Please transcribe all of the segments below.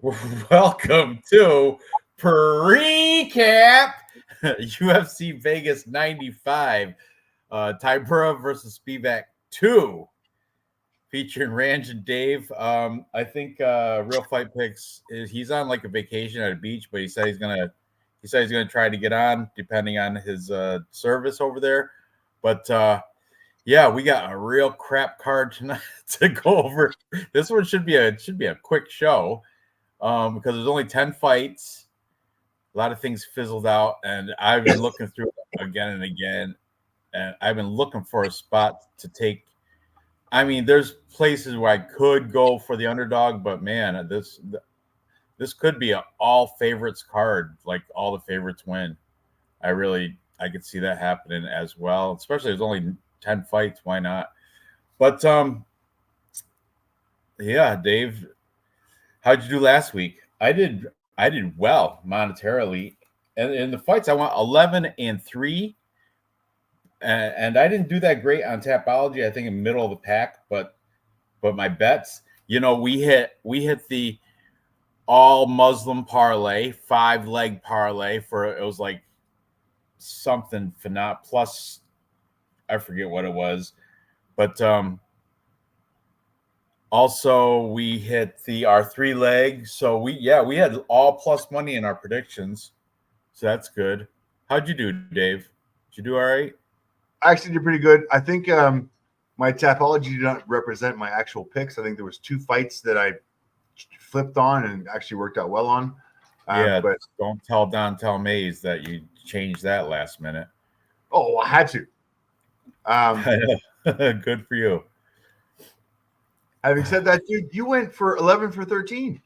Welcome to Preecaaap UFC Vegas 95. Tybura versus Spivak 2, featuring Ranj and Dave. I think Real Fight Picks he's on like a vacation at a beach, but he said he's gonna try to get on depending on his service over there. But yeah, we got a real crap card tonight to go over. This one should be a quick show. Because there's only 10 fights. A lot of things fizzled out, and I've been looking through it again and again, and I've been looking for a spot to take. I mean, there's places where I could go for the underdog, but man, this could be an all favorites card, like all the favorites win. I could see that happening as well, especially there's only 10 fights. Why not? But yeah, Dave. How'd you do last week? I did well monetarily. And in the fights, I went 11-3. And I didn't do that great on Tapology. I think in the middle of the pack, but my bets, we hit the all Muslim parlay, 5-leg parlay it was like something plus I forget what it was. But also, we hit our 3-leg, so we had all plus money in our predictions, so that's good. How'd you do, Dave? Did you do all right? I actually did pretty good. I think my Tapology did not represent my actual picks. I think there was 2 fights that I flipped on and actually worked out well on. But don't tell Dontel Mays that you changed that last minute. Oh, I had to. Good for you. Having said that, dude, you went for 11 for 13.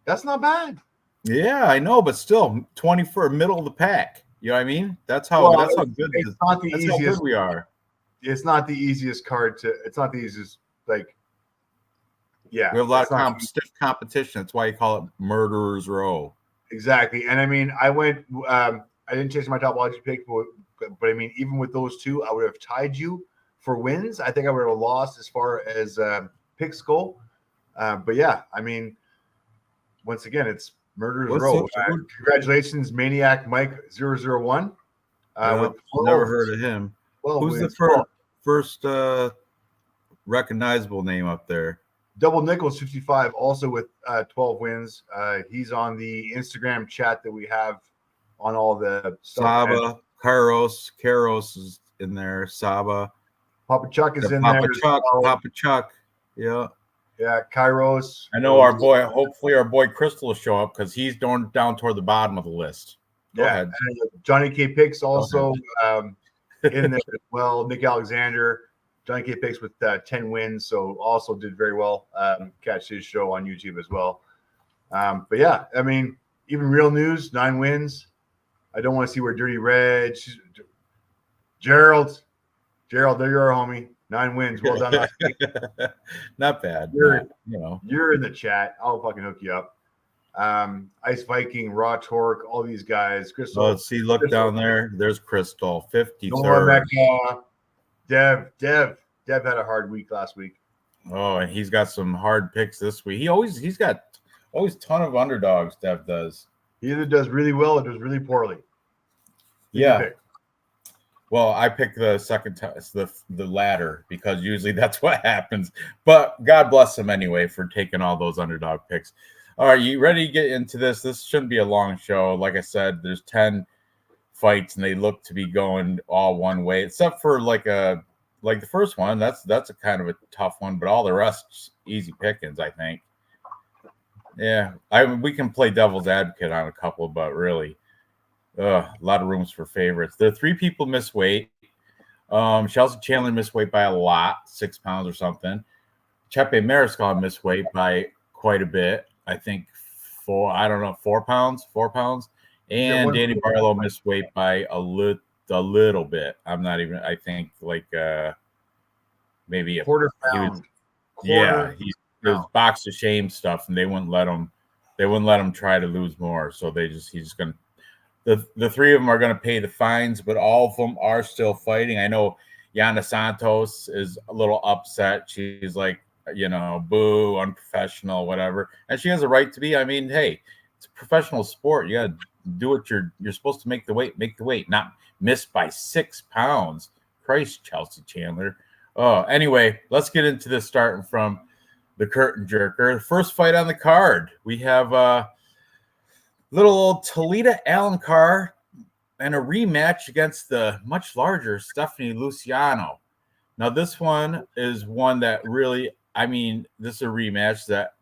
That's not bad. Yeah, I know, but still 20 for middle of the pack. You know what I mean? That's how good. It's not the easiest. How good we are. It's not the easiest card to. It's not the easiest. Like, yeah, we have a lot of stiff competition. That's why you call it Murderer's Row. Exactly, and I mean, I went. I didn't change my Tapology pick, but I mean, even with those 2, I would have tied you for wins. I think I would have lost as far as picks go. But yeah, I mean, once again, it's Murderer's Row. Congratulations, Maniac Mike 001. Never heard of him. Who's the first recognizable name up there? Double Nichols 55, also with 12 wins. He's on the Instagram chat that we have on all the stuff. Saba, Karos is in there. Saba, Papa Chuck is in there. Papa Chuck. Yeah. Yeah, Kairos. I know our boy. Hopefully, our boy Crystal will show up because he's down toward the bottom of the list. Go ahead. Johnny K. Picks also in there as well. Nick Alexander, Johnny K. Picks with 10 wins, so also did very well. Catch his show on YouTube as well. But yeah, I mean, even Real News 9 wins. I don't want to see where Dirty Red, Gerald, there you are, homie. 9 wins. Well done. Not bad. You're in the chat. I'll fucking hook you up. Ice Viking, Raw Torque, all these guys. Crystal. Oh, see, look down there. There's Crystal, 53rd. Dev had a hard week last week. Oh, and he's got some hard picks this week. He's got always a ton of underdogs. Dev does. He either does really well or does really poorly. Yeah. Well, I picked the second time, the latter, because usually that's what happens. But God bless him anyway for taking all those underdog picks. All right, you ready to get into this? This shouldn't be a long show. Like I said, there's 10 fights, and they look to be going all one way, except for like the first one. That's a kind of a tough one, but all the rest easy pickings, I think. Yeah, we can play devil's advocate on a couple, but really. A lot of rooms for favorites. The 3 people miss weight. Chelsea Chandler missed weight by a lot, 6 pounds or something. Chepe Mariscal missed weight by quite a bit. I think 4 pounds. And Danny Barlow missed weight by a little bit. I think like maybe a quarter pound. He was box of shame stuff, and they wouldn't let him try to lose more. So he's just gonna. The 3 of them are going to pay the fines, but all of them are still fighting. I know Yana Santos is a little upset. She's like, boo, unprofessional, whatever. And she has a right to be. I mean, hey, it's a professional sport. You got to do what you're supposed to make the weight, not miss by 6 pounds. Christ, Chelsea Chandler. Oh, anyway, let's get into this starting from the curtain jerker. The first fight on the card, we have little old Toledo Alencar and a rematch against the much larger Stephanie Luciano. Now, this one is one that really, this is a rematch that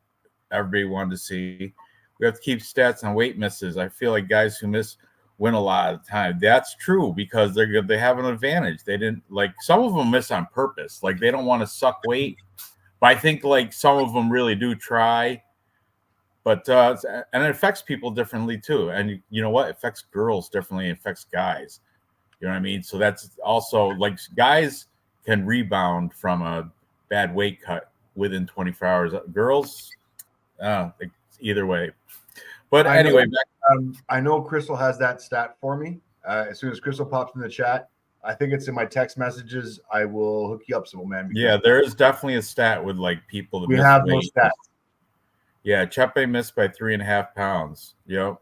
everybody wanted to see. We have to keep stats on weight misses. I feel like guys who miss win a lot of the time. That's true because they have an advantage. They didn't, like, some of them miss on purpose. Like, they don't want to suck weight. But I think, like, some of them really do try. But and it affects people differently too. And you know what? It affects girls differently. It affects guys. You know what I mean? So that's also, like, guys can rebound from a bad weight cut within 24 hours. Girls, either way. But anyway, I know Crystal has that stat for me. As soon as Crystal pops in the chat, I think it's in my text messages. I will hook you up, Simple Man. Yeah, there is definitely a stat with, like, people that we have no stats. Yeah, Chepe missed by 3.5 pounds. Yep.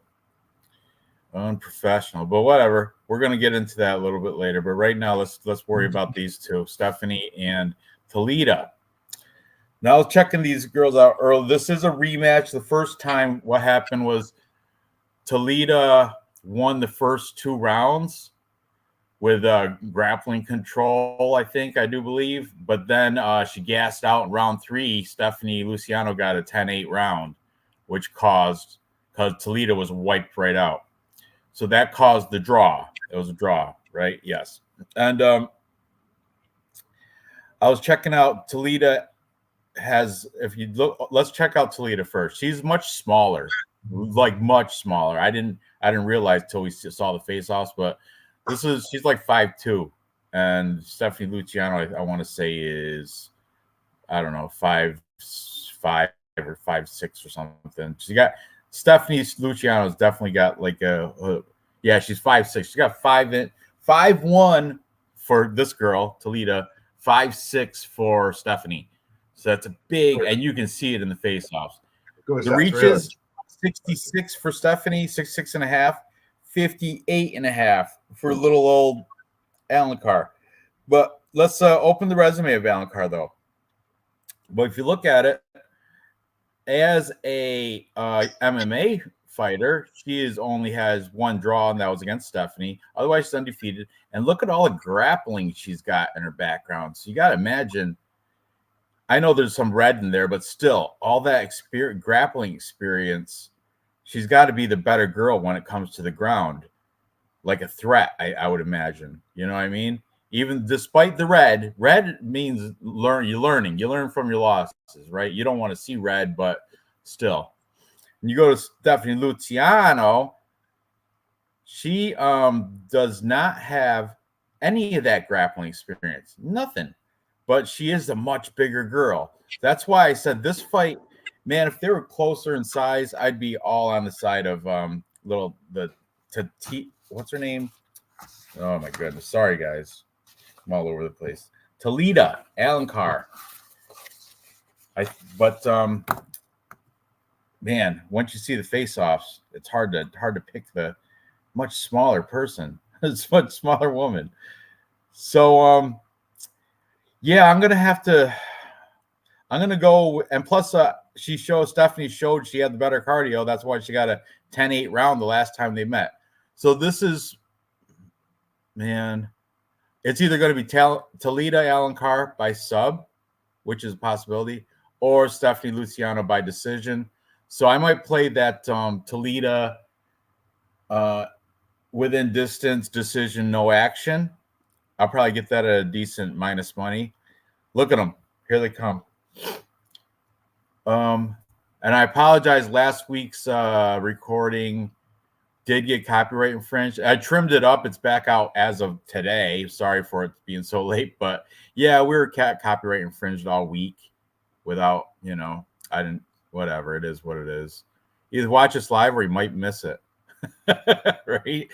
Unprofessional, but whatever. We're gonna get into that a little bit later. But right now, let's worry about these two, Stephanie and Toledo. Now, checking these girls out early. This is a rematch. The first time what happened was Toledo won the first 2 rounds with grappling control, I do believe. But then she gassed out in round 3. Stephanie Luciano got a 10-8 round, which because Toledo was wiped right out. So that caused the draw. It was a draw, right? Yes. And I was checking out Toledo if you look, let's check out Toledo first. She's much smaller, like much smaller. I didn't realize till we saw the face-offs, but she's like 5'2", and Stephanie Luciano, I want to say is, I don't know, 5'5" or 5'6" or something. Stephanie Luciano's definitely got like she's 5'6". She got 5'1" for this girl, Toledo, 5'6" for Stephanie. So that's a big, and you can see it in the face-offs. The reaches, 66 for Stephanie, 66.5, 58.5 for little old Alencar. But let's open the resume of Alencar, though. But if you look at it, as a MMA fighter, she only has 1 draw, and that was against Stephanie. Otherwise, she's undefeated. And look at all the grappling she's got in her background. So you got to imagine. I know there's some red in there, but still, all that grappling experience, she's got to be the better girl when it comes to the ground, like a threat. I would imagine. You know what I mean? Even despite the red means you learn from your losses, right? You don't want to see red, but still. When you go to Stephanie Luciano, she does not have any of that grappling experience, nothing. But she is a much bigger girl. That's why I said this fight, man, if they were closer in size, I'd be all on the side of what's her name? Oh my goodness. Sorry, guys. I'm all over the place. Toledo Alencar. Man, once you see the face-offs, it's hard to pick the much smaller person. It's a much smaller woman. So yeah, I'm gonna go, and plus Stephanie showed she had the better cardio. That's why she got a 10-8 round the last time they met. So this is, man, it's either going to be Toledo Alencar by sub, which is a possibility, or Stephanie Luciano by decision. So I might play that Toledo within distance decision, no action. I'll probably get that at a decent minus money. Look at them. Here they come. And I apologize. Last week's recording did get copyright infringed. I trimmed it up. It's back out as of today. Sorry for it being so late. But, yeah, we were copyright infringed all week without, I didn't, whatever. It is what it is. Either watch us live or you might miss it. Right?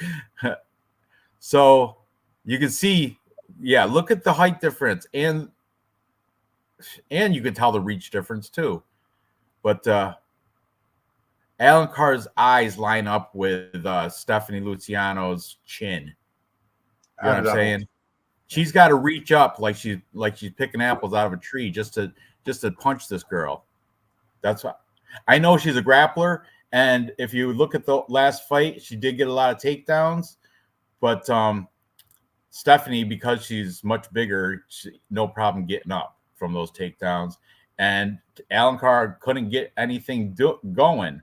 So you can see, yeah, look at the height difference. And and you can tell the reach difference too. But Alan Carr's eyes line up with Stephanie Luciano's chin. You know what I'm saying? She's got to reach up like she's picking apples out of a tree just to punch this girl. That's what I know. She's a grappler, and if you look at the last fight, she did get a lot of takedowns. But Stephanie, because she's much bigger, no problem getting up from those takedowns. And Alan Carr couldn't get anything going.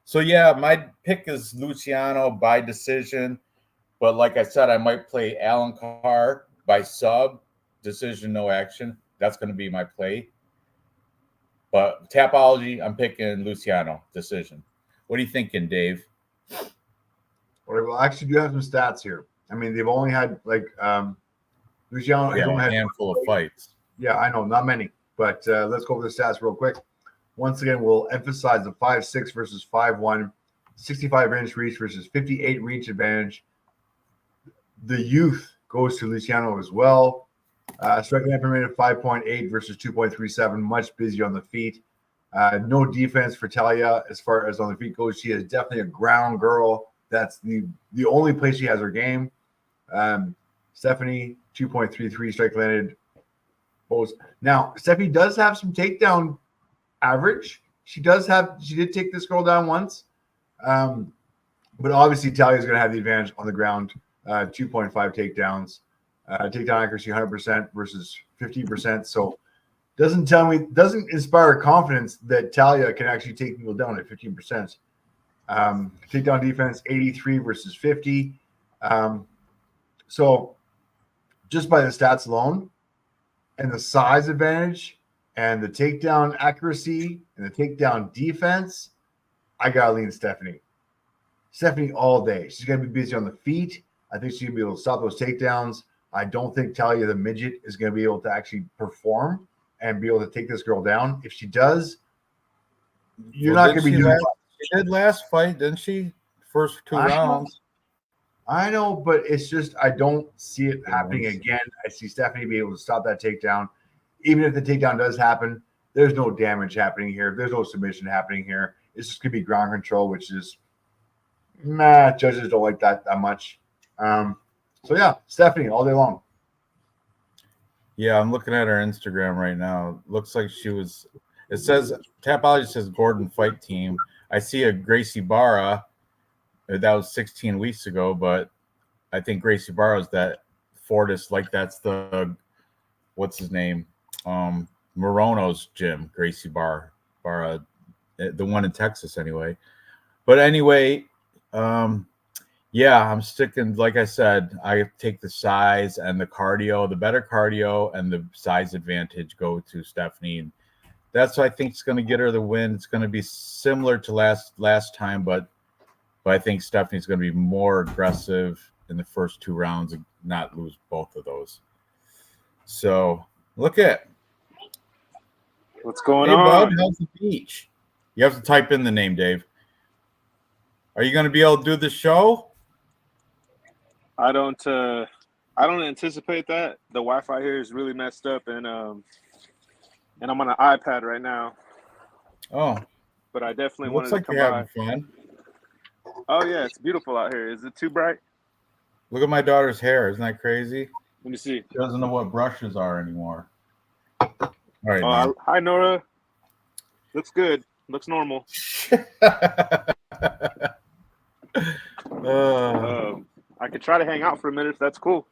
So yeah, my pick is Luciano by decision. But like I said, I might play Alan Carr by sub, decision, no action. That's going to be my play. But Tapology, I'm picking Luciano, decision. What are you thinking, Dave? Well, I actually do have some stats here. I mean, they've only had Luciano has only a had handful of fights. Yeah, I know, not many. But let's go over the stats real quick. Once again, we'll emphasize the 5'6" versus 5'1", 65-inch reach versus 58 reach advantage. The youth goes to Luciano as well. Striking time per minute 5.8 versus 2.37, much busier on the feet. No defense for Talia as far as on the feet goes. She is definitely a ground girl. That's the only place she has her game. Stephanie, 2.33 strike landed. Now, Stephanie does have some takedown average. She did take this girl down once. But obviously Talia is going to have the advantage on the ground. 2.5 takedowns. Takedown accuracy 100% versus 15%. So doesn't inspire confidence that Talia can actually take people down at 15%. Takedown defense 83 versus 50. So just by the stats alone and the size advantage and the takedown accuracy and the takedown defense, I gotta lean Stephanie. Stephanie all day. She's gonna be busy on the feet. I think she's gonna be able to stop those takedowns. I don't think Talia the midget is gonna be able to actually perform and be able to take this girl down. If she does, you're not gonna be doing. She did last fight, didn't she? First two rounds. I know, but it's just I don't see it happening again. I see Stephanie be able to stop that takedown. Even if the takedown does happen, there's no damage happening here. There's no submission happening here. It's just gonna be ground control, which is judges don't like that much. So yeah, Stephanie all day long. Yeah, I'm looking at her Instagram right now. Looks like she was. It says Tapology says Gordon Fight Team. I see a Gracie Barra. That was 16 weeks ago, but I think Gracie Barra is that Fortis. Like that's the what's his name? Morono's gym. Gracie Barra, the one in Texas anyway. But anyway, yeah, I'm sticking. Like I said, I take the size and the cardio. The better cardio and the size advantage go to Stephanie. And that's what I think is going to get her the win. It's going to be similar to last time, but I think Stephanie's going to be more aggressive in the first two rounds and not lose both of those. So look at what's going on. Bud, how's the beach? You have to type in the name, Dave. Are you going to be able to do the show? I don't anticipate that. The Wi-Fi here is really messed up, and I'm on an iPad right now. Oh, but I definitely looks wanted to come you're by. having fun. Oh yeah, it's beautiful out here. Is it too bright? Look at my daughter's hair. Isn't that crazy? Let me see. She doesn't know what brushes are anymore. All right. Hi, Nora. Looks good. Looks normal. I could try to hang out for a minute if that's cool.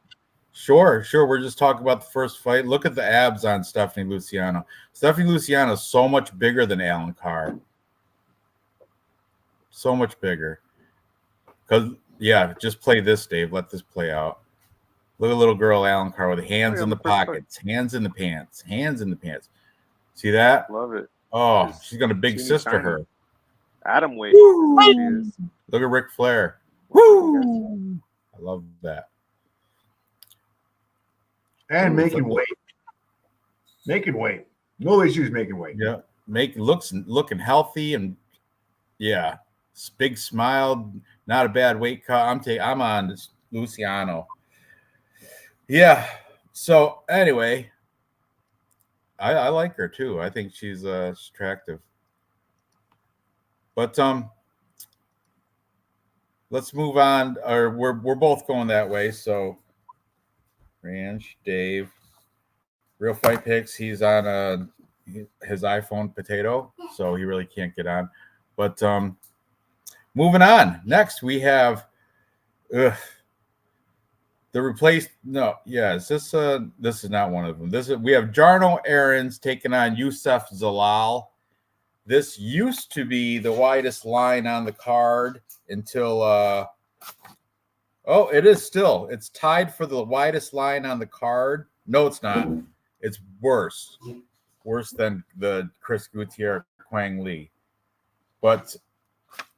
Sure. We're just talking about the first fight. Look at the abs on Stephanie Luciano. Stephanie Luciano is so much bigger than Alan Carr. So much bigger. Because, yeah, just play this, Dave. Let this play out. Look at little girl Alan Carr with hands in the pockets, hands in the pants, hands in the pants. See that? Love it. Oh, she's going to big sister her. Atom weight. Look at Ric Flair. Woo! I love that. And making weight. Making weight. No issues making weight. Yeah. Looking healthy and yeah. Big smile. Not a bad weight cut. I'm on this Luciano. Yeah. So anyway, I like her too. I think she's attractive. But let's move on. Or we're both going that way. So Ranj, Dave, Real Fight Picks. He's on his iPhone potato, so he really can't get on. But moving on. Next we have the replaced. No, yeah, is this is not one of them. We have Jarno Aarons taking on Youssef Zalal. This used to be the widest line on the card until it is still. It's tied for the widest line on the card. No, it's not. It's worse. Worse than the Chris Gutierrez Quang Lee. But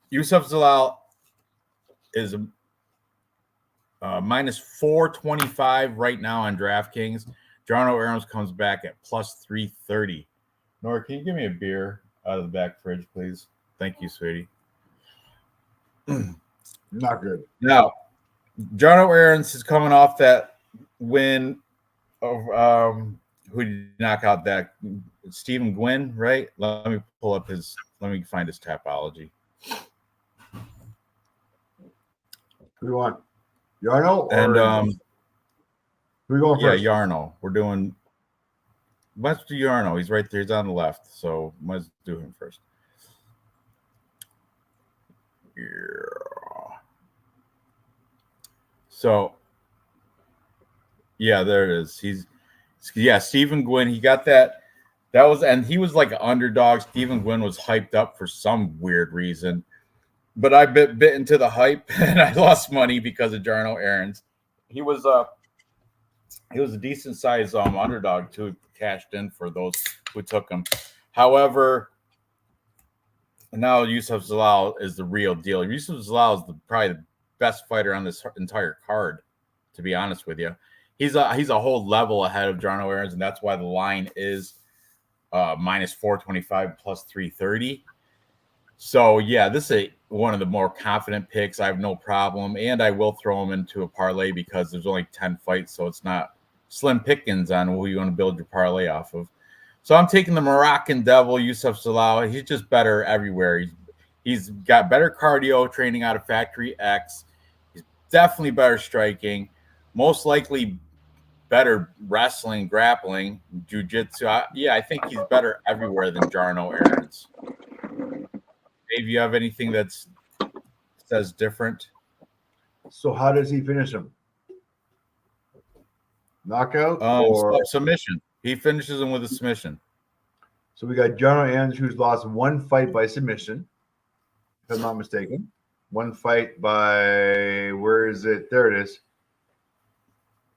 Youssef Zalal is minus 425 right now on DraftKings. Jarno Aarons comes back at plus 330. Nora, can you give me a beer out of the back fridge, please? Thank you, sweetie. Not good. Now, Jarno Aarons is coming off that win of who did he knock out? That Stephen Gwynn, right? Let me find his Tapology. Who do you want? Yarno? And who are you going first? Yeah, Yarno. We're doing. Let's do Yarno. He's right there. He's on the left. So let's do him first. Yeah. So, yeah, there it is. Stephen Gwynn. He got that. That was, and he was like an underdog. Stephen Gwynn was hyped up for some weird reason. But I bit into the hype, and I lost money because of Jarno Aarons. He was a decent size underdog too. Cashed in for those who took him. However, now Youssef Zalal is the real deal. Youssef Zalal is probably the best fighter on this entire card. To be honest with you, he's a whole level ahead of Jarno Aarons, and that's why the line is minus 425 plus 330. So yeah, this is one of the more confident picks. I have no problem, and I will throw him into a parlay because there's only 10 fights, so it's not slim pickings on who you want to build your parlay off of. So I'm taking the Moroccan Devil, Youssef Zalal. He's just better everywhere. He's got better cardio training out of Factory X. He's definitely better striking, most likely better wrestling, grappling, jiu-jitsu. I think he's better everywhere than Jarno Aarons. Dave, you have anything that says different? So how does he finish him? Knockout or submission? He finishes him with a submission. So we got Jarno Aarons, who's lost one fight by submission, if I'm not mistaken. One fight by, where is it? There it is.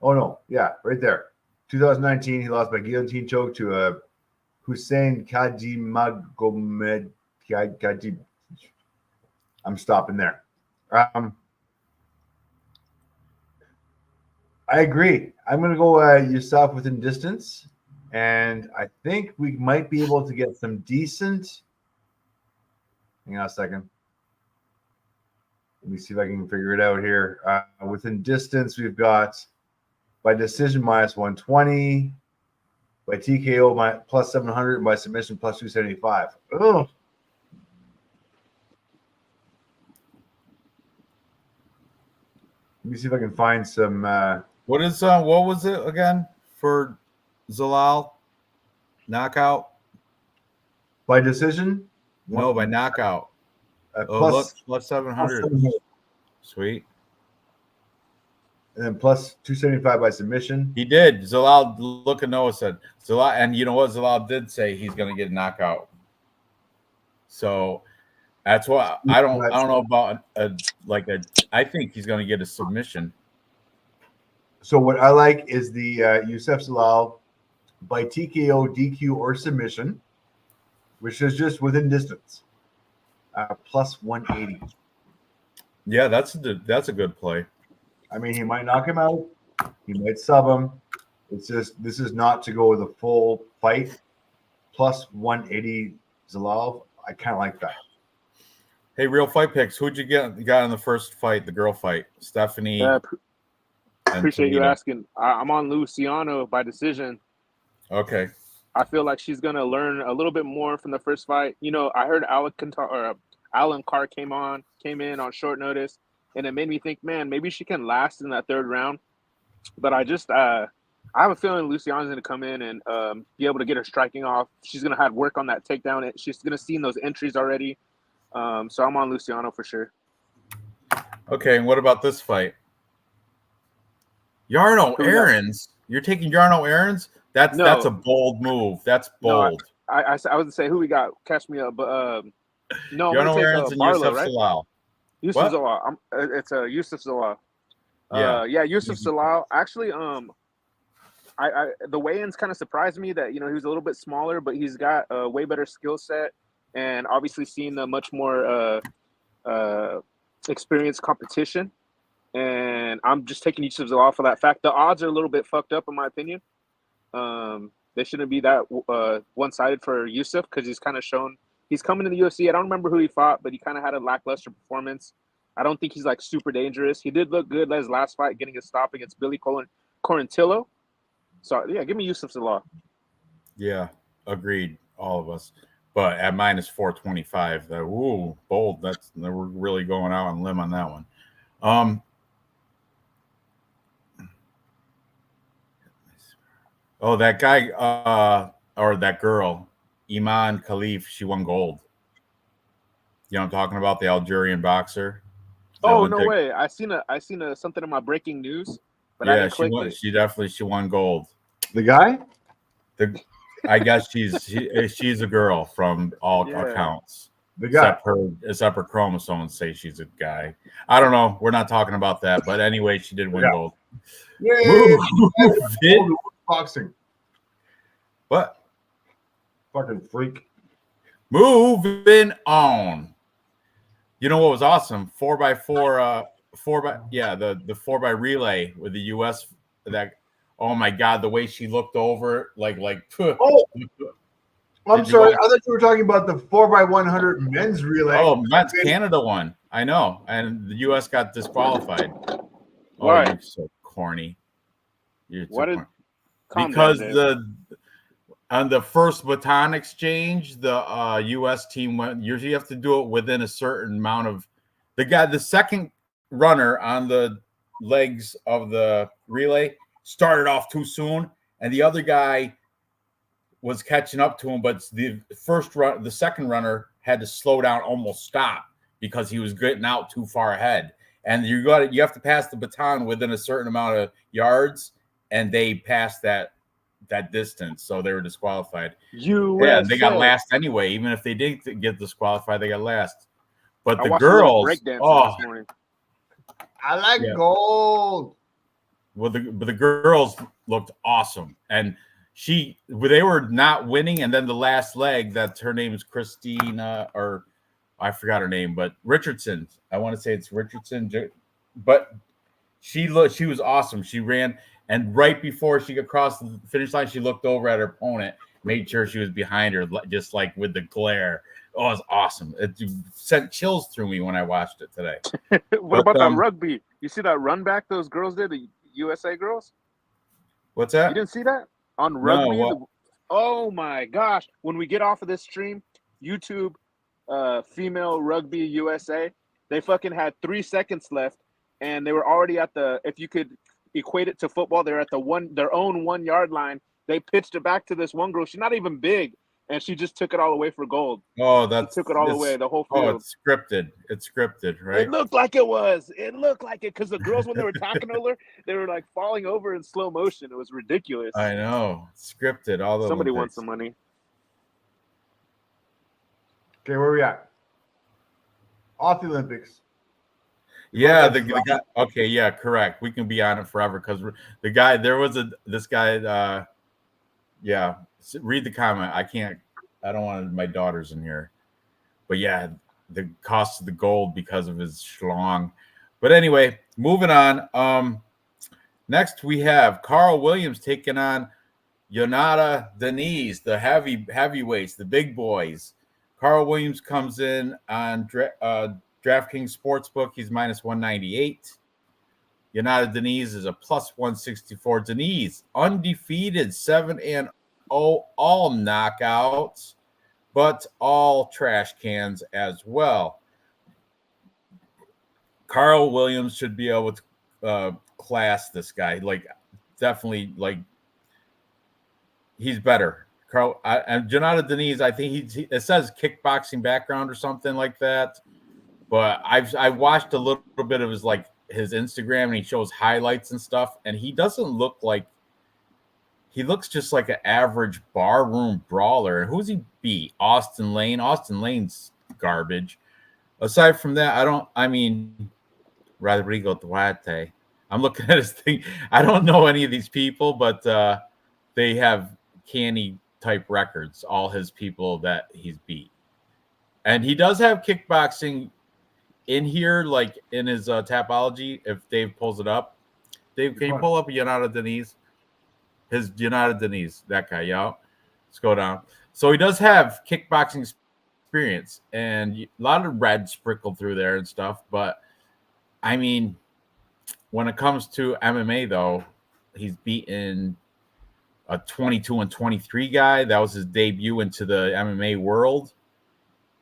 Oh, no. Yeah, right there. 2019, he lost by guillotine choke to Hussein Kajimagomed. I'm stopping there. I agree. I'm going to go Youssef within distance, and I think we might be able to get some decent. Hang on a second. Let me see if I can figure it out here. Within distance, we've got by decision minus 120, by TKO plus 700, and by submission plus 275. Oh. Let me see if I can find some. What was it again for Zalal? Knockout? By decision? No, by knockout. Plus 700. Sweet. And then plus 275 by submission. He did. Zalal, look at Noah said. Zalal, and you know what? Zalal did say he's going to get a knockout. So that's why I don't know about I think he's going to get a submission. So what I like is the Youssef Zalal by TKO, DQ, or submission, which is just within distance, plus 180. Yeah, that's a good play. I mean, he might knock him out. He might sub him. It's just this is not to go with a full fight. Plus 180 Zalal. I kind of like that. Hey, Real Fight Picks. Who'd you got in the first fight, the girl fight? Stephanie. Yeah, appreciate you asking. I'm on Luciano by decision. Okay. I feel like she's gonna learn a little bit more from the first fight. You know, I heard Alan Carr came in on short notice, and it made me think, man, maybe she can last in that third round. But I have a feeling Luciana's gonna come in and be able to get her striking off. She's gonna have work on that takedown. She's gonna see those entries already. So I'm on Luciano for sure. Okay, and what about this fight? Yarno Aarons. You're taking Yarno Aarons? That's a bold move. That's bold. No, I was gonna say who we got. Catch me up, but no, I'm Yarno gonna take Aarons and Barlow, Yusuf right? Salal. Yusuf Zalal. It's Yusuf Zalal. Yeah, Yusuf Zalal. Actually, I the weigh-ins kind of surprised me that he was a little bit smaller, but he's got a way better skill set, and obviously seen a much more experienced competition. And I'm just taking Yusuf Zalal for that fact. The odds are a little bit fucked up in my opinion. They shouldn't be that one-sided for Yusuf because he's kind of shown he's coming to the UFC. I don't remember who he fought, but he kind of had a lackluster performance. I don't think he's like super dangerous. He did look good his last fight, getting a stop against Billy Corantillo. So yeah, give me Yusuf Zalal. Yeah, agreed. All of us. But at minus 425, bold. We're really going out on a limb on that one. Oh, that guy or that girl, Iman Khalif, she won gold. You know what I'm talking about? The Algerian boxer. Oh, no way. I seen something in my breaking news, but I didn't click it. She won gold. The guy? I guess she's a girl from all accounts. The guy. Except her chromosomes say she's a guy. I don't know. We're not talking about that. But anyway, she did win gold. Yeah. Boxing. What? Fucking freak. Moving on. You know what was awesome? 4x4, the 4x relay with the US. Oh my God, the way she looked over, like. Oh, I'm sorry. I thought you were talking about the 4x100 men's relay. Oh, that's Canada one. I know, and the US got disqualified. Why? Oh, you're so corny. Because on the first baton exchange, the U.S. team went. Usually, you have to do it within a certain amount of the second runner on the legs of the relay started off too soon, and the other guy was catching up to him. But the second runner had to slow down, almost stop because he was getting out too far ahead. And you have to pass the baton within a certain amount of yards. And they passed that distance, so they were disqualified. Yeah, they got last anyway. Even if they did get disqualified, they got last. But the girls, this morning. I like gold. Well, the girls looked awesome, and they were not winning. And then the last leg, her name is Christina, or I forgot her name, but Richardson. I want to say it's Richardson, but she was awesome. She ran. And right before she got across the finish line, she looked over at her opponent, made sure she was behind her, just like with the glare. Oh, it was awesome. It sent chills through me when I watched it today. What about that rugby? You see that run back those girls did, the USA girls? What's that? You didn't see that? On rugby? No, oh, my gosh. When we get off of this stream, YouTube, female rugby USA, they fucking had 3 seconds left, and they were already at if you could equate it to football, they're at their own 1 yard line. They pitched it back to this one girl. She's not even big, and she just took it all away for gold. Oh, took it all away, the whole field. Oh, it's scripted, right? It looked like it was. It looked like it because the girls, when they were talking over, they were like falling over in slow motion. It was ridiculous. I know, scripted. All the somebody wants some money. Okay, where are we at? Off the Olympics. Yeah, the guy. Okay, yeah, correct. We can be on it forever because the guy. There was this guy. Yeah, read the comment. I don't want my daughters in here, but yeah, the cost of the gold because of his schlong. But anyway, moving on. Next we have Carl Williams taking on Yonata Denise, the heavyweights, the big boys. Carl Williams comes in on DraftKings Sportsbook, he's minus 198. Yonata Denise is a plus 164. Denise, undefeated, 7-0 all knockouts, but all trash cans as well. Carl Williams should be able to class this guy. Like, definitely, like, he's better. Carl and Jonata Denise, I think it says kickboxing background or something like that. But I watched a little bit of his Instagram, and he shows highlights and stuff, and he doesn't look like he looks just like an average barroom brawler. And who's he beat? Austin Lane. Austin Lane's garbage. Aside from that, Rodrigo Duarte. I'm looking at his thing. I don't know any of these people, but they have canny type records, all his people that he's beat. And he does have kickboxing in here, like in his Tapology, if Dave pulls it up. Dave, can you pull up Yanada Denise? His Yanada Denise, that guy, yeah. Let's go down. So he does have kickboxing experience and a lot of red sprinkled through there and stuff. But, I mean, when it comes to MMA, though, he's beaten a 22-23 guy. That was his debut into the MMA world.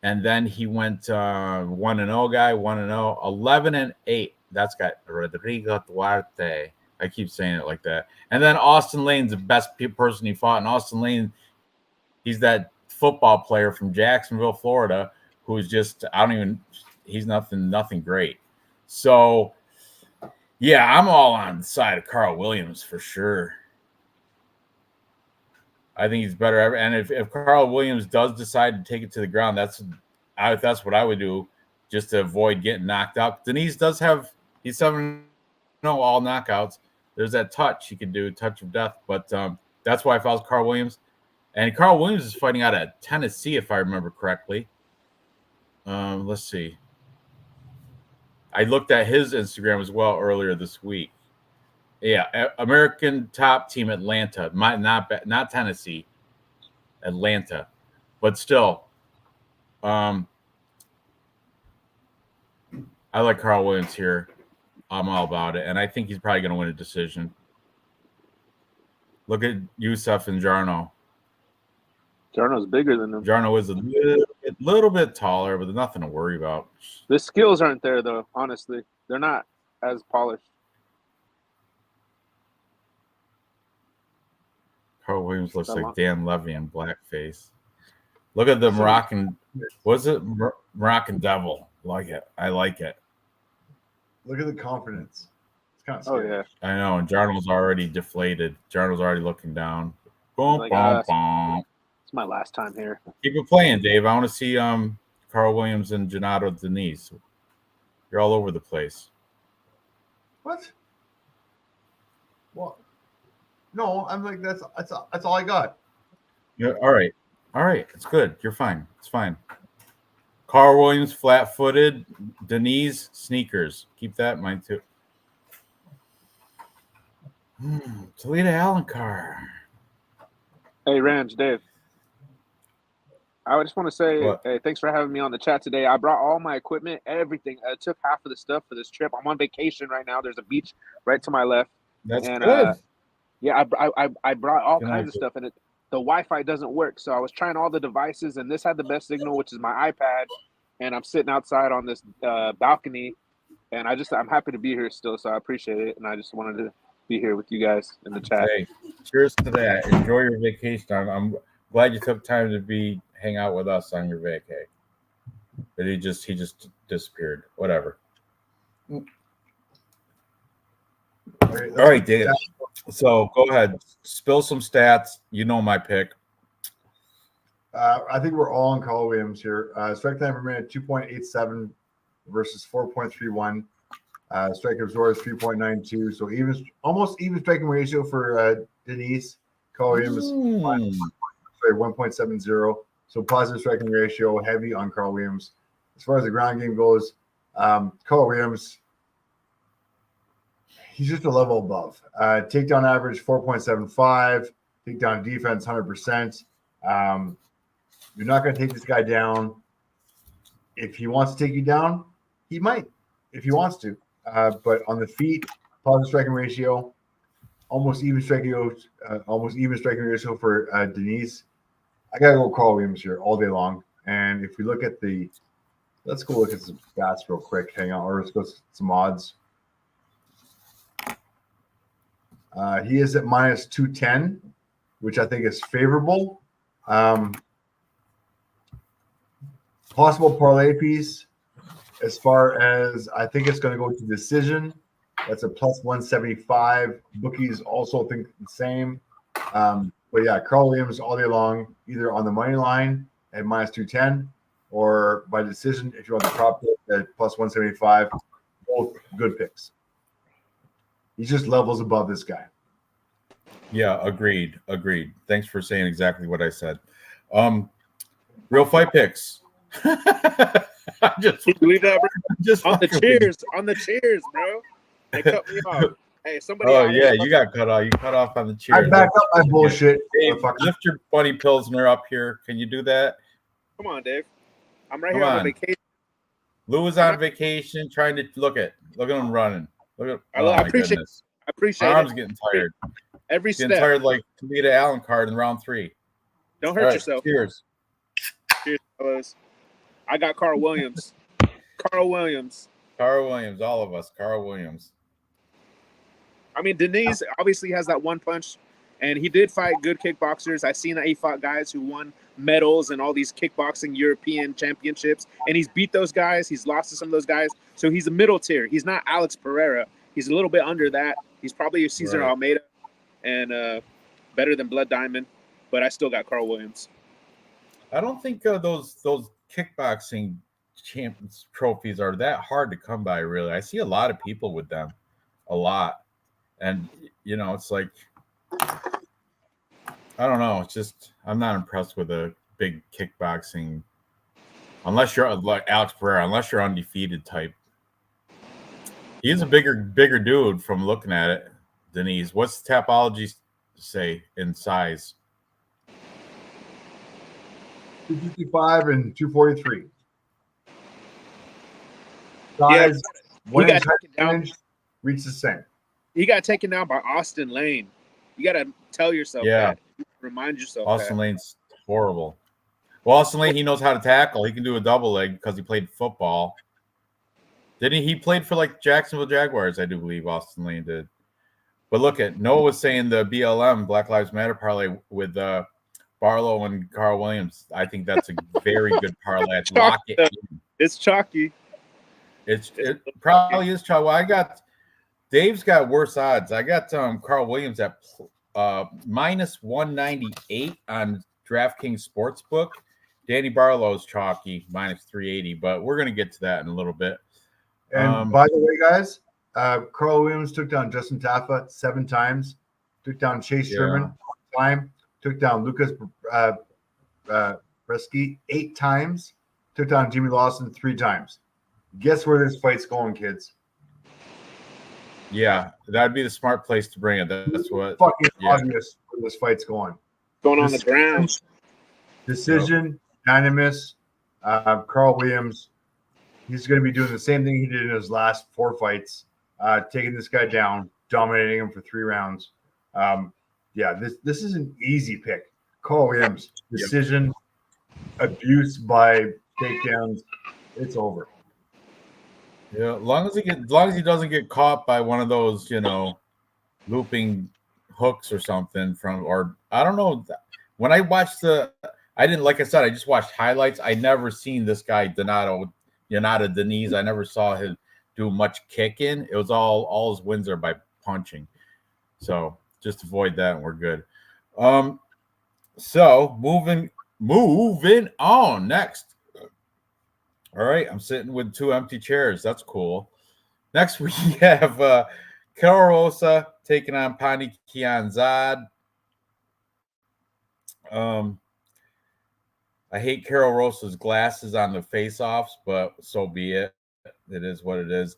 And then he went 1-0 guy, 1-0, 11-8. That's got Rodrigo Duarte. I keep saying it like that. And then Austin Lane's the best person he fought. And Austin Lane, he's that football player from Jacksonville, Florida, who's just, he's nothing great. So, yeah, I'm all on the side of Carl Williams for sure. I think he's better. And if Carl Williams does decide to take it to the ground, that's what I would do, just to avoid getting knocked out. Denise does have, he's 7-0 all knockouts. There's that touch he could do, touch of death. But that's why I felt Carl Williams. And Carl Williams is fighting out of Tennessee, if I remember correctly. Let's see. I looked at his Instagram as well earlier this week. Yeah, American top team Atlanta, not Tennessee, Atlanta, but still, I like Carl Williams here. I'm all about it, and I think he's probably going to win a decision. Look at Yusuf and Jarno. Jarno's bigger than him. Jarno is a little bit taller, but there's nothing to worry about. The skills aren't there, though. Honestly, they're not as polished. Carl Williams looks like Dan Levy in blackface. Look at the Moroccan. Was it Moroccan Devil? I like it. Look at the confidence. It's kind of scary. Oh, yeah. I know. And Jarno's already deflated. Jarno's already looking down. Boom, Like, boom, boom. It's my last time here. Keep it playing, Dave. I want to see Carl Williams and Jonata Denise. You're all over the place. What? What? No, I'm like that's all I got. Yeah, all right. It's good. You're fine. It's fine. Carl Williams, flat-footed. Denise, sneakers. Keep that in mind too. Toledo Alencar. Hey, Ranj, Dave. I just want to say, hey, thanks for having me on the chat today. I brought all my equipment, everything. I took half of the stuff for this trip. I'm on vacation right now. There's a beach right to my left. That's good. Yeah, I brought all kinds of stuff, and the Wi-Fi doesn't work. So I was trying all the devices, and this had the best signal, which is my iPad. And I'm sitting outside on this balcony, and I'm happy to be here still. So I appreciate it, and I just wanted to be here with you guys in the chat. Hey, cheers to that. Enjoy your vacation. I'm glad you took time to hang out with us on your vacay. But he just disappeared. Whatever. All right, Dave. So go ahead, spill some stats. You know my pick. I think we're all on Carl Williams here. Strike time per minute 2.87 versus 4.31. Strike absorbed 3.92. So almost even striking ratio for Denise. Carl Williams 1.70. So positive striking ratio, heavy on Carl Williams. As far as the ground game goes, Carl Williams, he's just a level above. Takedown average 4.75. Takedown defense 100%. You're not going to take this guy down. If he wants to take you down, he might, if he wants to. But on the feet, positive striking ratio, almost even striking ratio for Denise. I gotta go Carl Williams here all day long. And if we look at let's go look at some stats real quick. Hang on, or let's go some odds. He is at minus 210, which I think is favorable. Possible parlay piece, as far as I think it's going to go to decision. That's a plus 175. Bookies also think the same. But yeah, Carl Williams all day long, either on the money line at minus 210 or by decision if you want the prop pick at plus 175. Both good picks. He just levels above this guy. Yeah, agreed. Thanks for saying exactly what I said. Real fight picks. Just believe that, bro? Just on the cheers, bro. They cut me off. Hey, somebody. Oh yeah, you got cut off. You cut off on the cheers. I back up my bullshit. Dave, lift your bunny Pilsner up here. Can you do that? Come on, Dave. I'm right here on vacation. Lou is on vacation, trying to look at him running. Look at. I appreciate it. My arm's getting tired. Every step. Getting tired like Tamita Allen card in round 3. Don't hurt yourself. Cheers. Cheers, fellas. I got Carl Williams. Carl Williams, all of us. Carl Williams. I mean, Denise obviously has that one punch, and he did fight good kickboxers. I've seen that he fought guys who won medals and all these kickboxing European championships, and he's beat those guys. He's lost to some of those guys. So he's a middle tier. He's not Alex Pereira. He's a little bit under that. He's probably a Cesar Almeida and better than Blood Diamond, but I still got Carl Williams. I don't think those kickboxing champions trophies are that hard to come by, really. I see a lot of people with them, a lot. And, it's like, I don't know. It's just, I'm not impressed with a big kickboxing, unless you're like Alex Pereira, unless you're undefeated type. He's a bigger dude from looking at it. Denise, what's the Tapology say in size? 255 and 243. Size, he got taken down. Reach the same. He got taken down by Austin Lane. You got to tell yourself that. Remind yourself Austin Lane's horrible. Well, Austin Lane, he knows how to tackle. He can do a double leg because he played football. Didn't he? He played for like Jacksonville Jaguars, I do believe Austin Lane did. But look at Noah was saying the BLM, Black Lives Matter parlay with Barlow and Carl Williams. I think that's a very good parlay. Lock it in. It's chalky. It probably is chalky. Well, Dave's got worse odds. I got Carl Williams at minus 198 on DraftKings Sportsbook. Danny Barlow's chalky, minus 380, but we're going to get to that in a little bit. And by the way, guys, Carl Williams took down Justin Taffa 7 times, took down Chase Sherman 1 time, took down Lucas Bresky 8 times, took down Jimmy Lawson 3 times. Guess where this fight's going, kids? Yeah, that'd be the smart place to bring it. That's what fucking obvious where this fight's going. Going on the ground. Decision, unanimous. Carl Williams, he's going to be doing the same thing he did in his last 4 fights, taking this guy down, dominating him for 3 rounds. This is an easy pick. Carl Williams, decision, abuse by takedowns, it's over. Yeah, as long as he doesn't get caught by one of those, looping hooks or something I don't know. When I watched I just watched highlights. I never seen this guy Donato Deniz. I never saw him do much kicking. It was all his wins are by punching. So just avoid that and we're good. So moving on next. All right, I'm sitting with 2 empty chairs. That's cool. Next, we have Karol Rosa taking on Pani Kianzad. I hate Karol Rosa's glasses on the face-offs, but so be it. It is what it is.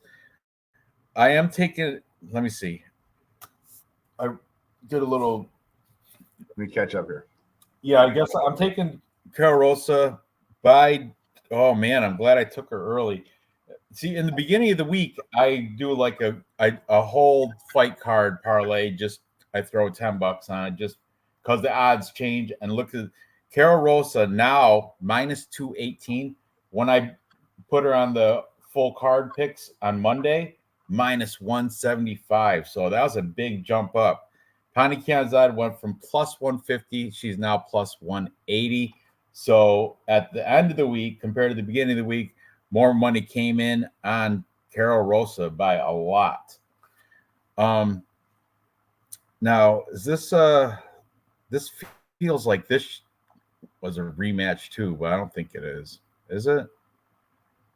I am taking – let me see. I did a little – let me catch up here. Yeah, I guess I'm taking Karol Rosa by – oh, man, I'm glad I took her early. See, in the beginning of the week, I do like a whole fight card parlay just I throw $10 on it just because the odds change. And look at Carol Rosa now minus 218. When I put her on the full card picks on Monday, minus 175. So that was a big jump up. Pani Kianzad went from plus 150. She's now plus 180. So at the end of the week, compared to the beginning of the week, more money came in on Carol Rosa by a lot. Now, is this this feels like this was a rematch too, but I don't think it is. Is it?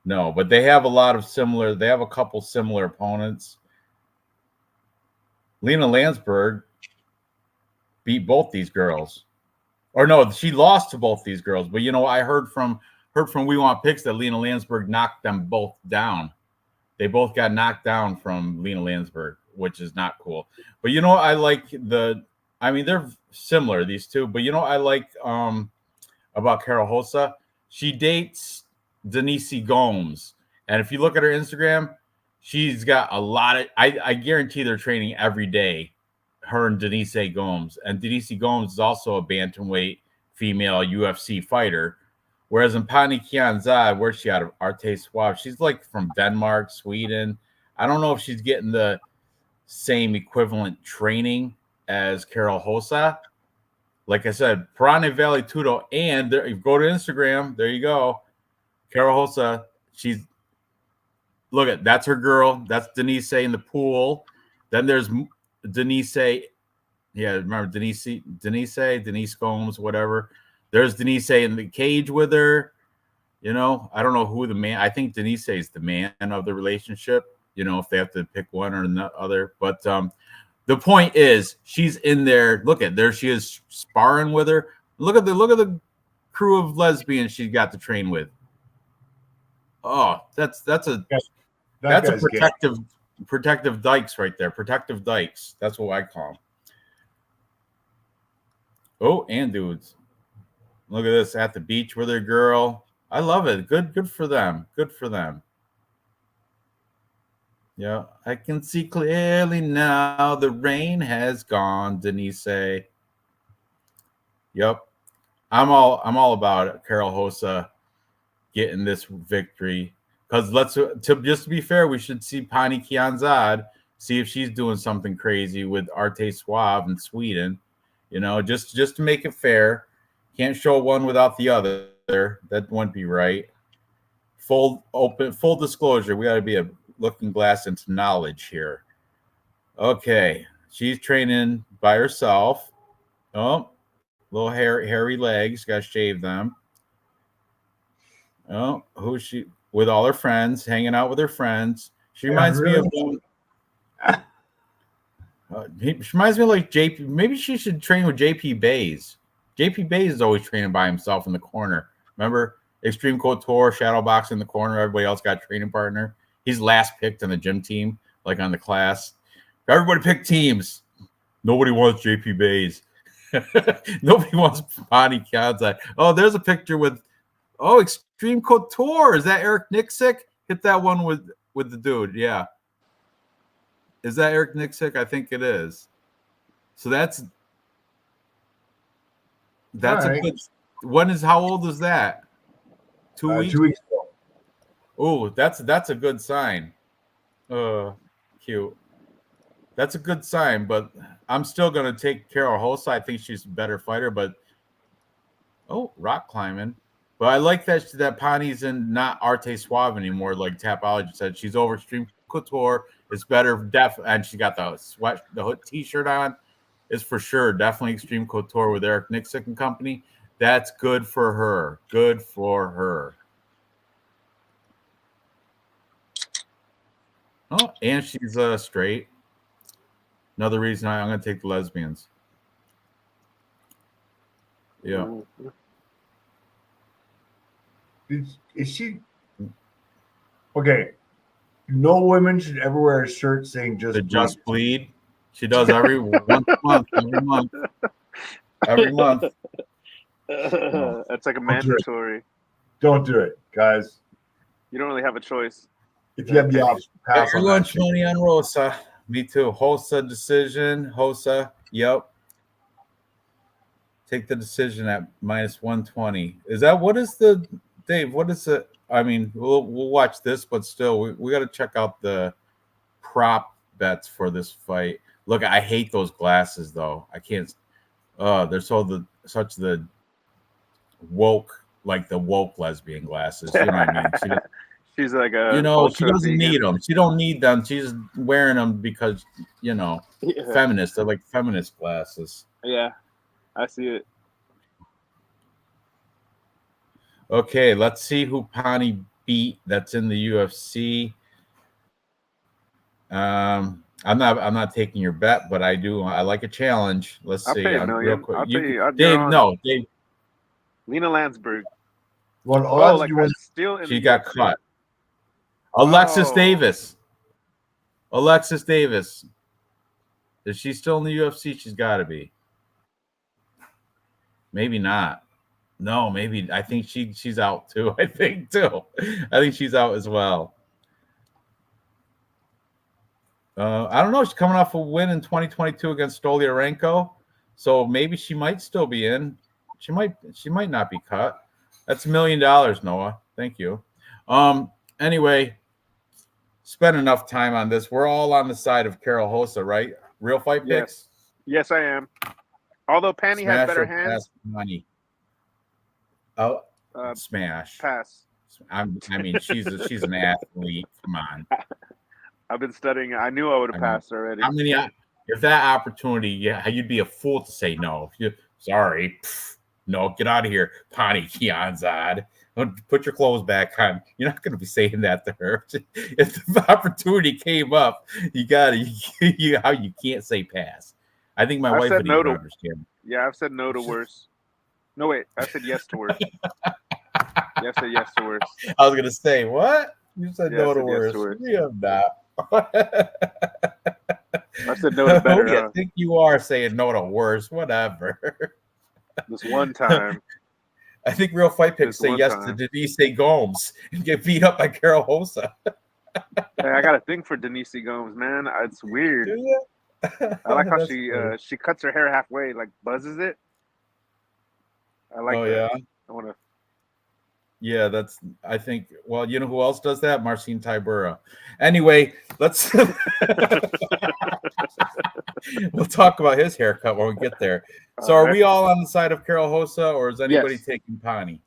No, but they have a couple similar opponents. Lena Landsberg beat both these girls. Or no, she lost to both these girls. But I heard from We Want Picks that Lena Landsberg knocked them both down. They both got knocked down from Lena Landsberg, which is not cool. But I like they're similar, these two. But I like about Carol Hossa, she dates Denise Gomes. And if you look at her Instagram, she's got a lot of I guarantee they're training every day, her and Denise Gomes. And Denise Gomes is also a bantamweight female UFC fighter. Whereas in Pani Kianzad, where's she out of? Arte Suave. She's like from Denmark, Sweden. I don't know if she's getting the same equivalent training as Carol Hossa. Like I said, Parane Valley Tudo. And there, you go to Instagram, there you go. Carol Hossa, that's her girl. That's Denise in the pool. Then there's Denise. Yeah, remember Denise Gomes, whatever. There's Denise in the cage with her. I don't know who the man. I think Denise is the man of the relationship. If they have to pick one or the other. But the point is, she's in there. Look at there. She is sparring with her. Look at the crew of lesbians she got to train with. Oh, that's a protective dykes right there. Protective dykes. That's what I call them. Oh, and dudes. Look at this at the beach with her girl. I love it. Good for them. Good for them. Yeah, I can see clearly now the rain has gone, Denise. Yep. I'm all about it. Carol Hossa getting this victory. Because just to be fair, we should see Pani Kianzad, see if she's doing something crazy with Arte Suave in Sweden. Just to make it fair. Can't show one without the other. That wouldn't be right. Full disclosure. We got to be a looking glass into knowledge here. Okay. She's training by herself. Oh, little hairy legs. Got to shave them. Oh, who's she? With all her friends, hanging out with her friends. She reminds me of she reminds me of like JP. Maybe she should train with JP Bays. JP Bays is always training by himself in the corner. Remember? Extreme Couture, shadow box in the corner. Everybody else got a training partner. He's last picked on the gym team, like on the class. Everybody pick teams. Nobody wants JP Bays. Nobody wants Pani Kianzad. Oh, there's a picture with Extreme Couture. Is that Eric Nixick? Hit that one with the dude. Yeah. Is that Eric Nixick? I think it is. So that's a good. How old is that? 2 weeks. 2 weeks ago. Oh, that's a good sign. Cute. That's a good sign, but I'm still gonna take Carol Hossa. I think she's a better fighter, but rock climbing. But I like that Pani's in not Arte Suave anymore, like Tapology said. She's over Extreme Couture. It's better, and she got the hood t-shirt on. It's for sure definitely Extreme Couture with Eric Nixick and company. That's good for her. Good for her. Oh, and she's straight. Another reason I'm going to take the lesbians. Yeah. Is she okay? No women should ever wear a shirt saying "just bleed." She does every once a month. Every month. That's like a mandatory. Don't do it, guys. You don't really have a choice. If you have the option, pass your lunch money on Rosa. Me too. Hossa decision. Hossa. Yep. Take the decision at -120. Is that what is the Dave? What is it? I mean, we'll watch this, but still, we got to check out the prop bets for this fight. Look, I hate those glasses though. I can't. They're such the woke, like the woke lesbian glasses. You know what I mean? She's like a She ultra doesn't vegan. need them. She don't need them. She's wearing them because Yeah. feminist. They're like feminist glasses. Yeah, I see it. Okay, let's see who Pani beat. That's in the UFC. I'm not taking your bet, but I do. I like a challenge. Let's I'll see. pay $1 million. Real quick. I'll pay you. Dave, no, Dave. Lena Landsberg. What Oh, odds like you win? still in She the got UFC. cut. Alexis Oh. Davis. Alexis Davis. Is she still in the UFC? She's got to be. Maybe not. No, maybe. I think she's out too. I think she's out as well. I don't know. She's coming off a win in 2022 against Stoliarenko, so maybe she might still be in. She might not be cut. That's $1 million, Noah. Thank you. Anyway, spent enough time on this. We're all on the side of Carol Hossa, right? Real fight picks. Yes, I am. Although Pani has better hands. Money. Oh, smash. Pass. I mean, she's an athlete. Come on. I've been studying. I knew I would have passed already. How many? If that opportunity, you'd be a fool to say no. Sorry, no, get out of here, Pani Kianzad. Put your clothes back on. You're not going to be saying that to her. If the opportunity came up, you can't say pass. I think my wife would even understand. Yeah, I've said no to worse. No, wait, I said yes to worse. Yeah, I said yes to worse. I was going to say, what? You said no to worse. We have not. I said no to better. I think you are saying no to worse. Whatever. This one time. I think Real Fight Picks say yes to Denise Gomes and get beat up by Carol Hossa. Hey, I got a thing for Denise Gomes, man. It's weird. I like how she cuts her hair halfway, like buzzes it. I like that. Yeah. I want to. Yeah, I think, well, you know who else does that? Marcin Tybura. Anyway, let's we'll talk about his haircut when we get there. So are we all on the side of Carol Hossa, or is anybody taking Pani?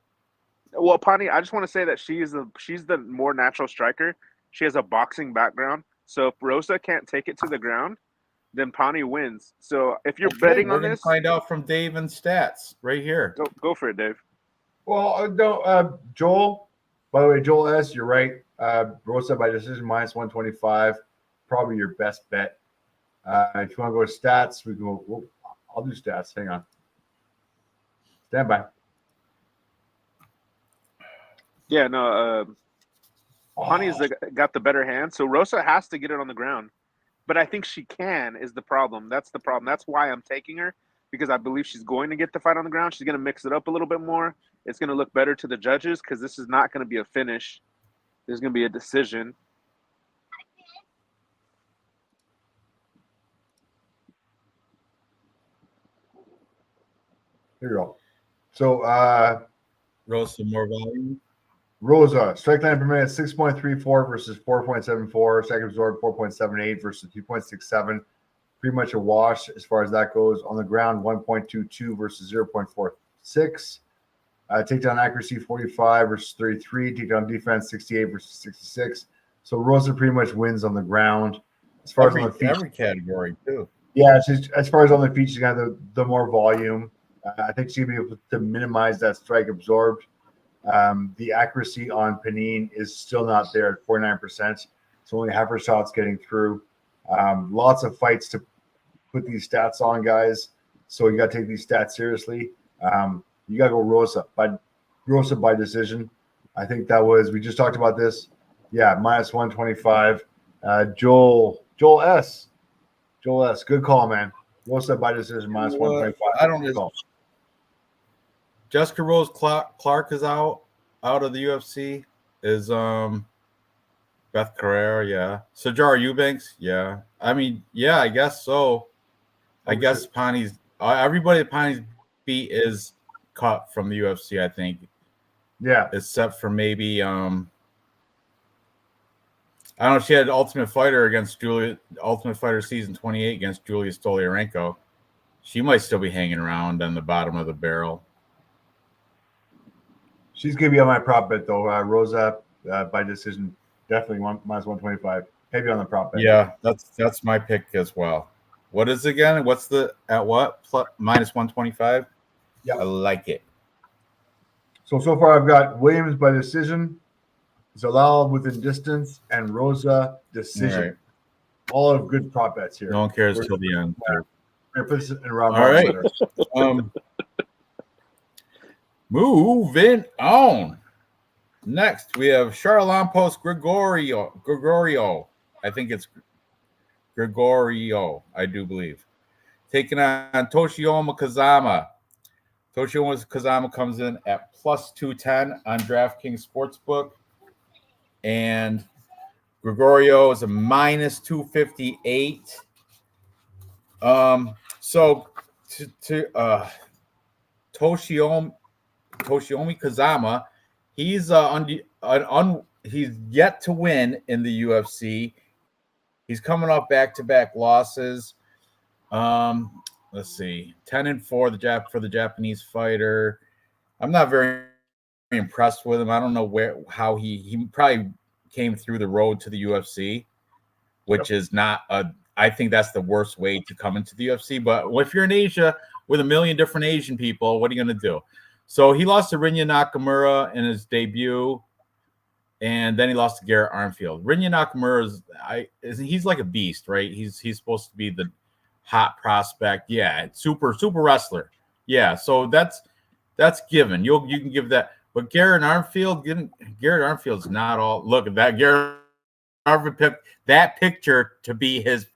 Well, Pani, I just want to say that she's the more natural striker. She has a boxing background. So if Rosa can't take it to the ground, then Pani wins. So if you're betting on this, find out from Dave and stats right here. Go for it, Dave. Well, no, Joel. By the way, Joel S., you're right. Rosa by decision -125, probably your best bet. If you want to go to stats, we can go. I'll do stats. Hang on. Stand by. Yeah, no. Pani's got the better hand, so Rosa has to get it on the ground. But I think she can is the problem. That's the problem. That's why I'm taking her, because I believe she's going to get the fight on the ground. She's going to mix it up a little bit more. It's going to look better to the judges because this is not going to be a finish. There's going to be a decision. Here you go. So Rosa more volume. Rosa, strike line per minute 6.34 versus 4.74. Second absorbed 4.78 versus 2.67. Pretty much a wash as far as that goes. On the ground, 1.22 versus 0.46. Takedown accuracy 45 versus 33. Takedown defense 68 versus 66. So Rosa pretty much wins on the ground. As far as on the feet, every category too. Yeah, as far as on the feet, she's got the more volume. I think she'll be able to minimize that strike absorbed. The accuracy on Panine is still not there at 49%. So only half her shots getting through. Lots of fights to put these stats on, guys. So you got to take these stats seriously. You got to go Rosa by decision. I think that was, we just talked about this. Yeah, -125. Joel S. Good call, man. Rosa by decision, -125. I don't know. Jessica Rose Clark is out of the UFC. Is Beth Carrera, yeah. Sajara Eubanks, yeah. I mean, yeah, I guess so. I guess Pani's everybody that Pani's beat is cut from the UFC. I think. Yeah, except for maybe I don't know. She had Ultimate Fighter against Ultimate Fighter season 28 against Julia Stoliarenko. She might still be hanging around on the bottom of the barrel. she's gonna be on my prop bet though. Rosa by decision, definitely minus 125. Heavy on the prop bet. Yeah, that's my pick as well. What is it again? What's the at what minus 125? Yeah, I like it. So far I've got Williams by decision, Zalal within distance, and Rosa decision. All of good prop bets here. No one cares till the end. We're put this in round All one. right. Moving on. Next, we have Charalampos Gregorio. I think it's Gregorio, I do believe. Taking on Toshiyama Kazama. Toshiyama Kazama comes in at plus 210 on DraftKings Sportsbook. And Gregorio is a minus 258. So to Toshiomi Kazama, he's he's yet to win in the UFC. He's coming off back-to-back losses. Let's see, 10-4 for the Japanese fighter. I'm not very impressed with him. I don't know how he probably came through the road to the UFC, which is not I think that's the worst way to come into the UFC. But if you're in Asia with a million different Asian people, what are you going to do? So he lost to Rinya Nakamura in his debut, and then he lost to Garrett Armfield. Rinya Nakamura he's like a beast, right? He's supposed to be the hot prospect. Yeah, super wrestler. Yeah, so that's given. You can give that. But Garrett Armfield's not all. Look at that. Garrett Armfield picked that picture to be his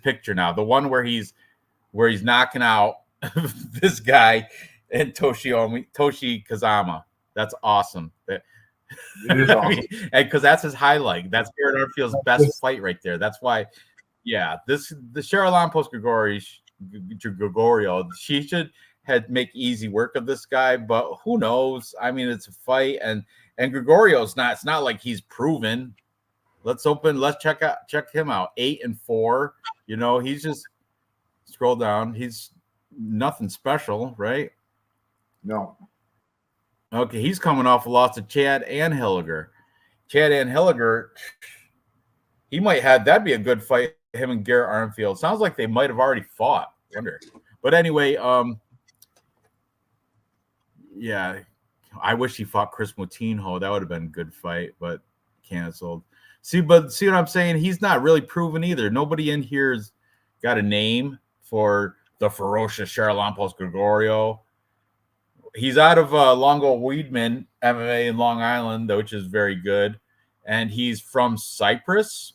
picture now. The one where he's knocking out this guy and Toshi Kazama. That's awesome. It is awesome. Because that's his highlight. That's Garrett Armfield's best fight right there. That's why. Yeah, the Charalampos Gregorio. She should make easy work of this guy, but who knows? I mean, it's a fight, and Gregorio's not. It's not like he's proven. Let's check him out. 8-4. You know, he's just scroll down. He's nothing special, right? No. Okay, he's coming off a loss to Chad Anheliger. Chad Anheliger, he might have that'd be a good fight. Him and Garrett Armfield. Sounds like they might have already fought. I wonder. But anyway, yeah, I wish he fought Chris Moutinho. That would have been a good fight, but canceled. See what I'm saying? He's not really proven either. Nobody in here's got a name for the ferocious Charalampos Gregorio. He's out of Longo Weidman MMA in Long Island, which is very good. And he's from Cyprus,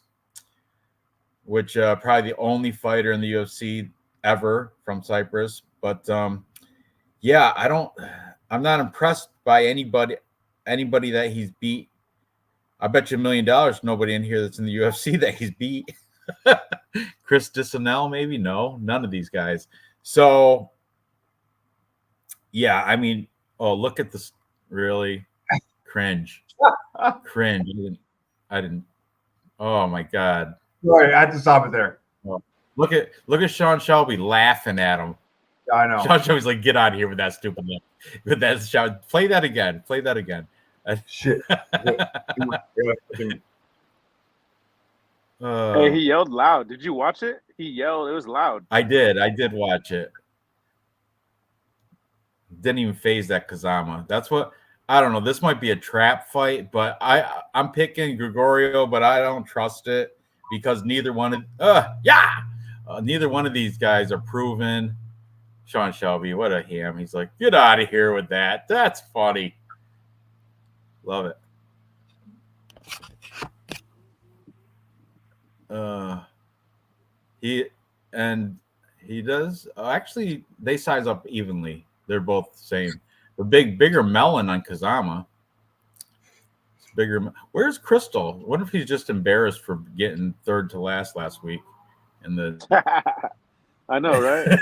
which probably the only fighter in the UFC ever from Cyprus. But yeah, I'm not impressed by anybody that he's beat. I bet you $1 million nobody in here that's in the UFC that he's beat. Chris Dissanel, maybe? No, none of these guys. So yeah, I mean, look at this. Really cringe. I didn't. Oh my God. Right, I had to stop it there. Look at Sean Shelby laughing at him. I know. Sean Shelby's like, get out of here with that stupid look. With that shout. Play that again. Shit. Hey, he yelled loud. Did you watch it? He yelled. It was loud. I did watch it. Didn't even phase that Kazama. That's what I don't know. This might be a trap fight, but I'm picking Gregorio, but I don't trust it because neither one of these guys are proven. Sean Shelby, what a ham. He's like, get out of here with that. That's funny. Love it. He does actually they size up evenly. They're both the same. The bigger melon on Kazama. It's bigger. Where's Crystal? What if he's just embarrassed for getting third to last week? In the I know, right?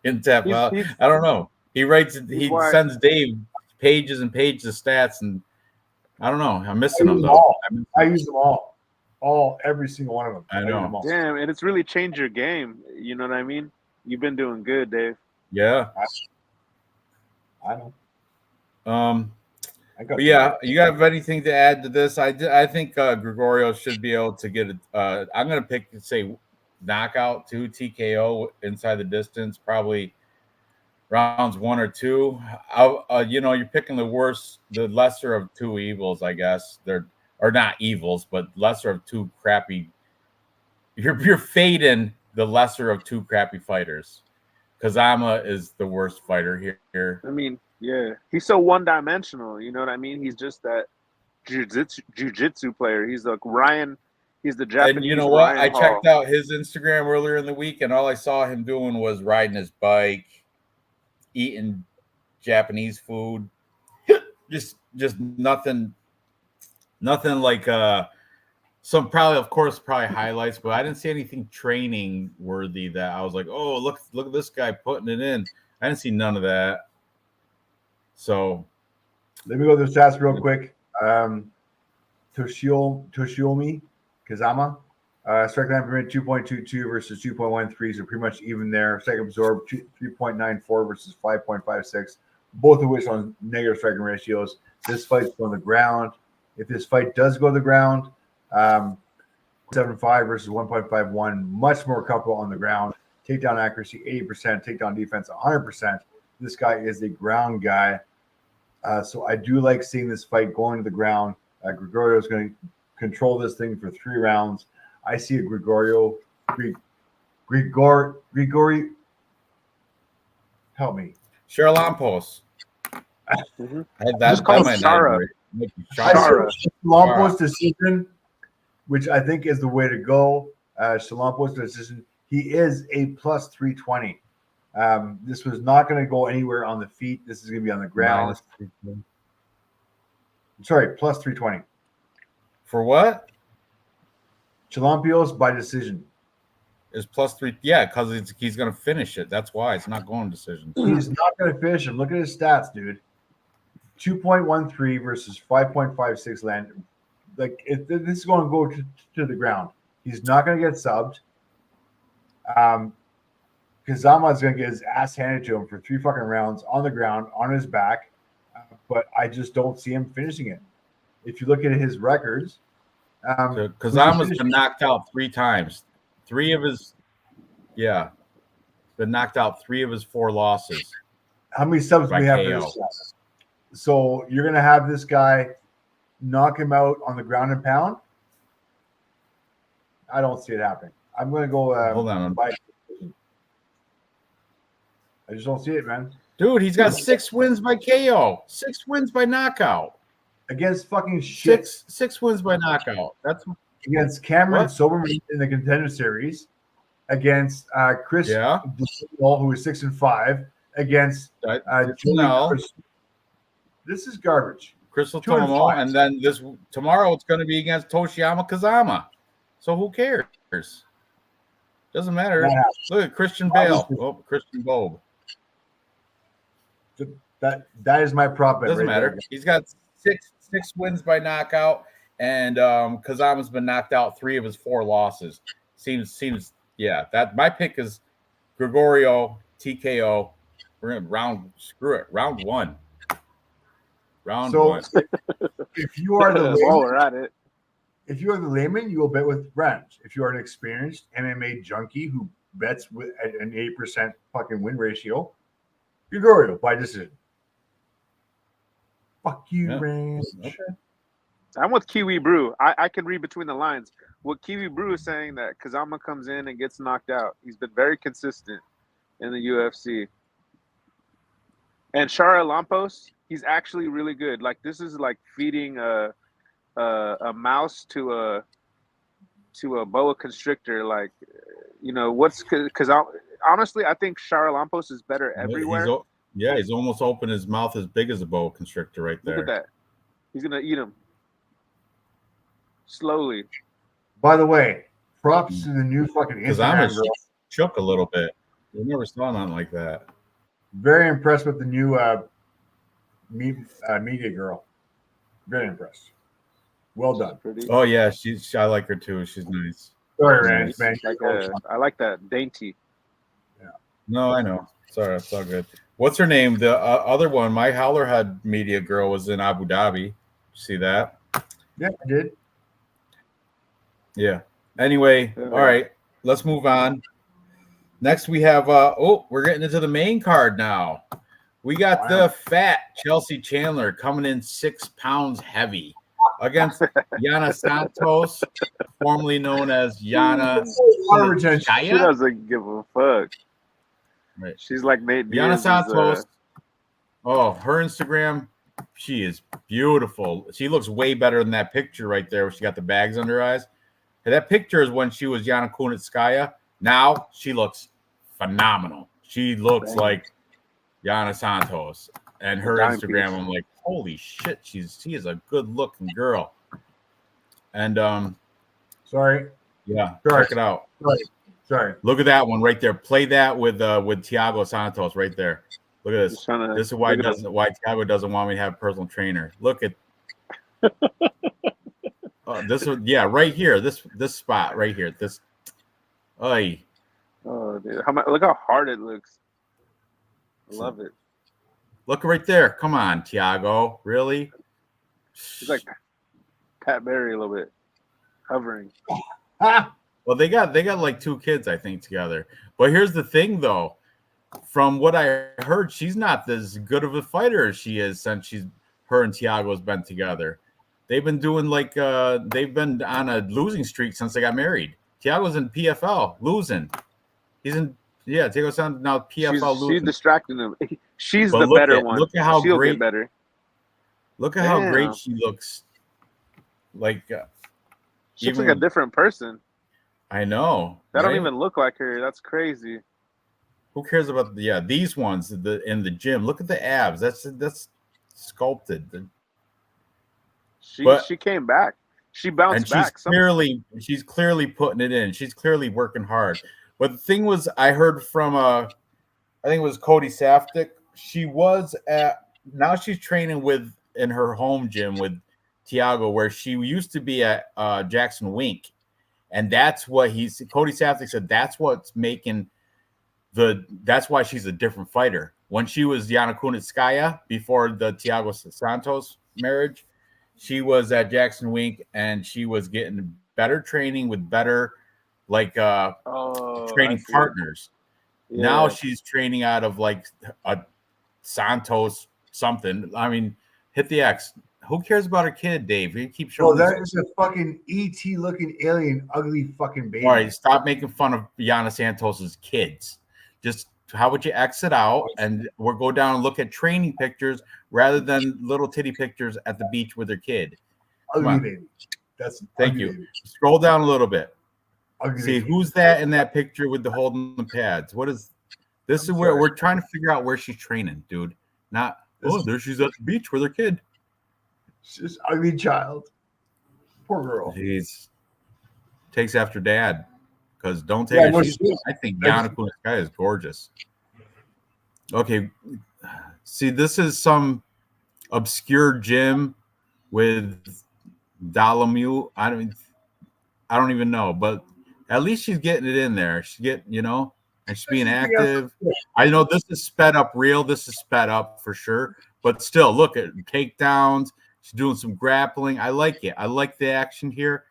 In tap. He's I don't know. He writes. He why- sends Dave pages and pages of stats, and I don't know. I'm missing them use them though. all. I use them all, every single one of them. I use know. them all. damn, and it's really changed your game. You know what I mean? You've been doing good, Dave. Yeah. I know. But yeah, you have anything to add to this? I think Gregorio should be able to get it. I'm gonna pick say knockout 2 TKO inside the distance, probably rounds 1 or 2. You're picking the lesser of two evils, I guess. They're or not evils, but lesser of two crappy. You're fading the lesser of two crappy fighters. Kazama is the worst fighter here. I mean, yeah, he's so one-dimensional. You know what I mean? He's just that jiu-jitsu player. He's like Ryan. He's the Japanese. And you know what? Ryan I Hall. checked out his Instagram earlier in the week, and all I saw him doing was riding his bike, eating Japanese food, just nothing like some probably highlights, but I didn't see anything training worthy that I was like, oh, look at this guy putting it in. I didn't see none of that. So let me go to the stats real quick. Toshiomi Kazama, strike time per minute 2.22 versus 2.13, so pretty much even there. Strike absorbed 3.94 versus 5.56, both of which on negative striking ratios. This fight's on the ground. If this fight does go to the ground, 7.5 versus 1.51, much more comfortable on the ground. Takedown accuracy 80%, takedown defense 100%. This guy is a ground guy. So I do like seeing this fight going to the ground. Gregorio is going to control this thing for 3 rounds. I see a Gregorio. Grigori. Help me. Charalampos. Mm-hmm. Just call him Shara. Shalampos decision, which I think is the way to go. Shalampos decision. He is a plus 320. This was not going to go anywhere on the feet. This is going to be on the ground. Sorry, plus 320. For what? Chalampios by decision. Is plus 3. Yeah, because he's going to finish it. That's why it's not going decision. He's not going to finish him. Look at his stats, dude. 2.13 versus 5.56 land. Like, this is going to go to the ground. He's not going to get subbed. Kazama is going to get his ass handed to him for 3 fucking rounds on the ground, on his back. But I just don't see him finishing it. If you look at his records, Kazama's been knocked out 3 times. 3 of his, been knocked out 3 of his 4 losses. How many subs do we have for this guy? So you're going to have this guy knock him out on the ground and pound? I don't see it happening. I'm going to go. Hold on. I just don't see it, man. Dude, he's got 6 wins by KO, 6 wins by knockout. Against fucking shit. 6 wins by knockout. That's against Cameron Soberman in the Contender Series. Against Chris Daniel, who is 6-5. Against this is garbage. Crystal Tomo, and then tomorrow it's going to be against Toshiyama Kazama. So who cares? Doesn't matter. Look at Christian Bale. Oh, Christian Bobe. That is my prop bet. Doesn't matter. There. He's got six wins by knockout, and Kazama's been knocked out 3 of his 4 losses. Seems that my pick is Gregorio TKO. We're gonna round 1. Round 1. If you are the while we're at it, if you are the layman, you will bet with Ranj. If you are an experienced MMA junkie who bets with an 8% fucking win ratio, Gregorio by decision. Fuck you, Ranj. Okay. I'm with Kiwi Brew. I can read between the lines. What Kiwi Brew is saying that Kazama comes in and gets knocked out. He's been very consistent in the UFC. And Shara Lampos, he's actually really good. Like, this is like feeding a mouse to a boa constrictor. Like, because honestly, I think Shara Lampos is better everywhere. He's almost opened his mouth as big as a boa constrictor right there. Look at that. He's gonna eat him slowly. By the way, props to the new fucking Instagram girl. Shook a little bit. I never saw nothing like that. Very impressed with the new media girl. Very impressed. Well done. Pretty. Oh yeah, I like her too. She's nice. Sorry, Nice. Ranj, man. I like that dainty. No, I know. Sorry, it's all good. What's her name? The other one, my Howlerhead media girl, was in Abu Dhabi. See that? Yeah, I did. Yeah. Anyway, all right, let's move on. Next, we have. We're getting into the main card now. We got the fat Chelsea Chandler coming in 6 pounds heavy against Yana Santos, formerly known as Yana. She doesn't give a fuck. Right. She's like Nate Yana Diaz's, Santos. Her Instagram, she is beautiful. She looks way better than that picture right there where she got the bags under her eyes. And that picture is when she was Yana Kunitskaya. Now she looks phenomenal. She looks like Yana Santos. And her Instagram, I'm like, holy shit, she is a good looking girl. And sorry. Yeah, check it out. Sorry. Look at that one right there. Play that with Thiago Santos right there. Look at this. This is why Thiago doesn't want me to have a personal trainer. Look at this one. Yeah, right here. This spot right here. This. Oy. Oh, dude. Look how hard it looks. I love it. Look right there. Come on, Thiago. Really? He's like Pat Barry a little bit, hovering. Well, they got like 2 kids, I think, together. But here's the thing, though. From what I heard, she's not as good of a fighter as she is since her and Thiago's been together. They've been doing they've been on a losing streak since they got married. Thiago's in PFL losing. He's in Thiago Santos now PFL losing. She's distracting him. She's the better one. Look at how She'll great. Get better. Look at how great she looks. Like she looks like a different person. I know. That don't even look like her. That's crazy. Who cares about these ones in the gym? Look at the abs. That's sculpted. She came back. She bounced back. She's clearly putting it in. She's clearly working hard. But the thing was, I heard from I think it was Cody Saftik. Now she's training in her home gym with Thiago, where she used to be at Jackson Wink. And that's what Cody Saftik said, that's what's making that's why she's a different fighter. When she was Yana Kunitskaya before the Thiago Santos marriage, she was at Jackson Wink and she was getting better training with better training partners. Yeah. Now she's training out of like a Santos something. I mean, hit the X. Who cares about her kid, Dave? You keep showing. That is a fucking ET looking alien, ugly fucking baby. All right, stop making fun of Yana Santos's kids. Just how would you exit out and we'll go down and look at training pictures rather than little titty pictures at the beach with her kid. Ugly baby. Thank you. Baby. Scroll down a little bit. Ugly See baby. Who's that in that picture with the holding the pads? What is this? Is where we're trying to figure out where she's training, dude. Not there she's at the beach with her kid. She's ugly child. Poor girl. He's takes after dad. Because don't take it. I think Yana Kunitskaya is gorgeous. Okay. See, this is some obscure gym with Dolomieu. I don't even know, but at least she's getting it in there. And she's being active. I know this is sped up real. This is sped up for sure. But still, look at takedowns. She's doing some grappling. I like it. I like the action here.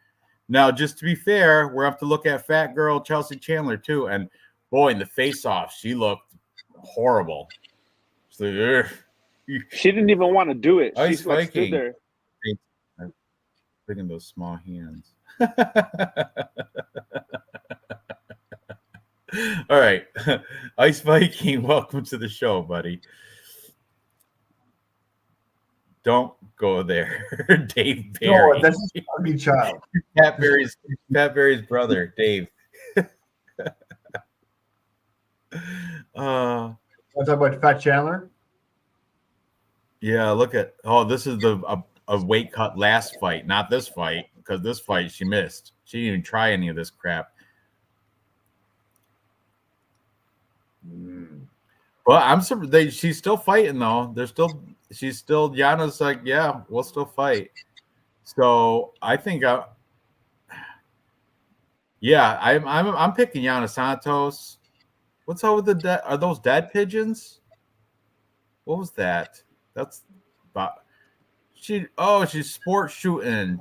Now, just to be fair, we're up to look at fat girl Chelsea Chandler too, and boy, in the face-off, she looked horrible. So, she didn't even want to do it. Ice She's Viking. Stood there. I'm picking those small hands. All right, Ice Viking, welcome to the show, buddy. Don't go there, Dave Barry. No, that's a ugly child. Pat Barry's brother, Dave. Want to talk about Fat Chandler? Yeah, look at this is a weight cut last fight, not this fight, because this fight she missed. She didn't even try any of this crap. Well, I'm surprised she's still fighting though. She's still Yana's like, yeah, we'll still fight. So I think I'm picking Yana Santos. What's up with the dead? Are those dead pigeons? What was that? That's she's sport shooting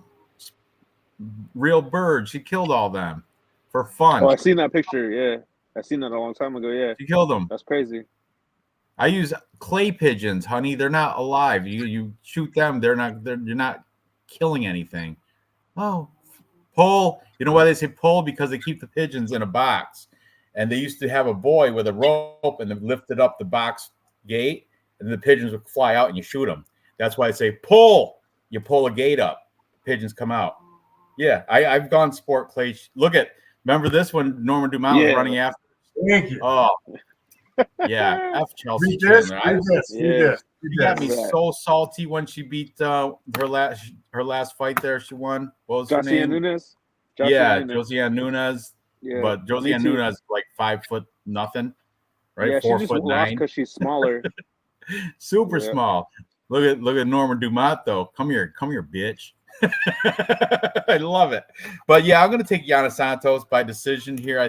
real birds. She killed all them for fun. Oh, I seen that picture. Yeah, I seen that a long time ago. Yeah, She killed them. that's crazy. I use clay pigeons, honey. They're not alive. You shoot them. You're not killing anything. Oh, pull. You know why they say pull? Because they keep the pigeons in a box. And they used to have a boy with a rope and then lifted up the box gate, and the pigeons would fly out and you shoot them. That's why I say pull. You pull a gate up, pigeons come out. Yeah, I've gone sport clay. Remember this when Norman Dumont was running after? Thank you. Oh, yeah. F Chelsea. She got me so salty when she beat her last fight there. She won. What was her name? Nunes. Josiane Nunes. Yeah, but Josiane Nunes is like 5 foot nothing, right? Yeah, 4'9" because she's smaller. Super small. Look at Norman Dumont though. Come here, bitch. I love it. But yeah, I'm gonna take Yana Santos by decision here. I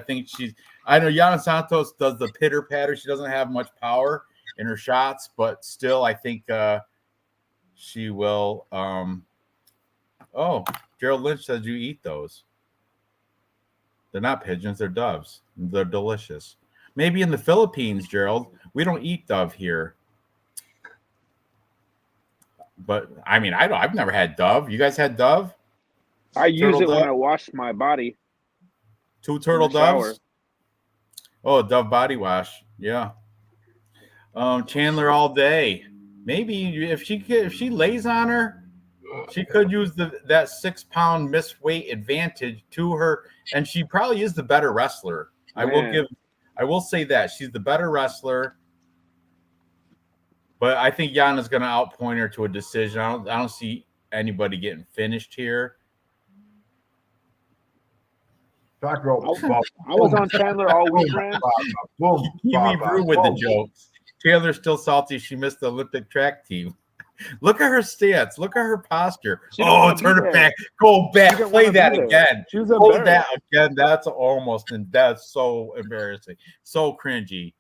know Yana Santos does the pitter patter. She doesn't have much power in her shots, but still, I think she will. Gerald Lynch says you eat those. They're not pigeons, they're doves. They're delicious. Maybe in the Philippines, Gerald, we don't eat dove here. But I mean, I've never had dove. You guys had dove? I use it when I wash my body. 2 turtle doves? Oh, dove body wash. Yeah. Chandler all day. Maybe if she lays on her, she could use that 6 pound miss weight advantage to her, and she probably is the better wrestler. Man. I will say that she's the better wrestler, but I think Yana's going to outpoint her to a decision. I don't see anybody getting finished here. I was on Chandler all week, Ranj. You leave room with the jokes. Chandler's still salty. She missed the Olympic track team. Look at her stance. Look at her posture. Turn it back. Go back. Play that again. Play that again. That's so embarrassing. So cringy.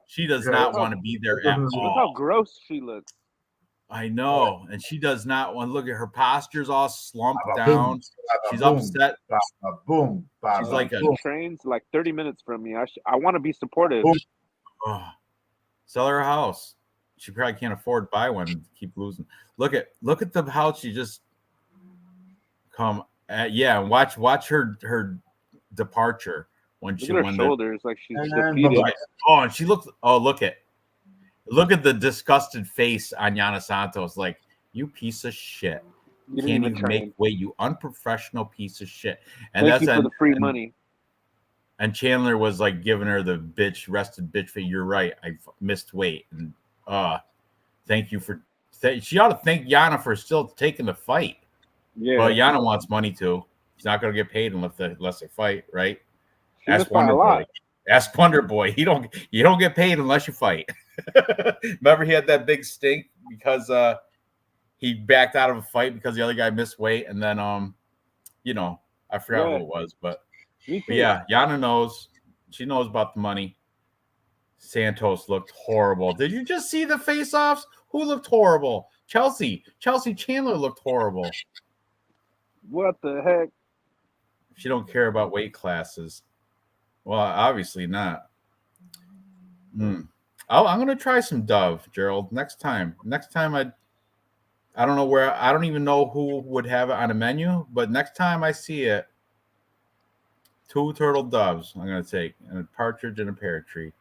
She does not want to be there at all. Look how gross she looks. I know. And she does not want to look at her posture's all slumped down. She's upset. She's like she trains like 30 minutes from me. I want to be supportive. Sell her a house. She probably can't afford to buy one and keep losing. Look at the house she just come at. Yeah, and watch her departure when look she at her won shoulders like she's defeated. And she looks. Oh, look at the disgusted face on Yana Santos. Like, you piece of shit. You can't even make weight. You unprofessional piece of shit. And Thank you for the free money. And Chandler was like giving her the rested bitch face. You're right. I missed weight. And thank you for. She ought to thank Yana for still taking the fight. Yeah. But Yana wants money too. She's not going to get paid unless they fight, right? Ask Wonder Boy. Ask Wonder Boy. You don't get paid unless you fight. Remember, he had that big stink because he backed out of a fight because the other guy missed weight, and then I forgot who it was, but yeah, Yana knows. She knows about the money. Santos looked horrible. Did you just see the face-offs? Who looked horrible? Chelsea Chandler looked horrible. What the heck? She don't care about weight classes. Well, obviously not. I'm gonna try some Dove, Gerald. Next time I don't know where. I don't even know who would have it on a menu, but next time I see it, 2 turtle doves I'm gonna take, and a partridge and a pear tree.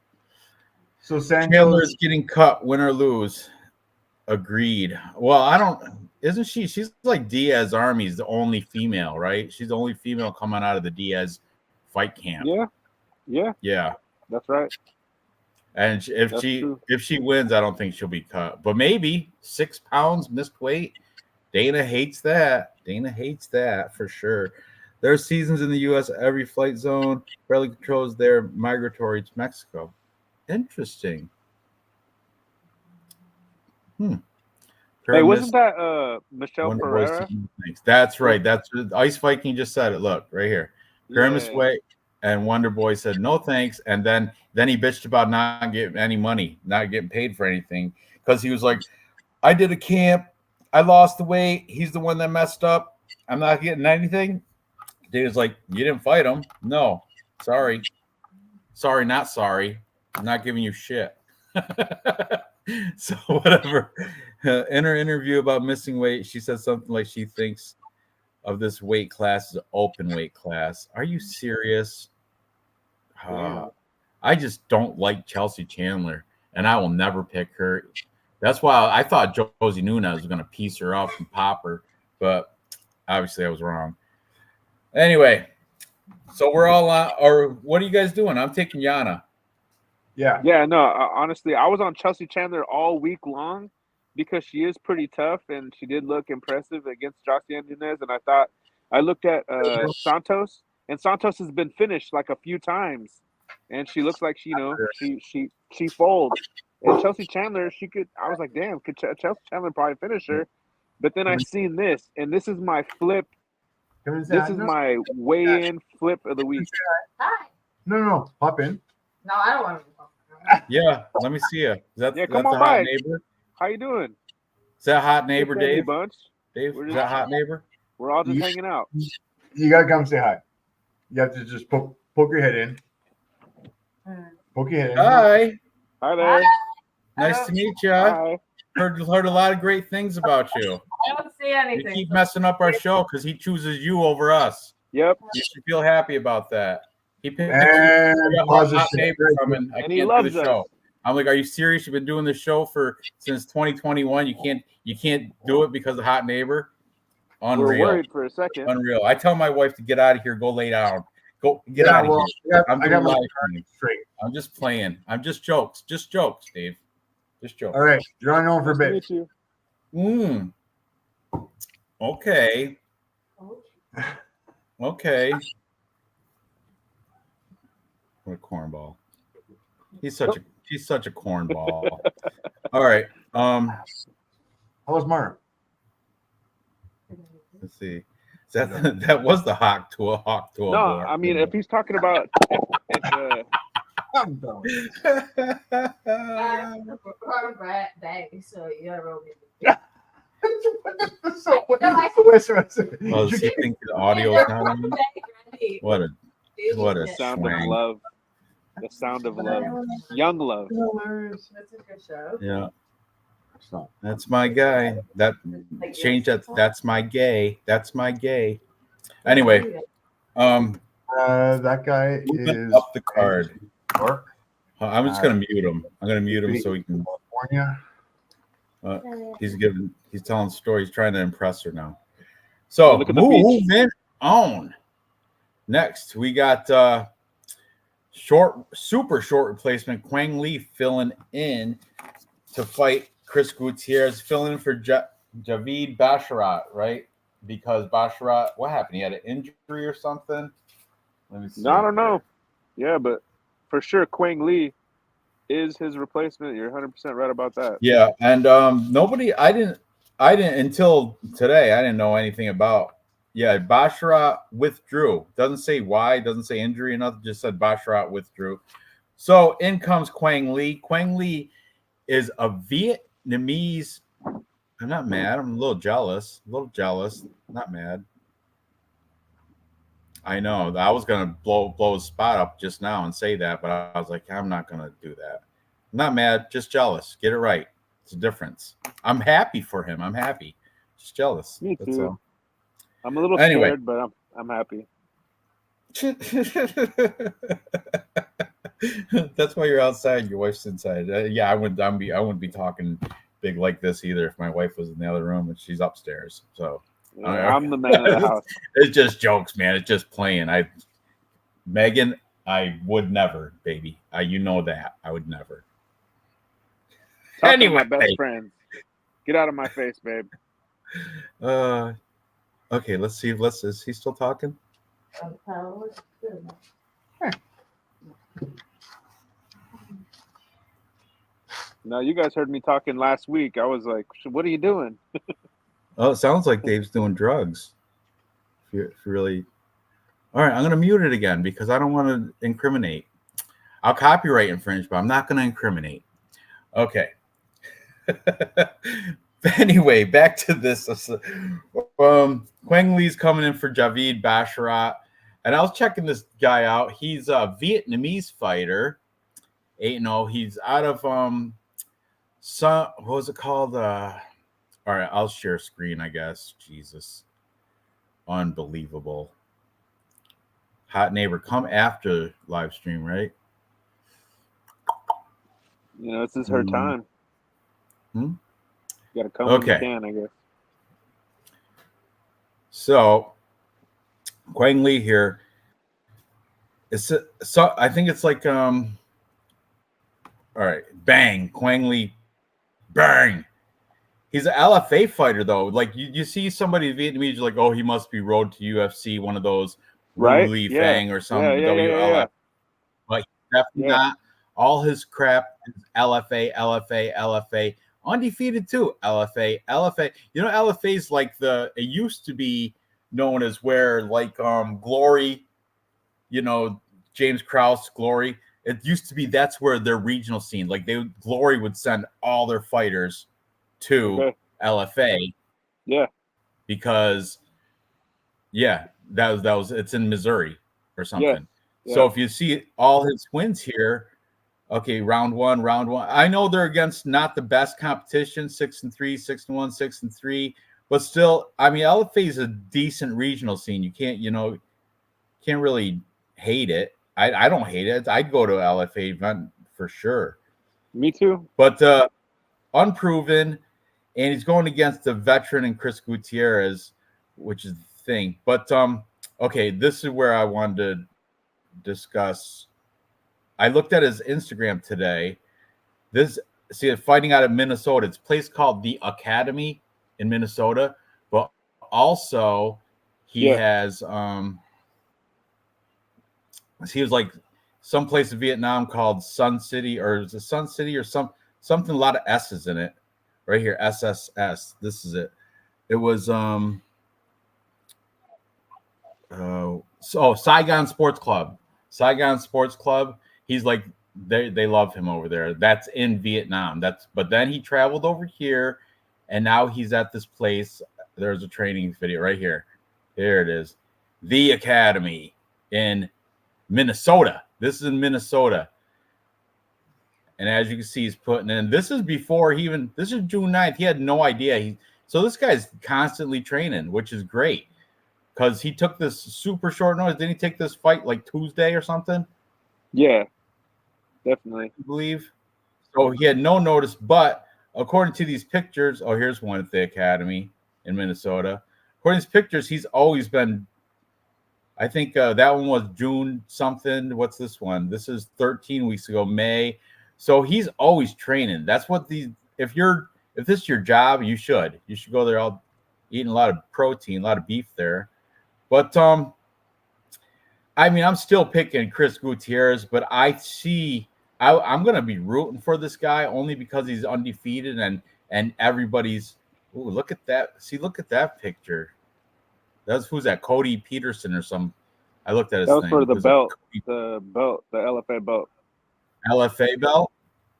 So Chandler is getting cut, win or lose. Agreed. Well, isn't she? She's like Diaz Army's the only female, right? She's the only female coming out of the Diaz fight camp. Yeah. That's right. And if she wins, I don't think she'll be cut. But maybe 6 pounds missed weight. Dana hates that. For sure. There are seasons in the U.S. Every flight zone barely controls their migratory to Mexico. Interesting. Hmm. Hey, Pyramid wasn't that Michelle Wonder Boy Pereira? thanks. That's right. That's Ice Viking just said it. Look right here. Pyramid Yeah. Way and Wonder Boy said no thanks, and then he bitched about not getting any money, not getting paid for anything, because he was like, I did a camp, I lost the weight. He's the one that messed up. I'm not getting anything. Dave's like, you didn't fight him. No, sorry, not sorry. I'm not giving you shit. So whatever. In her interview about missing weight, she said something like she thinks of this weight class as an open weight class. Are you serious? I just don't like Chelsea Chandler, and I will never pick her. That's why I thought Josie Nunez was going to piece her up and pop her, but obviously I was wrong. Anyway, so we're all on, or what are you guys doing? I'm taking Yana. Yeah. Yeah, no, honestly, I was on Chelsea Chandler all week long because she is pretty tough and she did look impressive against Jocelyn Nunez. And I looked at Santos, and Santos has been finished like a few times, and she looks like she folds. And Chelsea Chandler, she could. I was like, damn, could Chelsea Chandler probably finish her? But then I seen this, and this is my flip. This is my weigh-in flip of the week. Hi. No, hop in. No, I don't want to. Yeah, let me see you. Is that come that's on a hot by. neighbor? How you doing? Is that hot neighbor, Good family Dave? bunch. Dave, We're is just- that hot neighbor? We're all just You- hanging out. You gotta come say hi. You have to just poke your head in. Poke your head in. Hi, Hi there. nice to meet you. Hi. Heard a lot of great things about you. I don't see You anything. keep messing up our show because he chooses you over us. Yep. You should feel happy about that. He picked And you. pause Hot this neighbor shit. coming. I And he can't do loves the us. show. I'm like, are you serious? You've been doing this show since 2021. You can't do it because of hot neighbor. We're Unreal. worried for a second. Unreal. I tell my wife to get out of here, go lay down. Go get Yeah, out of well, here. I got my live card stream. straight. I'm just playing. I'm just jokes. Just jokes, Dave. Just jokes. All right, you're on known for a Nice to bit. meet you. Okay. Okay. What a cornball. He's such a cornball. All right. How was Mara? Let's see. That was the hawk to a No, boy. I mean, if he's talking about I'm done. Bag, so you gotta roll me. So what No, I- what's the rest of it? Oh, does he think the audio is not on? What a sound of swang. love. The sound of love. Young love. That's a good show. Yeah. That's my guy. That change that. That's my gay. That's my gay. Anyway, That guy moving is up the card. York, I'm just gonna mute him. I'm gonna mute him so he can. California. He's telling stories. He's trying to impress her now. So Look at the beach. moving on. Next, we got super short replacement Quang Lee filling in to fight Chris Gutierrez, filling in for Javid Basharat, right? Because Basharat, what happened? He had an injury or something. Let me see. I don't know. Yeah, but for sure, Quang Lee is his replacement. You're 100% right about that. Yeah, and nobody. I didn't until today. I didn't know anything about. Yeah, Basharat withdrew. Doesn't say why. Doesn't say injury or nothing. Just said Basharat withdrew. So in comes Quang Lee. Quang Lee is a Vietnamese. I'm not mad. I'm a little jealous. Not mad. I know. I was gonna blow his spot up just now and say that, but I was like, I'm not gonna do that. I'm not mad, just jealous. Get it right. It's a difference. I'm happy for him. I'm happy. Just jealous. Me That's too. all. I'm a little Anyway. scared, but I'm happy. That's why you're outside. Your wife's inside. Yeah, I wouldn't be talking big like this either if my wife was in the other room and she's upstairs. So I'm the man of the house. it's just jokes, man. It's just playing. Megan, I would never, baby. You know that I would never. Talking to Anyway. my best friends. Get out of my face, babe. Okay, let's see. Is he still talking? No, you guys heard me talking last week. I was like, "What are you doing?" Oh, it sounds like Dave's doing drugs. If you really. All right, I'm going to mute it again because I don't want to incriminate. I'll copyright infringe, but I'm not going to incriminate. Okay. Anyway, back to this. Quang Lee's coming in for Javid Basharat. And I was checking this guy out. He's a Vietnamese fighter. 8-0. He's out of what was it called? All right, I'll share screen, I guess. Jesus. Unbelievable. Hot neighbor, come after live stream, right? You know, this is her time. You gotta come when you can, I guess. So Quang Lee here. I think it's like all right, bang, Quang Lee, bang. He's an LFA fighter though. Like you see somebody Vietnamese, you're like, oh, he must be road to UFC, one of those right? Lee Fang or something. Yeah. But definitely not. All his crap is LFA, undefeated too. LFA. You know, LFA is like it used to be known as where like Glory, you know, James Krause, Glory. It used to be that's where their regional scene, like Glory would send all their fighters to LFA. Yeah. Because that was it's in Missouri or something. Yeah. So if you see all his wins here, okay, round one. I know they're against not the best competition, 6-3, 6-1, 6-3, but still, I mean, LFA is a decent regional scene. You can't really hate it. I don't hate it. I'd go to LFA event for sure. Me too. But unproven, and he's going against the veteran and Chris Gutierrez, which is the thing. But okay, this is where I wanted to discuss. I looked at his Instagram today. Fighting out of Minnesota. It's a place called the Academy in Minnesota, but also he has he was like some place in Vietnam called Sun City, or is it Sun City or something, a lot of S's in it. Right here, SSS. This is it. It was Saigon Sports Club. He's like they love him over there. That's in Vietnam. But then he traveled over here, and now he's at this place. There's a training video right here. There it is. The Academy in Minnesota. This is in Minnesota. And as you can see, he's putting in. This is before this is June 9th. He had no idea. So this guy's constantly training, which is great. Because he took this super short notice. Didn't he take this fight like Tuesday or something? Yeah, definitely. I believe. So he had no notice, but according to these pictures, here's one at the Academy in Minnesota. According to these pictures, he's always been, I think that one was June something. What's this one? This is 13 weeks ago, May. So he's always training. That's what if this is your job, you should go there all eating a lot of protein, a lot of beef there. But I mean, I'm still picking Chris Gutierrez, but I'm gonna be rooting for this guy only because he's undefeated and everybody's look at that. Look at that picture. Who's that? Cody Peterson or some. I looked at his That was thing. for the belt, the LFA belt. LFA belt?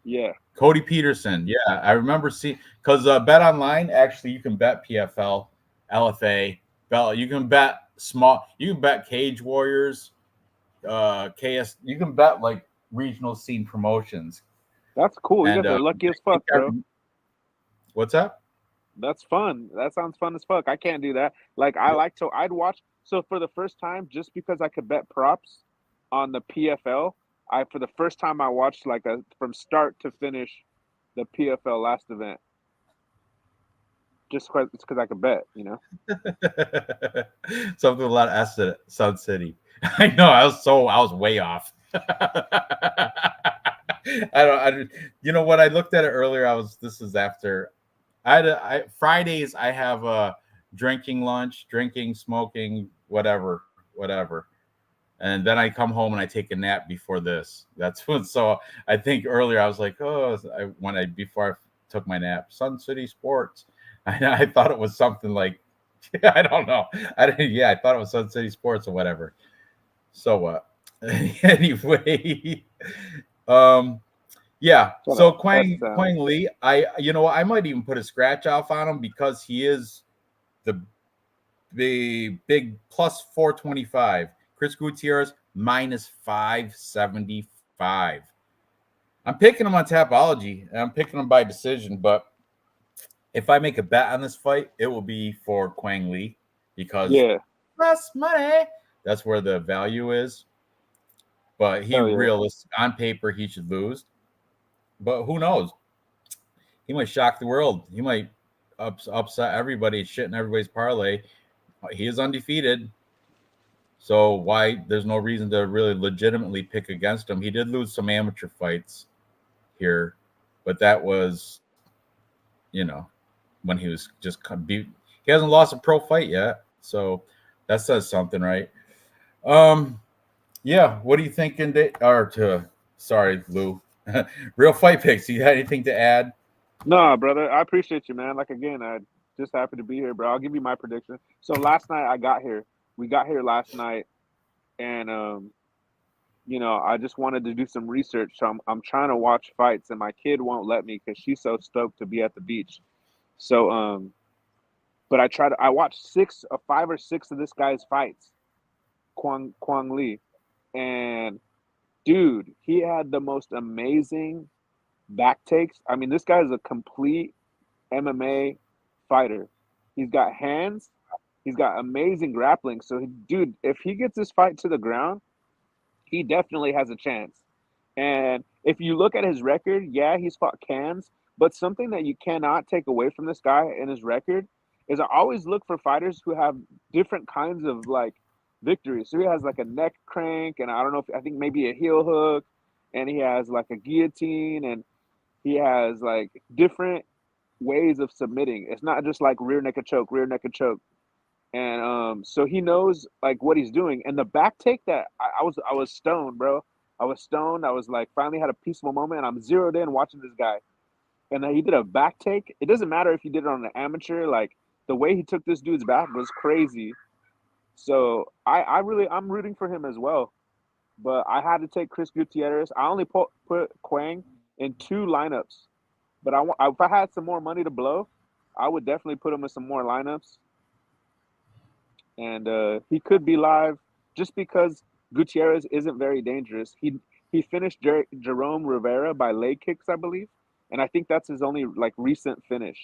Yeah. Cody Peterson. Yeah, I remember seeing because Bet Online, actually, you can bet PFL, LFA belt. You can bet you can bet Cage Warriors, KS. You can bet like regional scene promotions. That's cool. You guys are lucky as fuck, bro. What's up? That's fun. That sounds fun as fuck. I can't do that. Like I'd watch. So for the first time, just because I could bet props on the PFL, for the first time I watched from start to finish the PFL last event. Just because I could bet, you know. Something a lot of Sun City. I know. I was way off. You know what? I looked at it earlier. This is after. Fridays I have a drinking lunch, smoking, whatever. whatever. And then I come home and I take a nap before this. That's when. So I think earlier I was like, oh, before I took my nap, Sun City Sports. I thought it was something like, I don't know. I didn't. Yeah, I thought it was Sun City Sports or whatever. So what? Anyway, yeah. Shut So up. That's Quang Lee, I might even put a scratch off on him because he is the big plus 425. Chris Gutierrez minus 575. I'm picking him on Tapology and I'm picking him by decision, but if I make a bet on this fight, it will be for Quang Lee because less money. That's where the value is. But on paper, he should lose. But who knows? He might shock the world. He might upset everybody, shitting everybody's parlay. He is undefeated. So there's no reason to really legitimately pick against him. He did lose some amateur fights here, but that was, when he was just he hasn't lost a pro fight yet. So that says something, right? Yeah. What are you thinking? Sorry, Lou. Real Fight Picks. You got anything to add? No, brother. I appreciate you, man. Like, again, I just happy to be here, bro. I'll give you my prediction. So last night we got here last night, and I just wanted to do some research. So I'm trying to watch fights, and my kid won't let me because she's so stoked to be at the beach. So but I watched 5 or 6 of this guy's fights, Quang Lee, and dude, he had the most amazing back takes. I mean, this guy is a complete MMA fighter. He's got hands. He's got amazing grappling. So, dude, if he gets this fight to the ground, he definitely has a chance. And if you look at his record, yeah, he's fought cans, but something that you cannot take away from this guy and his record is I always look for fighters who have different kinds of like victories. So he has like a neck crank, and I think maybe a heel hook, and he has like a guillotine, and he has like different ways of submitting. It's not just like rear naked choke. And so he knows like what he's doing. And the back take that I was stoned, bro. I was stoned. I was like finally had a peaceful moment, and I'm zeroed in watching this guy. And then he did a back take. It doesn't matter if he did it on an amateur. Like the way he took this dude's back was crazy. So I'm rooting for him as well. But I had to take Chris Gutierrez. I only put Quang in 2 lineups. But if I had some more money to blow, I would definitely put him in some more lineups. And he could be live just because Gutierrez isn't very dangerous. He finished Jerome Rivera by leg kicks, I believe. And I think that's his only like recent finish.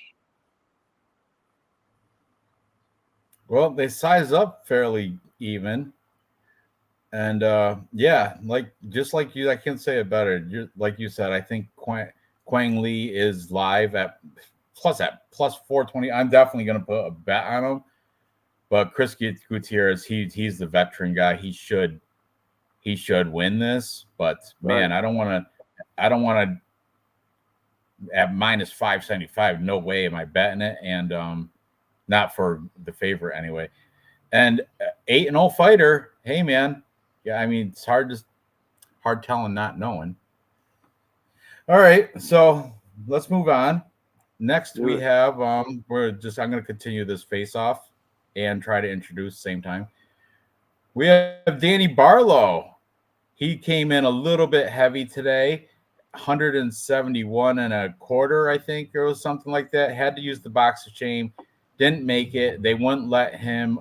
Well, they size up fairly even. And yeah, just like you, I can't say it better. Like you said, I think Quang Lee is live at plus 420. I'm definitely going to put a bet on him. But Chris Gutierrez, he's the veteran guy. He should win this. But man, I don't want to at minus 575. No way am I betting it, and not for the favorite anyway. And 8-0 fighter. Hey man, yeah, I mean it's hard telling, not knowing. All right, so let's move on. Next we have I'm going to continue this face off and try to introduce same time. We have Danny Barlow. He came in a little bit heavy today, 171 and a quarter, I think, or was something like that. Had to use the boxer chain, didn't make it. They wouldn't let him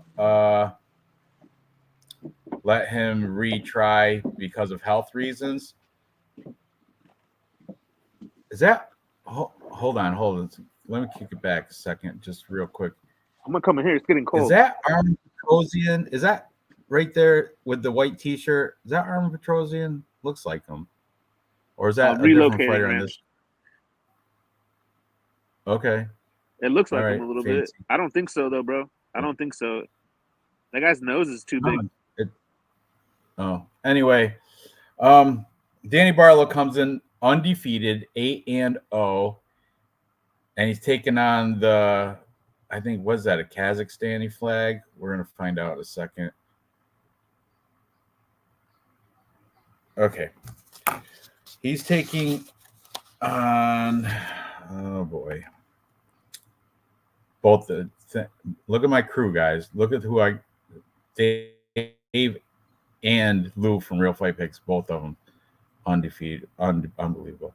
retry because of health reasons. Is that? Hold on. Let me kick it back a second, just real quick. I'm gonna come in here. It's getting cold. Is that Armin Petrosian? Is that right there with the white T-shirt? Is that Armin Petrosian? Looks like him. Or is that a different fighter on this? Okay. It looks like him a little bit. I don't think so, though, bro. I don't think so. That guy's nose is too big. Anyway, Danny Barlow comes in undefeated, 8-0, and he's taking on I think, was that a Kazakhstani flag? We're going to find out in a second. Okay. He's taking on, oh boy. Both look at my crew, guys. Look at who Dave and Lou from Real Fight Picks, both of them undefeated, unbelievable.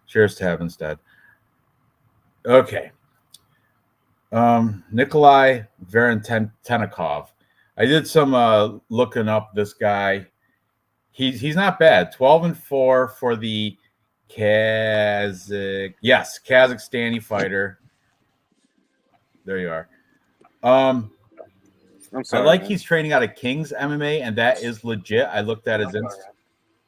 Cheers to have instead. Okay. Nikolai Varentenikov. I did some looking up this guy. He's not bad. 12-4 for the Kazakhstani fighter. There you are. I'm sorry. I like man. he's training out of King's MMA, and that is legit. I looked at his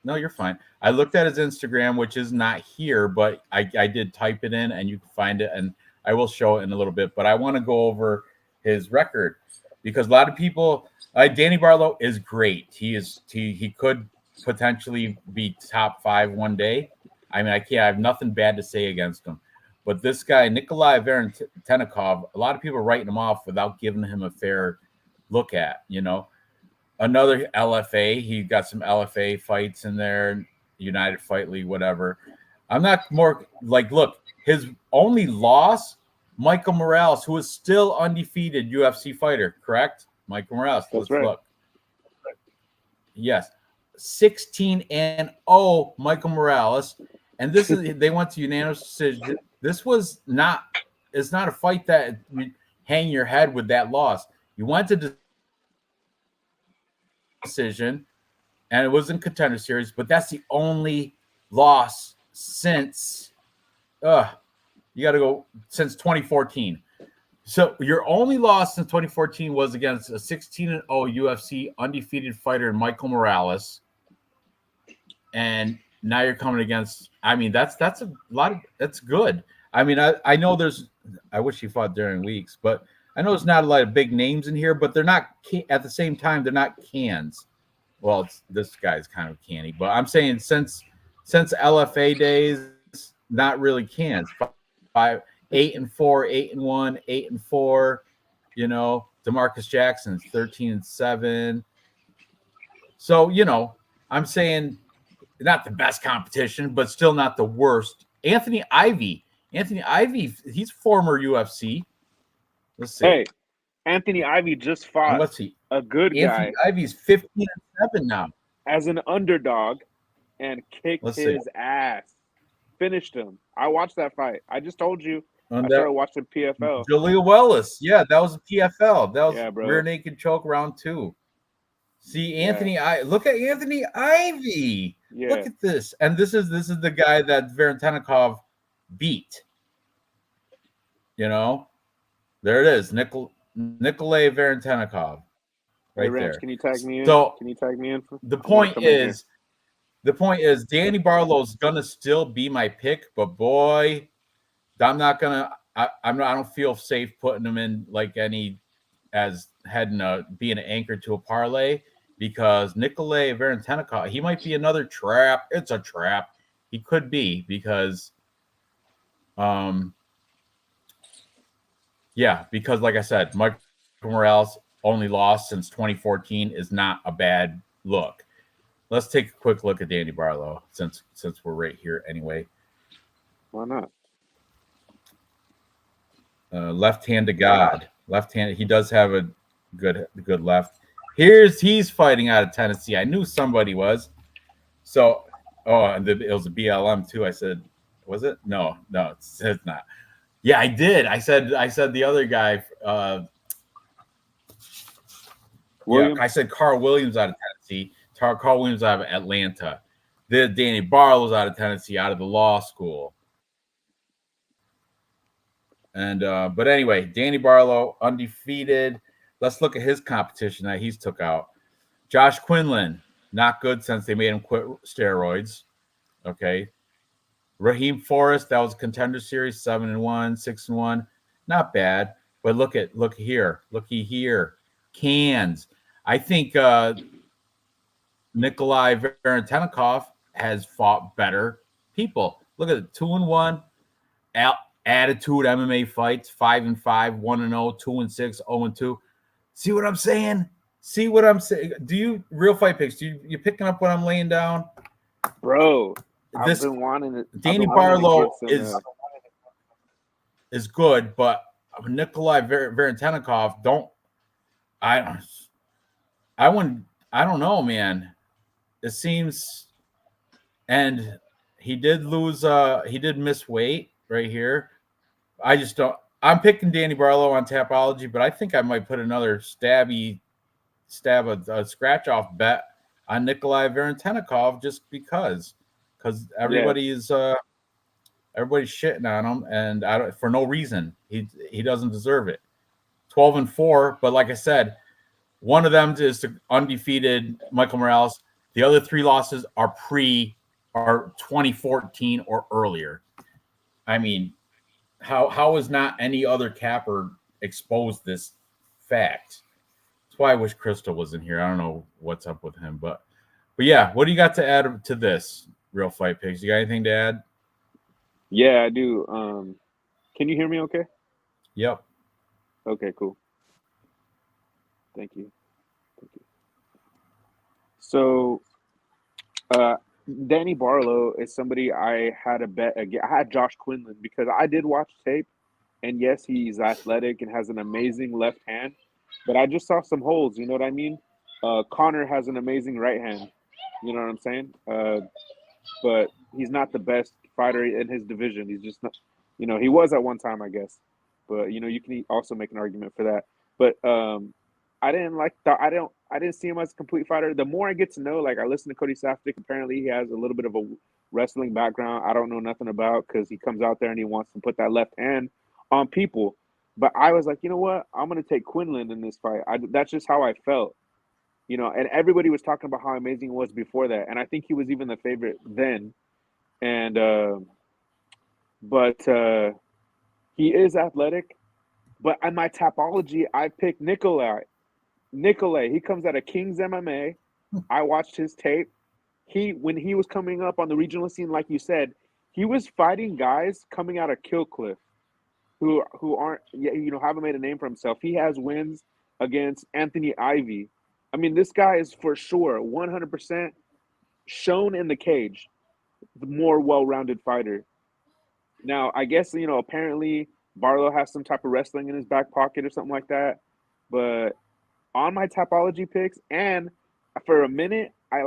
No, you're fine. I looked at his Instagram, which is not here, but I did type it in, and you can find it, and I will show it in a little bit. But I want to go over his record because a lot of people, Danny Barlow is great. He could potentially be top 5 one day. I mean, I have nothing bad to say against him. But this guy, Nikolai Varentenikov, a lot of people are writing him off without giving him a fair look at, Another LFA. He got some LFA fights in there, United Fight League, whatever. I'm not more like, look, his only loss, Michael Morales, who is still undefeated UFC fighter, correct? Michael Morales. That's right. Look. Yes. 16-0, Michael Morales. And this is, they went to unanimous decision. This was not, it's not a fight that you hang your head with that loss. You went to decision, and it was in Contender Series, but that's the only loss since you got to go since 2014. So your only loss since 2014 was against a 16-0 UFC undefeated fighter in Michael Morales, and now you're coming against. I mean, that's a lot of, that's good. I mean, I know I wish he fought during weeks, but I know there's not a lot of big names in here, but they're not at the same time. They're not cans. Well, this guy's kind of canny, but I'm saying since LFA days, not really cans. 8-4, 8-1, 8-4. DeMarcus Jackson's 13-7. So I'm saying not the best competition, but still not the worst. Anthony Ivy, he's former UFC. Let's see. Hey, Anthony Ivy just fought Let's see. a good Anthony guy Ivy's 15-7 now. as an underdog and kicked his ass. Finished him. I watched that fight. I just told you. I started watching PFL. Jaleel Willis. Yeah, that was a PFL. That was bro. rear naked choke round 2. See, Anthony, look at Anthony Ivy. Yeah. Look at this. And this is the guy that Varentenikov beat. There it is. Nikolai Varentenikov. Right, hey, Ranj, there. Can you tag me in? So can you tag me in? The point is Danny Barlow's gonna still be my pick, but boy, I'm not gonna. I don't feel safe putting him in like any as being an anchor to a parlay because Nikolai Varentenikov, he might be another trap. It's a trap. He could be because, because like I said, Michael Morales only lost since 2014 is not a bad look. Let's take a quick look at Danny Barlow since we're right here anyway. Why not? Left hand to God. Left hand. He does have a good left. He's fighting out of Tennessee. I knew somebody was. So, and it was a BLM too. I said, was it? No, it's not. Yeah, I did. I said the other guy. I said Carl Williams out of Tennessee. Carl Williams out of Atlanta. Danny Barlow's out of Tennessee, out of the law school. And but anyway, Danny Barlow undefeated. Let's look at his competition that he's took out. Josh Quinlan, not good since they made him quit steroids. Okay. Raheem Forrest, that was a Contender Series, 7-1, 6-1. Not bad. But look here. Looky here. Cans. I think Nikolai Varentenikov has fought better people. Look at it. 2-1. Attitude MMA fights, 5-5, 1-0, 2-6, 0-2. See what I'm saying? See what I'm saying? Do you real fight picks? You picking up what I'm laying down? Bro, I've This been wanting it. Danny Barlow is good, but Nikolai Varentenikov I don't know, man. It seems, and he did miss weight right here. I just don't. I'm picking Danny Barlow on Tapology, but I think I might put another stab a scratch off bet on Nikolai Varentenikov just because everybody's shitting on him, and for no reason. He doesn't deserve it. 12-4, but like I said, one of them is to undefeated Michael Morales. The other 3 losses are 2014 or earlier. I mean, how is not any other capper exposed this fact? That's why I wish Crystal was in here. I don't know what's up with him, but yeah, what do you got to add to this Real Fight Picks? You got anything to add? Yeah, I do. Can you hear me okay? Yep. Okay, cool. Thank you. So, Danny Barlow is somebody I had a bet against. I had Josh Quinlan because I did watch tape, and yes, he's athletic and has an amazing left hand, but I just saw some holes. You know what I mean? Connor has an amazing right hand. You know what I'm saying? But he's not the best fighter in his division. He's just not. You know, he was at one time, I guess. But you know, you can also make an argument for that. But I didn't see him as a complete fighter. The more I get to know, like I listen to Cody Safdie. Apparently, he has a little bit of a wrestling background. I don't know nothing about because he comes out there and he wants to put that left hand on people. But I was like, you know what? I'm gonna take Quinlan in this fight. That's just how I felt. You know, and everybody was talking about how amazing he was before that, and I think he was even the favorite then. And but he is athletic. But on my Tapology, I picked Nikolai, he comes out of King's MMA. I watched his tape. When he was coming up on the regional scene, like you said, he was fighting guys coming out of Killcliff who aren't, you know, haven't made a name for himself. He has wins against Anthony Ivy. I mean, this guy is for sure 100% shown in the cage, the more well-rounded fighter. Now, I guess, you know, apparently Barlow has some type of wrestling in his back pocket or something like that. But on my Tapology picks, and for a minute, I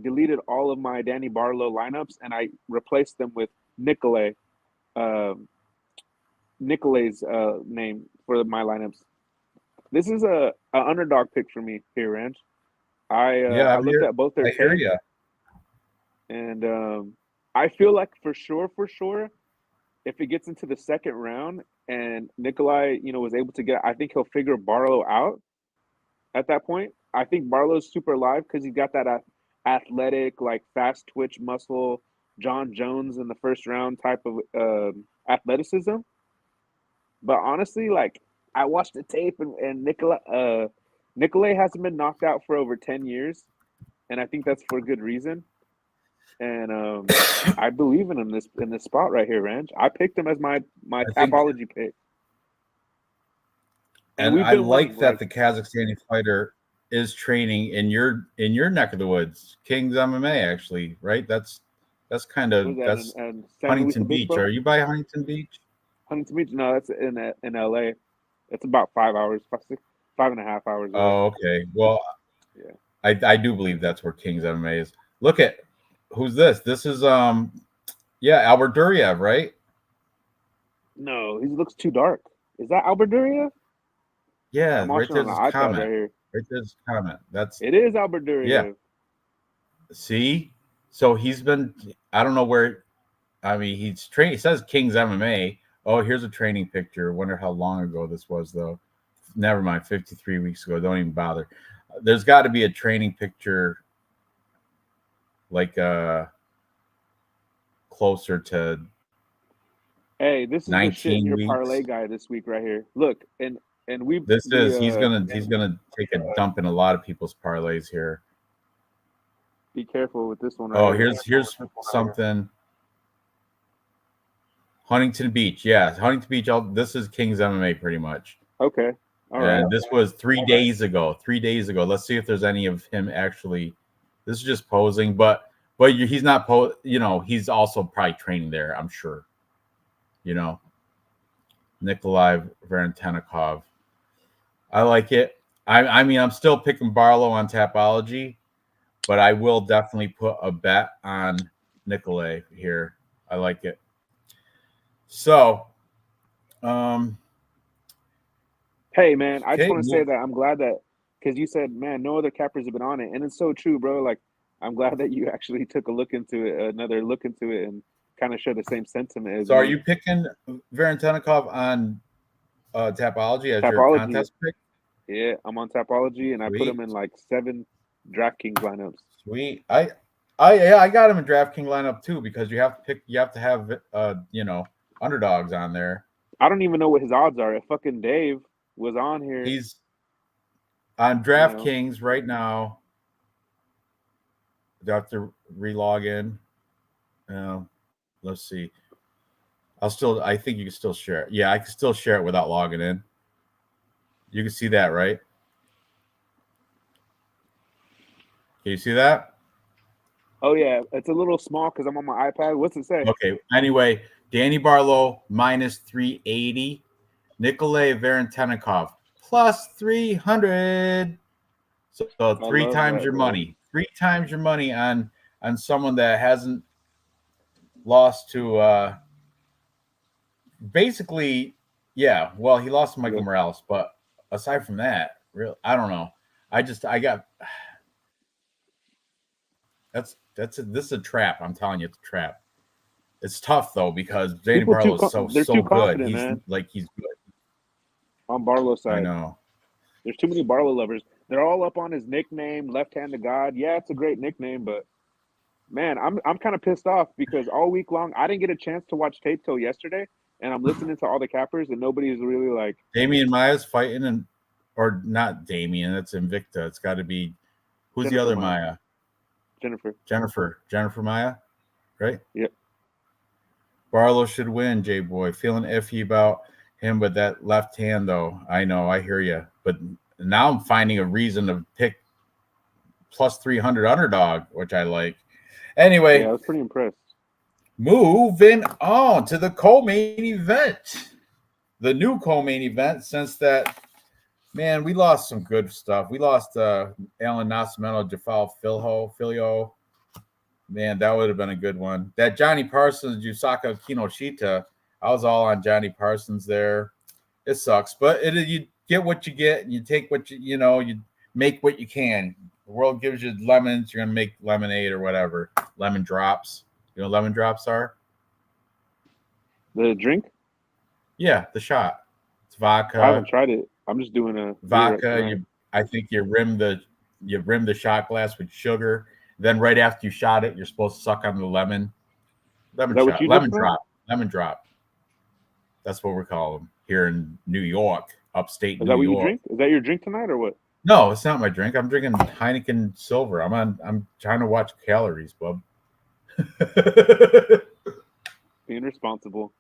deleted all of my Danny Barlow lineups and I replaced them with Nikolai's name for my lineups. This is a underdog pick for me here, Ranj. I looked at both their tapes, and I feel like for sure, if it gets into the second round and Nikolai, you know, was able to I think he'll figure Barlow out at that point. I think Barlow's super alive because he's got that athletic, like fast twitch muscle, John Jones in the first round type of athleticism. But honestly, like I watched the tape and Nikolai hasn't been knocked out for over 10 years. And I think that's for good reason. And I believe in him in this spot right here, Ranj. I picked him as my Tapology pick. And I like that the Kazakhstani fighter is training in your neck of the woods, King's MMA, actually, right? That's kind of that's Huntington Beach. Are you by Huntington Beach? Huntington Beach? No, that's in LA. It's about 5 hours, 5.5 hours away. Oh, okay. Well, yeah, I do believe that's where King's MMA is. Look at who's this? This is Albert Duryev, right? No, he looks too dark. Is that Albert Duryev? Yeah, right there's his comment. Right here. Right there's comment. It is Albert Duryev. Yeah. See? So he's been, I don't know where, I mean, he's trained. It says King's MMA. Oh, here's a training picture. Wonder how long ago this was, though. Never mind, 53 weeks ago. Don't even bother. There's got to be a training picture like closer to. Hey, this is the shit in your parlay guy this week right here. Look, and we. He's gonna take a dump in a lot of people's parlays here. Be careful with this one. Right here's something. Huntington Beach, yeah, Huntington Beach. This is King's MMA, pretty much. Okay. All right. And this was 3 days ago. 3 days ago. Let's see if there's any of him actually. This is just posing, but he's not he's also probably training there, I'm sure. Nikolai Varentenikov. I like it. I mean, I'm still picking Barlow on Tapology, but I will definitely put a bet on Nikolai here. I like it. So, hey man, I just okay, want to say that I'm glad that, because you said, man, no other cappers have been on it, and it's so true, bro. Like, I'm glad that you actually took another look into it, and kind of share the same sentiment as so are me. you picking Varentenikov on Tapology as your Tapology? contest pick? Yeah, I'm on Tapology, and I put Sweet. him in like 7 DraftKings lineups. Sweet. I got him in DraftKings lineup too, because you have to have underdogs on there. I don't even know what his odds are. If fucking Dave was on here, He's on DraftKings right now. You have to re-log in. Let's see. I think you can still share it. Yeah, I can still share it without logging in. You can see that, right? Can you see that? oh yeah, it's a little small because I'm on my iPad. What's it say? Okay. Anyway, Danny Barlow minus 380. Nikolai Varentenikov plus 300. So 3 times your money. 3 times your money on someone that hasn't lost to basically, yeah. Well, he lost to Michael Morales, but aside from that, I don't know. This is a trap. I'm telling you, it's a trap. It's tough though, because Danny Barlow is so good. He's man. He's good on Barlow's side. I know. There's too many Barlow lovers. They're all up on his nickname, Left Hand to God. Yeah, it's a great nickname, but man, I'm kind of pissed off because all week long I didn't get a chance to watch tape till yesterday, and I'm listening to all the cappers, and nobody's really like. Damian Maya's fighting, or not Damian? That's Invicta. It's got to be who's the other Maya? Jennifer Maya, right? Yep. Barlow should win, J Boy. Feeling iffy about him, but that left hand though. I know, I hear you, but now I'm finding a reason to pick plus 300 underdog, which I like. Anyway, yeah, I was pretty impressed. Moving on to the co-main event. The new co-main event, since that, man, we lost some good stuff. We lost Alan Nascimento, Jafal Filio. Man, that would have been a good one. That Johnny Parsons, Yusaka Kinoshita, I was all on Johnny Parsons there. It sucks, but you get what you get, and you take what you make what you can. The world gives you lemons, you're going to make lemonade or whatever. Lemon drops. You know what lemon drops are? The drink? Yeah, the shot. It's vodka. I haven't tried it. I'm just doing a vodka. I think you rim the shot glass with sugar. Then right after you shot it, you're supposed to suck on the lemon. Lemon drop. That's what we call them here in New York, upstate New York. Is that what you drink? Is that your drink tonight or what? No, it's not my drink. I'm drinking Heineken Silver. I'm trying to watch calories, bub. Being responsible.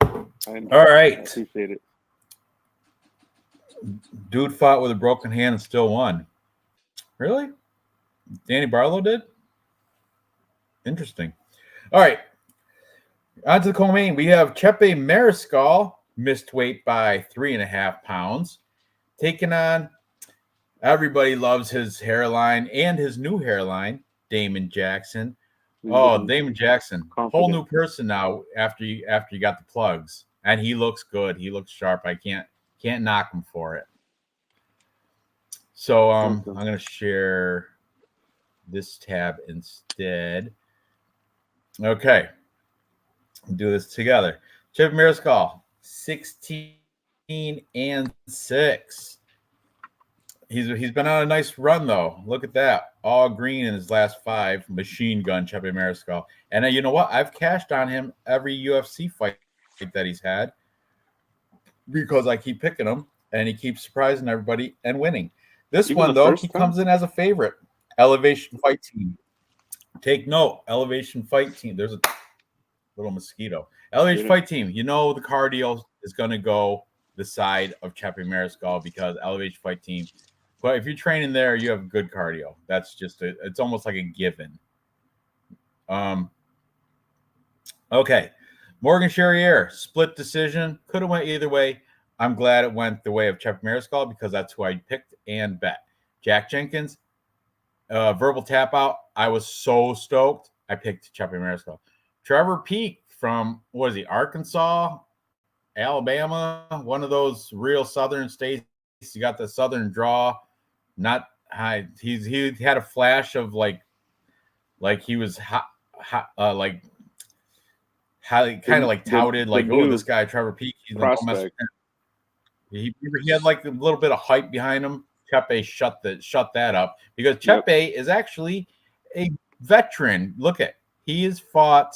All right. I appreciate it. Dude fought with a broken hand and still won. Really? Danny Barlow did? Interesting. All right. On to the co-main. We have Chepe Mariscal, missed weight by 3.5 pounds, taking on, everybody loves his hairline and his new hairline, Damon Jackson. Oh, Damon Jackson, whole new person now after you got the plugs, and he looks good. He looks sharp. I can't knock him for it. So I'm gonna share this tab instead. Okay, do this together. Chip Mariscal, 16-6. He's been on a nice run though. Look at that, all green in his last 5. Machine gun, Chepe Mariscal. And you know what? I've cashed on him every UFC fight that he's had because I keep picking him and he keeps surprising everybody and winning. This one though, he comes in as a favorite. Elevation Fight Team. Take note, Elevation Fight Team. There's a little mosquito. Elevation Fight Team. You know the cardio is going to go the side of Chepe Mariscal because Elevation Fight Team. But if you're training there, you have good cardio. That's just it's almost like a given. Okay. Morgan Charrier, split decision. Could have went either way. I'm glad it went the way of Chepe Mariscal because that's who I picked and bet. Jack Jenkins, verbal tap out. I was so stoked. I picked Chepe Mariscal. Trevor Peek from, what is he, Arkansas, Alabama, one of those real southern states. He got the southern draw. Not high. He had a flash of like he was hot, like highly kind of like touted, like, oh, this guy Trevor Peek, he's prospect. He had like a little bit of hype behind him. Chepe shut that up because Chepe is actually a veteran. Look at, he has fought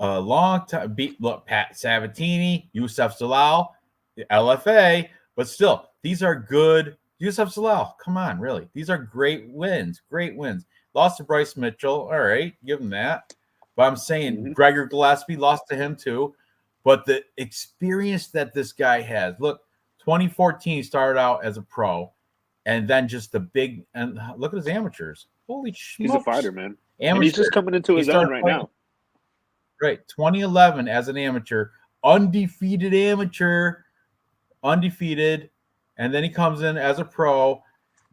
a long time. Look, Pat Sabatini, Yusuf Zalal, LFA, but still, these are good. Yusuf Zalal, come on, really, these are great wins. Great wins. Lost to Bryce Mitchell. All right, give him that. But I'm saying Gregor Gillespie lost to him too. But the experience that this guy has. Look, 2014 he started out as a pro, and then just the big, and look at his amateurs. Holy smokes. He's a fighter, man. Amateur, and he's just coming into his own right now. Right. 2011 as an amateur, undefeated amateur, undefeated. And then he comes in as a pro,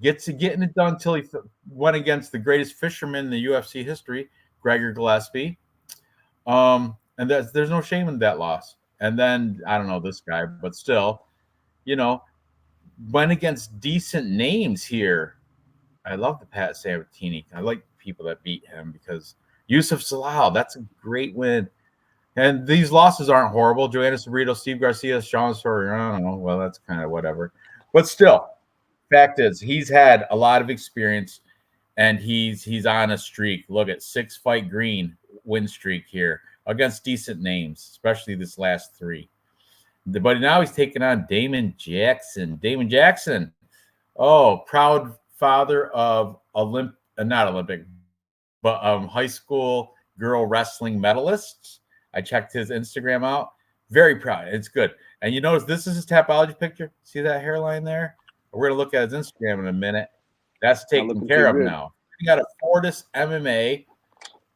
getting it done until he went against the greatest fisherman in the UFC history, Gregor Gillespie. And there's no shame in that loss. And then, I don't know this guy, but still, went against decent names here. I love the Pat Sabatini. I like people that beat him because Yusuf Zalal, that's a great win. And these losses aren't horrible. Joanna Sabrito, Steve Garcia, Sean Sawyer, I don't know. Well, that's kind of whatever. But still, fact is, he's had a lot of experience, and he's on a streak. Look at 6-fight green win streak here against decent names, especially this last 3. But now he's taking on Damon Jackson. Damon Jackson, proud father of not Olympic, but high school girl wrestling medalists. I checked his Instagram out. Very proud. It's good. And you notice this is his Tapology picture. See that hairline there? We're going to look at his Instagram in a minute. That's taken care of now. He got a Fortis MMA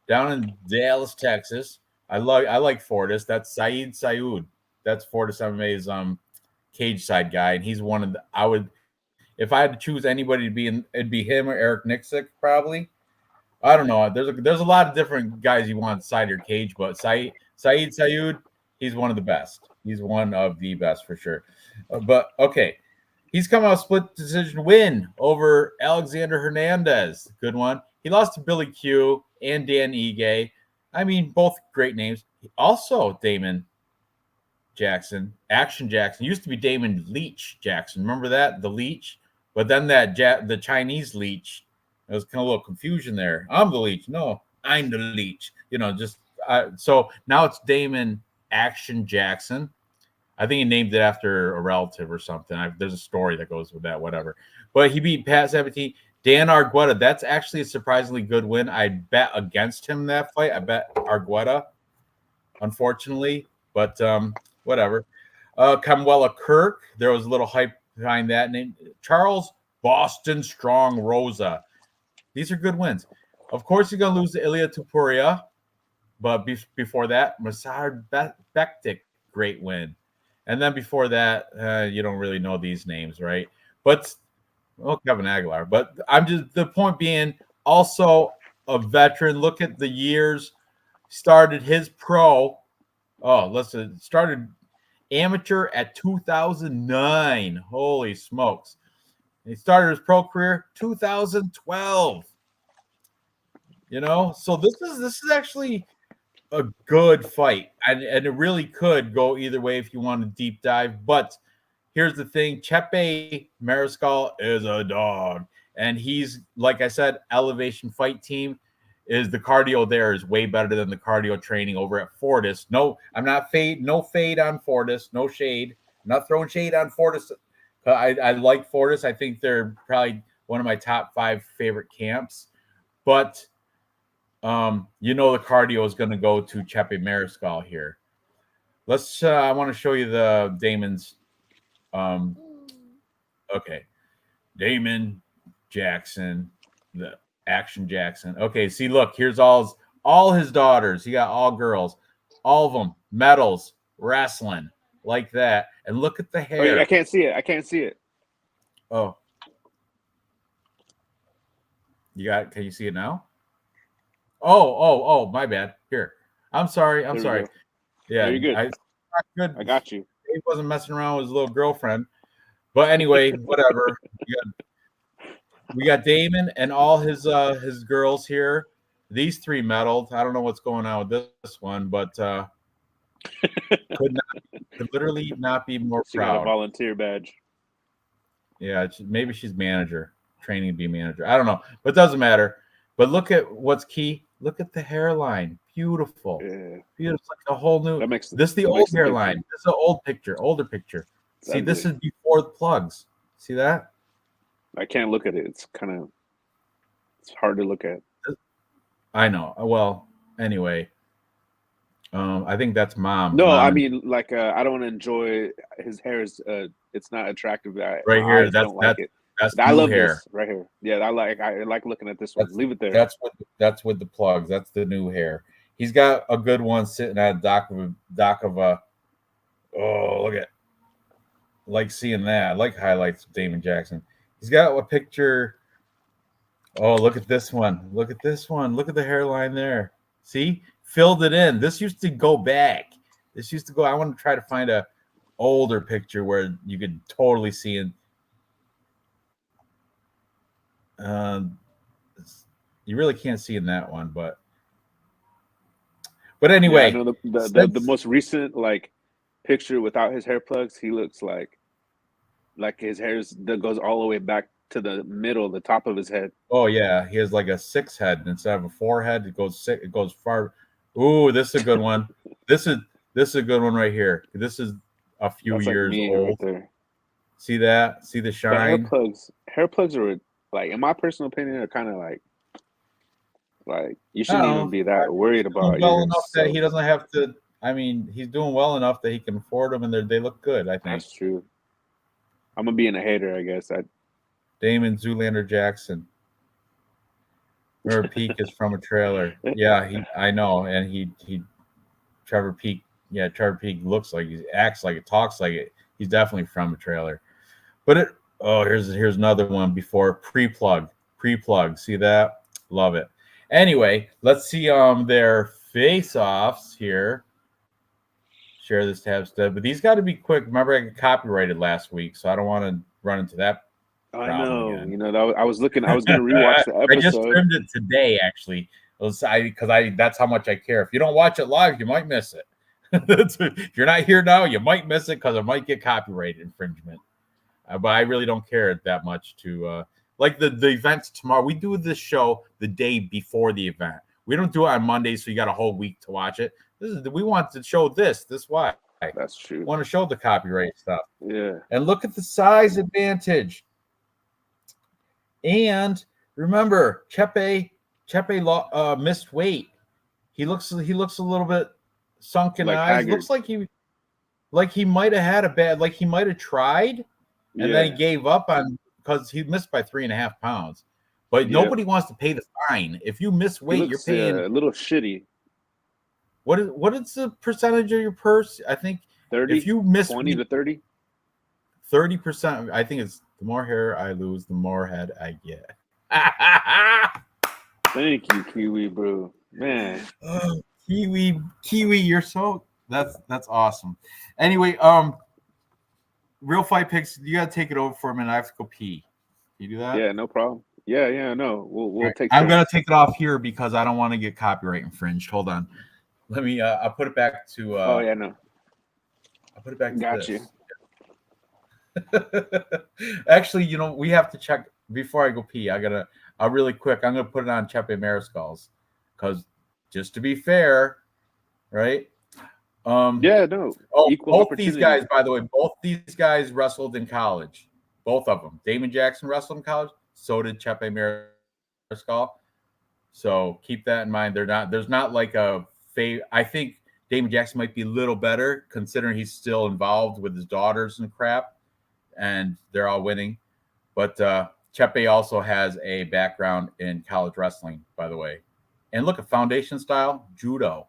down in Dallas, Texas. I like Fortis. That's Saeed Sayoud. That's Fortis MMA's cage side guy, and he's one of the. If I had to choose anybody to be in, it'd be him or Eric Nixick probably. I don't know. There's a lot of different guys you want inside your cage, but Saeed Sayoud, he's one of the best. He's one of the best for sure. But okay, he's come out split decision win over Alexander Hernandez. Good one. He lost to Billy Q and Dan Ige. I mean, both great names. Also, Damon Jackson, Action Jackson. Used to be Damon Leech Jackson. Remember that? The Leech? But then the Chinese Leech. There was kind of a little confusion there. I'm the Leech. No, I'm the Leech. So now it's Damon Action Jackson. I think he named it after a relative or something. There's a story that goes with that, whatever. But he beat Pat Sabatini. Dan Argueta, that's actually a surprisingly good win. I bet against him that fight. I bet Argueta, unfortunately. But whatever. Kamuela Kirk, there was a little hype behind that name. Charles Boston Strong Rosa. These are good wins. Of course, you're going to lose to Ilya Tupuria. But before that, Masar Bektik, great win. And then before that, you don't really know these names, right? But, Kevin Aguilar. But the point being, also a veteran. Look at the years. Started his pro. Started amateur at 2009. Holy smokes. He started his pro career 2012. So this is actually a good fight, and it really could go either way if you want to deep dive. But here's the thing: Chepe Mariscal is a dog, and he's, like I said, Elevation Fight Team is the cardio there is way better than the cardio training over at Fortis. No, I'm not no fade on Fortis, no shade. I'm not throwing shade on Fortis. I like Fortis. I think they're probably one of my top 5 favorite camps, but the cardio is going to go to Chepe Mariscal here. I want to show you the Damon's Okay, Damon Jackson, the Action Jackson. Okay, see, look, here's all his daughters. He got all girls, all of them medals, wrestling like that. And look at the Oh, hair. I can't see it. I can't see it. Oh, can you see it now? Oh, my bad. Here. I'm sorry. There we sorry. go. Yeah, There you're good. Good. I got you. He wasn't messing around with his little girlfriend. But anyway, whatever. We got Damon and all his girls here. These three medaled. I don't know what's going on with this one, but could literally not be more She got a proud. volunteer badge. Yeah, maybe she's manager, training to be manager. I don't know, but it doesn't matter. But look at what's key. Look at the hairline. Beautiful. Yeah. Beautiful. It's like a whole new. This is the old hairline. This is an old picture. Older picture. See, this is before the plugs. See that? I can't look at it. It's hard to look at. I know. Well, anyway, I think that's mom. No, mom I mean, like, I don't enjoy his hair. It's not attractive. Right here. That's I love hair. this right here. Yeah, I like looking at this one. Leave it there. That's with the plugs. That's the new hair. He's got a good one sitting at a dock of a. Oh, look at. Like seeing that. I like highlights of Damon Jackson. He's got a picture. Oh, look at this one. Look at this one. Look at the hairline there. See? Filled it in. This used to go back. I want to try to find a older picture where you could totally see it. You really can't see in that one, but anyway. Yeah, I know the most recent picture without his hair plugs, he looks like his hair that goes all the way back to the middle, the top of his head. Oh yeah, he has like a 6 head instead of a 4 head. It goes far. Ooh, this is a good one. This is a good one right here. This is a few years old. Right there. See that? See the shine? Hair plugs are in my personal opinion, are kind of like you shouldn't even be that worried about. Well enough that he doesn't have to. I mean, he's doing well enough that he can afford them, and they look good. I think that's true. I'm gonna be a hater, I guess. Damon Zoolander Jackson. Trevor Peak is from a trailer. Yeah, I know, and he Trevor Peak. Yeah, Trevor Peak looks like he acts like it, talks like it. He's definitely from a trailer. But here's another one before pre-plug. See that? Love it. Anyway, let's see their face-offs here. Share this tab step, but these got to be quick. Remember, I got copyrighted last week, so I don't want to run into that. I know. Again. I was going to rewatch the episode. I just trimmed it today, actually, because that's how much I care. If you don't watch it live, you might miss it. If you're not here now, you might miss it because it might get copyright infringement. But I really don't care that much to like the events tomorrow. We do this show the day before the event. We don't do it on Monday, so you got a whole week to watch it. We want to show this. Why? That's true. We want to show the copyright stuff. Yeah. And look at the size advantage. And remember, Chepe missed weight. He looks a little bit sunken eyes. Haggard. Looks like he might have had a bad. Like he might have tried, and then he gave up on because he missed by 3.5 pounds. But nobody wants to pay the fine. If you miss weight, you're paying a little shitty. What is the percentage of your purse? I think 30. If you miss 20 to 30, 30%. I think it's the more hair I lose, the more head I get. Thank you, Kiwi, bro. Man, Kiwi, you're so that's awesome. Anyway, real fight picks. You gotta take it over for a minute. I have to go pee. Can you do that? Yeah, no problem. Yeah, no. We'll take. I'm gonna take it off here because I don't want to get copyright infringed. Hold on. Let me. I'll put it back to. Oh yeah, no. I'll put it back to Got this. you. Actually, we have to check before I go pee. I'll really quick. I'm gonna put it on Chepe Mariscal's because just to be fair, right? Yeah, no. Both these guys, by the way, both these guys wrestled in college. Both of them. Damon Jackson wrestled in college. So did Chepe Mariscal. So keep that in mind. There's not like a fave. I think Damon Jackson might be a little better considering he's still involved with his daughters and crap. and they're all winning. But Chepe also has a background in college wrestling, by the way. And look at foundation style judo,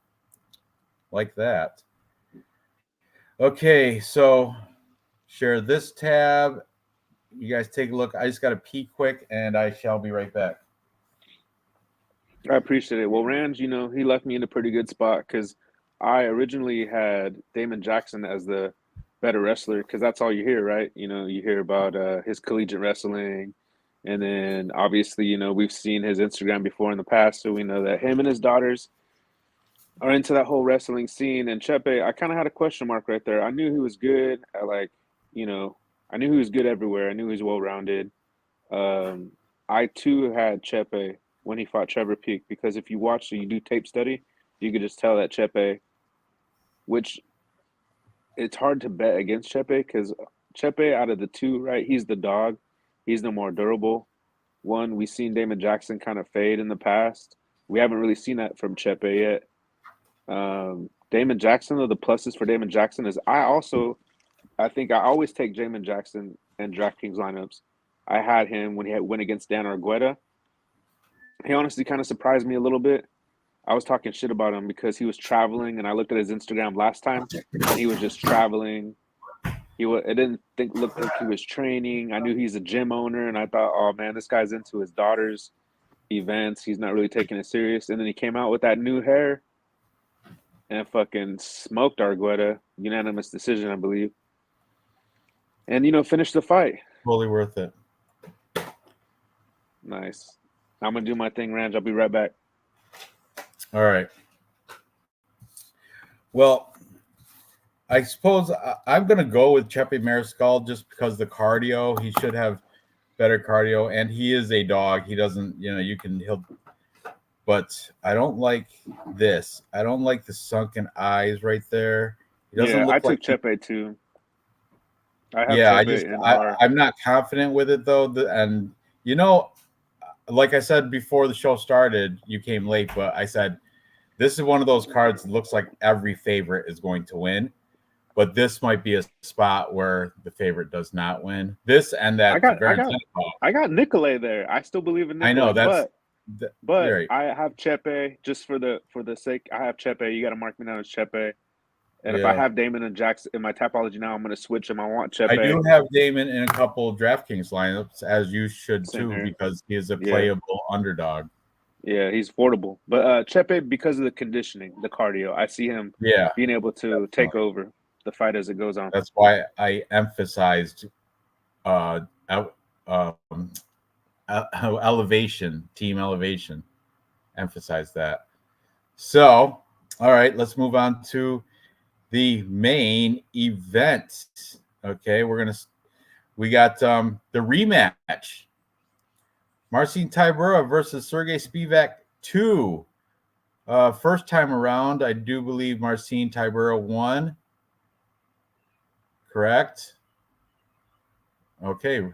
like that. Okay, so share this tab. You guys take a look. I just got to pee quick, and I shall be right back. I appreciate it. Well, Ranj, he left me in a pretty good spot because I originally had Damon Jackson as the better wrestler because that's all you hear, right? You hear about his collegiate wrestling, and then obviously, we've seen his Instagram before in the past, so we know that him and his daughters are into that whole wrestling scene. And Chepe, I kind of had a question mark right there. I knew he was good at I knew he was good everywhere. I knew he was well rounded. I too had Chepe when he fought Trevor Peek because if you watch and you do tape study, you could just tell that Chepe, which it's hard to bet against Chepe because Chepe out of the two, right? He's the dog. He's the more durable one. We've seen Damon Jackson kind of fade in the past. We haven't really seen that from Chepe yet. Damon Jackson, though, the pluses for Damon Jackson is I think I always take Damon Jackson in DraftKings lineups. I had him when he had win against Dan Argueta. He honestly kind of surprised me a little bit. I was talking shit about him because he was traveling, and I looked at his Instagram last time, and he was just traveling. It didn't look like he was training. I knew he's a gym owner, and I thought, oh man, this guy's into his daughter's events. He's not really taking it serious. And then he came out with that new hair and fucking smoked Argueta, unanimous decision, I believe. And finished the fight. Totally worth it. Nice. I'm gonna do my thing, Ranj. I'll be right back. All right. Well, I suppose I'm going to go with Chepe Mariscal just because the cardio. He should have better cardio, and he is a dog. He doesn't, but I don't like this. I don't like the sunken eyes right there. He doesn't look I took like Chepe too. I'm not confident with it though. And like I said before the show started, you came late, but I said this is one of those cards that looks like every favorite is going to win, but this might be a spot where the favorite does not win. This and that. I got Nicolay there. I still believe in Nicolay. I know but I have Chepe just for the sake. I have Chepe. You got to mark me down as Chepe. And if I have Damon and Jackson in my Tapology now, I'm going to switch him. I want Chepe. I do have Damon in a couple of DraftKings lineups, as you should too, because he is a playable underdog. Yeah, he's affordable. But Chepe, because of the conditioning, the cardio, I see him being able to take over the fight as it goes on. That's why I emphasized elevation, team elevation. Emphasize that. So, all right, let's move on to the main event. Okay, we got the rematch. Marcin Tybura versus Sergey Spivak 2. First time around, I do believe Marcin Tybura won. Correct? Okay.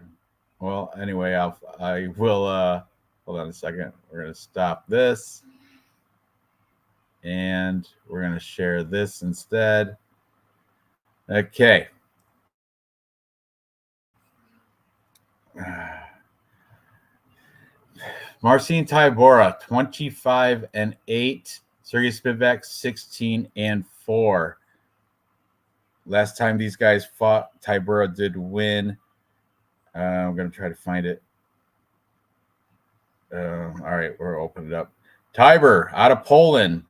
Well, anyway, I will hold on a second. We're going to stop this. And we're going to share this instead. Okay. Marcin Tybura, 25-8. Sergey Spivak, 16-4. Last time these guys fought, Tybura did win. I'm going to try to find it. All right, we're opening it up. Tybura out of Poland.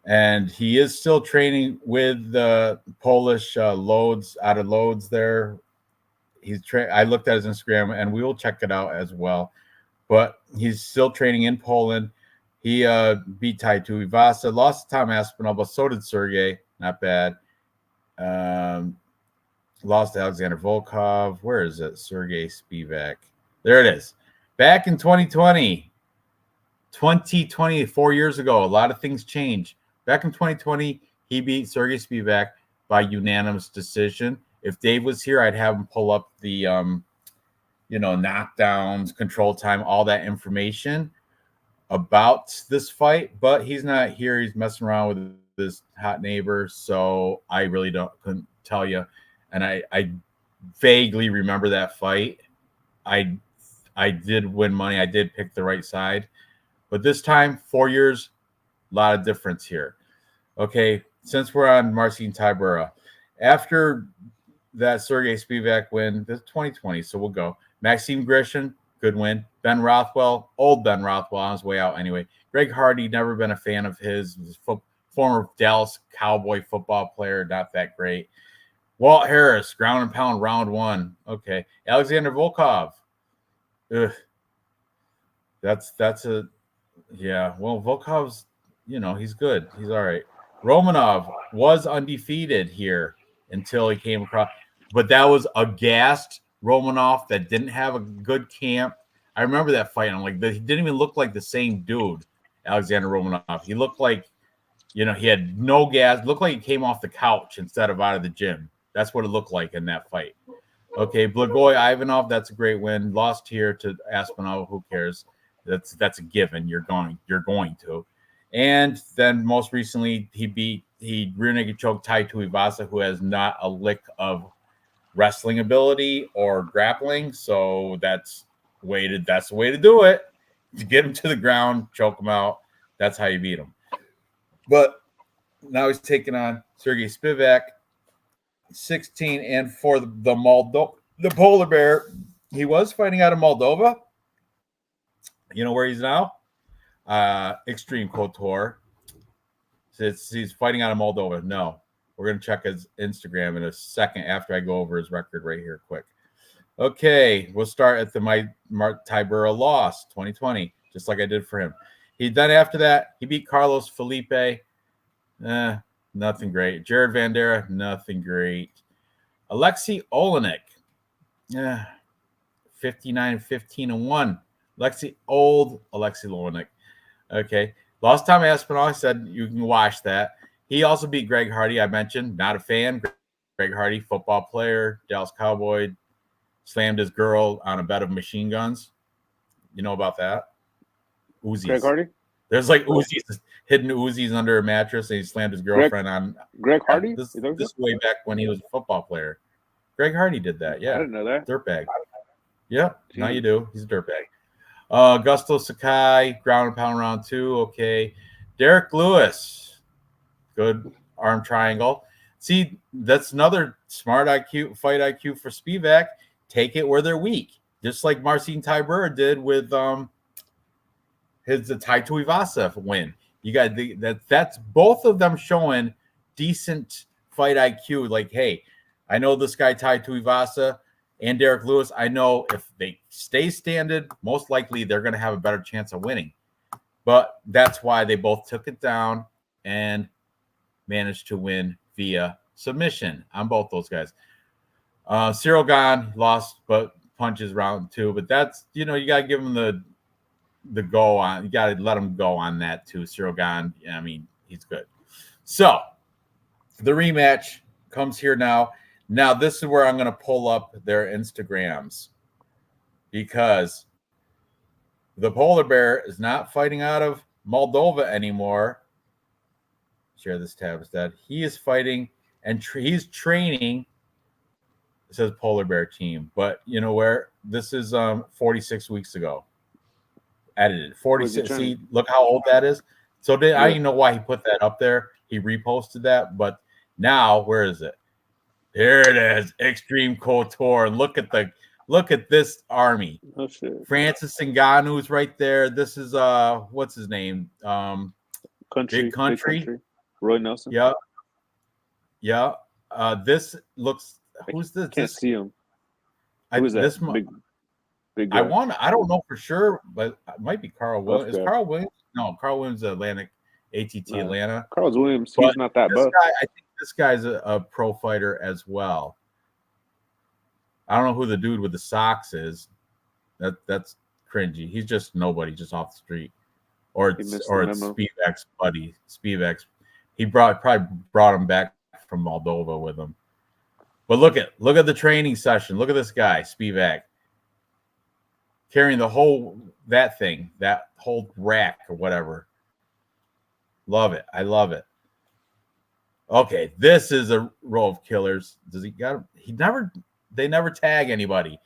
And he is still training with the Polish Loads there. I looked at his Instagram, and we will check it out as well. But he's still training in Poland. He beat Tai Tuivasa, lost to Tom Aspinall, but so did Sergey. Not bad. Lost to Alexander Volkov. Where is it? Sergey Spivak. There it is. Back in 2020, 4 years ago, a lot of things changed. Back in 2020, he beat Sergey Spivak by unanimous decision. If Dave was here, I'd have him pull up the, knockdowns, control time, all that information about this fight. But he's not here. He's messing around with his hot neighbor. So I really couldn't tell you. And I vaguely remember that fight. I did win money. I did pick the right side. But this time, 4 years, a lot of difference here. Okay, since we're on Marcin Tybura, after that Sergey Spivak win, this 2020, so we'll go. Maxime Grishin, good win. Ben Rothwell, old Ben Rothwell on his way out anyway. Greg Hardy, never been a fan of his. Former Dallas Cowboy football player, not that great. Walt Harris, ground and pound, round 1. Okay. Alexander Volkov. Ugh. That's a yeah. Well, Volkov's, he's good. He's all right. Romanov was undefeated here until he came across, but that was a gassed Romanov that didn't have a good camp. I remember that fight. I'm like, he didn't even look like the same dude, Alexander Romanov. He looked like, he had no gas. Looked like he came off the couch instead of out of the gym. That's what it looked like in that fight. Okay, Blagoy Ivanov, that's a great win. Lost here to Aspinall. Who cares? That's a given. You're going to. And then most recently, he rear naked choked Tai Tuivasa, who has not a lick of wrestling ability or grappling. So that's the way to do it. To get him to the ground, choke him out. That's how you beat him. But now he's taking on Sergey Spivak, 16, and for the polar bear, he was fighting out of Moldova. You know where he's now? Extreme Couture. He's fighting out of Moldova. No, we're going to check his Instagram in a second after I go over his record right here quick. Okay, we'll start at the Tybura loss, 2020, just like I did for him. After that, he beat Carlos Felipe. Nothing great. Jared Vandera, nothing great. Alexei Olenek, 59-15-1. Alexei Olenek. Okay. Lost Tom Aspinall. I said you can watch that. He also beat Greg Hardy. I mentioned, not a fan. Greg Hardy, football player, Dallas Cowboy, slammed his girl on a bed of machine guns. You know about that? Uzis. Greg Hardy? There's like Uzis, hidden Uzis under a mattress, and he slammed his girlfriend on. Greg Hardy? This way back when he was a football player. Greg Hardy did that. Yeah. I didn't know that. Dirtbag. Yeah. Jeez. Now you do. He's a dirtbag. Augusto Sakai, ground and pound round 2. Okay. Derek Lewis. Good arm triangle. See, that's another smart IQ, fight IQ for Spivak. Take it where they're weak. Just like Marcin Tybura did with his Tai Tuivasa win. You got that's both of them showing decent fight IQ. Like, hey, I know this guy Tai Tuivasa and Derek Lewis. I know if they stay standard, most likely they're going to have a better chance of winning. But that's why they both took it down and managed to win via submission on both those guys. Cyril Gane lost, but punches round 2. But that's, you got to give him the go on. You got to let him go on that too. Cyril Gane, I mean, he's good. So the rematch comes here now. Now this is where I'm going to pull up their Instagrams, because the polar bear is not fighting out of Moldova anymore. Share this tab instead. He is fighting and he's training. It says polar bear team, but you know where? This is 46 weeks ago. Edited 46. See, look how old that is. So I didn't know why he put that up there. He reposted that, but now where is it? Here it is. Extreme Couture. Look at this army. Oh shit. Francis Ngannou's right there. This is what's his name? Big Country. Roy Nelson. Yeah. Yeah. This looks. Who's this? Can't see him. Who is that? This big guy. I don't know for sure, but it might be Carl Williams. Is Carl Williams? No, Carl Williams, Atlantic, ATT Atlanta. Carl Williams, he's not that buff. I think this guy's a pro fighter as well. I don't know who the dude with the socks is. That's cringy. He's just nobody, just off the street. Or it's Spivak's buddy. Spivak's. He probably brought him back from Moldova with him. But look at the training session. Look at this guy, Spivak, carrying that whole rack or whatever. Love it. I love it. Okay, this is a row of killers. He never they never tag anybody.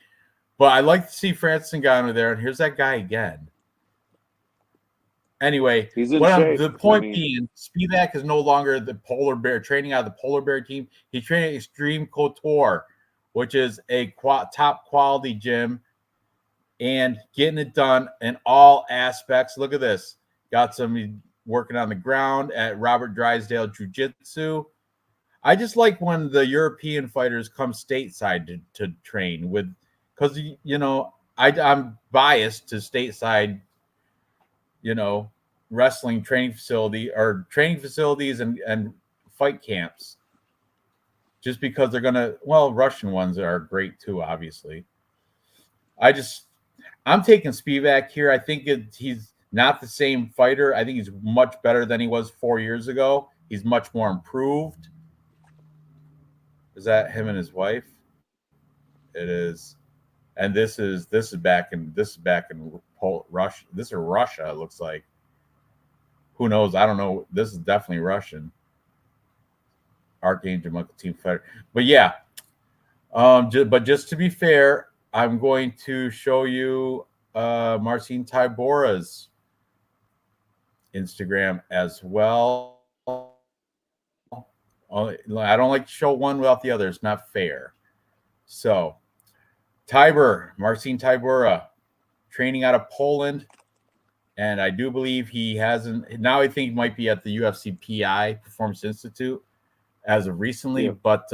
But I like to see Francis Ngannou there, and here's that guy again. Anyway, He's in shape. The point being, Spivak is no longer the polar bear, training out of the polar bear team. He's training at Extreme Couture, which is a top quality gym, and getting it done in all aspects. Look at this. Got some working on the ground at Robert Drysdale Jiu-Jitsu. I just like when the European fighters come stateside to train with, because, you know, I'm biased to stateside, you know, wrestling training facilities and fight camps, just because they're gonna, well, Russian ones are great too, obviously. I'm taking Spivak here. I think he's not the same fighter. I think he's much better than he was 4 years ago. He's much more improved. Is that him and his wife? It is. And this is back in Russia. This is Russia, it looks like. Who knows? I don't know. This is definitely Russian. Archangel Michael team fighter. But yeah. But just to be fair, I'm going to show you Marcin Tybura's Instagram as well. I don't like to show one without the other. It's not fair. So, Marcin Tybura, training out of Poland, and I do believe he hasn't. Now I think he might be at the UFC PI Performance Institute as of recently, but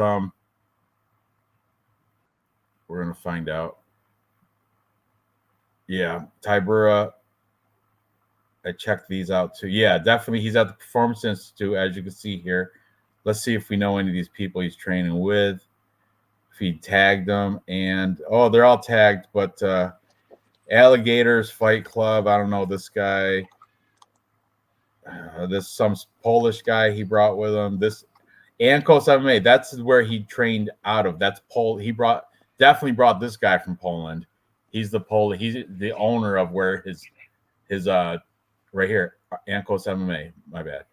we're gonna find out. Yeah, Tybura. I checked these out too. Yeah, definitely he's at the Performance Institute, as you can see here. Let's see if we know any of these people he's training with. If he tagged them, and they're all tagged, but Alligators Fight Club. I don't know this guy. This some Polish guy he brought with him. This Ankos MMA. That's where he trained out of. That's He definitely brought this guy from Poland. He's the Polish. He's the owner of where his right here, Ankos MMA. My bad.